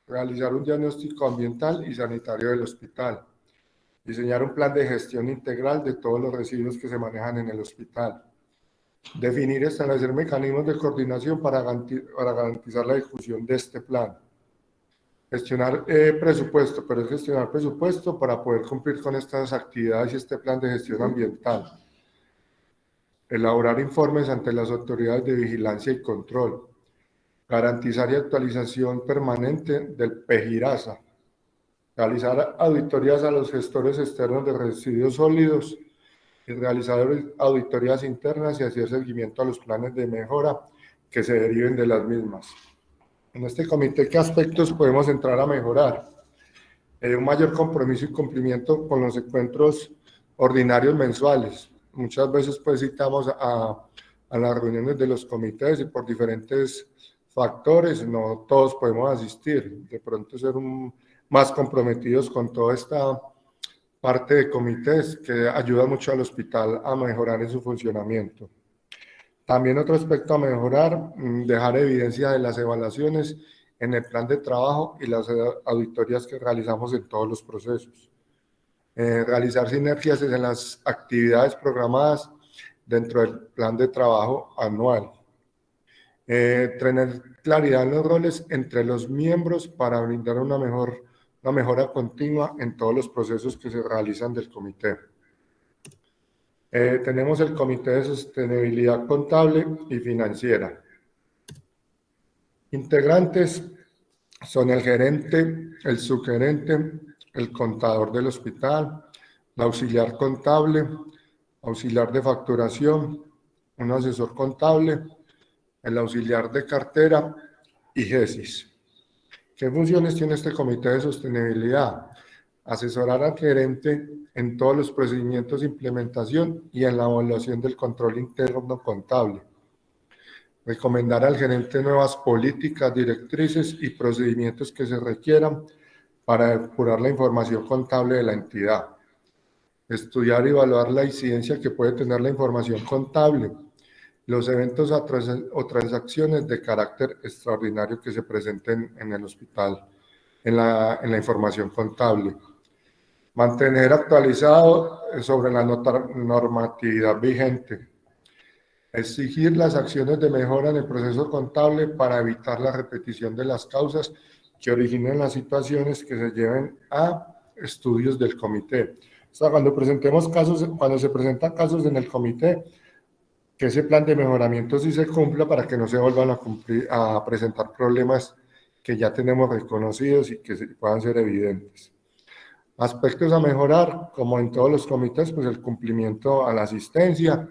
S11: Realizar un diagnóstico ambiental y sanitario del hospital, diseñar un plan de gestión integral de todos los residuos que se manejan en el hospital, definir y establecer mecanismos de coordinación para garantizar la ejecución de este plan, gestionar presupuesto, pero es gestionar presupuesto para poder cumplir con estas actividades y este plan de gestión ambiental, elaborar informes ante las autoridades de vigilancia y control, garantizar y actualización permanente del PEGIRASA, realizar auditorías a los gestores externos de residuos sólidos y realizar auditorías internas y hacer seguimiento a los planes de mejora que se deriven de las mismas. En este comité, ¿qué aspectos podemos entrar a mejorar? Un mayor compromiso y cumplimiento con los encuentros ordinarios mensuales. Muchas veces pues citamos a las reuniones de los comités y por diferentes factores no todos podemos asistir. De pronto ser más comprometidos con toda esta parte de comités que ayuda mucho al hospital a mejorar en su funcionamiento. También otro aspecto a mejorar, dejar evidencia de las evaluaciones en el plan de trabajo y las auditorías que realizamos en todos los procesos. Realizar sinergias en las actividades programadas dentro del plan de trabajo anual. Tener claridad en los roles entre los miembros para brindar una mejora continua en todos los procesos que se realizan del comité. Tenemos el Comité de Sostenibilidad Contable y Financiera. Integrantes son el gerente, el subgerente, el contador del hospital, el auxiliar contable, auxiliar de facturación, un asesor contable, el auxiliar de cartera y GESIS. ¿Qué funciones tiene este Comité de Sostenibilidad? Asesorar al gerente en todos los procedimientos de implementación y en la evaluación del control interno contable. Recomendar al gerente nuevas políticas, directrices y procedimientos que se requieran para depurar la información contable de la entidad. Estudiar y evaluar la incidencia que puede tener la información contable, los eventos o transacciones de carácter extraordinario que se presenten en el hospital, en la información contable. Mantener actualizado sobre la normatividad vigente. Exigir las acciones de mejora en el proceso contable para evitar la repetición de las causas que originen las situaciones que se lleven a estudios del comité. O sea, cuando se presentan casos en el comité, que ese plan de mejoramiento sí se cumpla para que no se vuelvan a presentar problemas que ya tenemos reconocidos y que puedan ser evidentes. Aspectos a mejorar, como en todos los comités, pues el cumplimiento a la asistencia,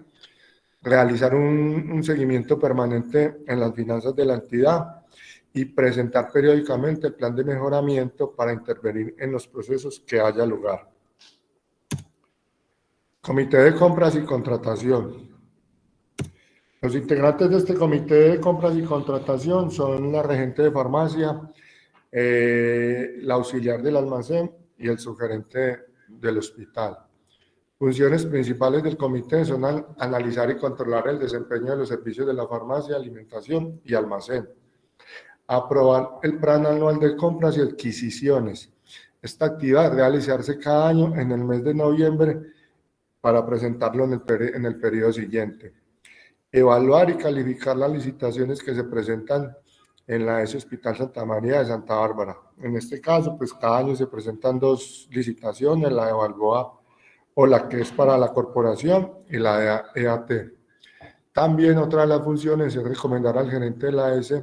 S11: realizar un seguimiento permanente en las finanzas de la entidad y presentar periódicamente el plan de mejoramiento para intervenir en los procesos que haya lugar. Comité de compras y contratación. Los integrantes de este comité de compras y contratación son la regente de farmacia, la auxiliar del almacén y el subgerente del hospital. Funciones principales del comité son analizar y controlar el desempeño de los servicios de la farmacia, alimentación y almacén. Aprobar el plan anual de compras y adquisiciones. Esta actividad realizarse cada año en el mes de noviembre para presentarlo en el periodo siguiente. evaluar y calificar las licitaciones que se presentan en la ES Hospital Santa María de Santa Bárbara. En este caso, pues cada año se presentan 2 licitaciones, la de Balboa o la que es para la corporación y la de EAT. También otra de las funciones es recomendar al gerente de la ES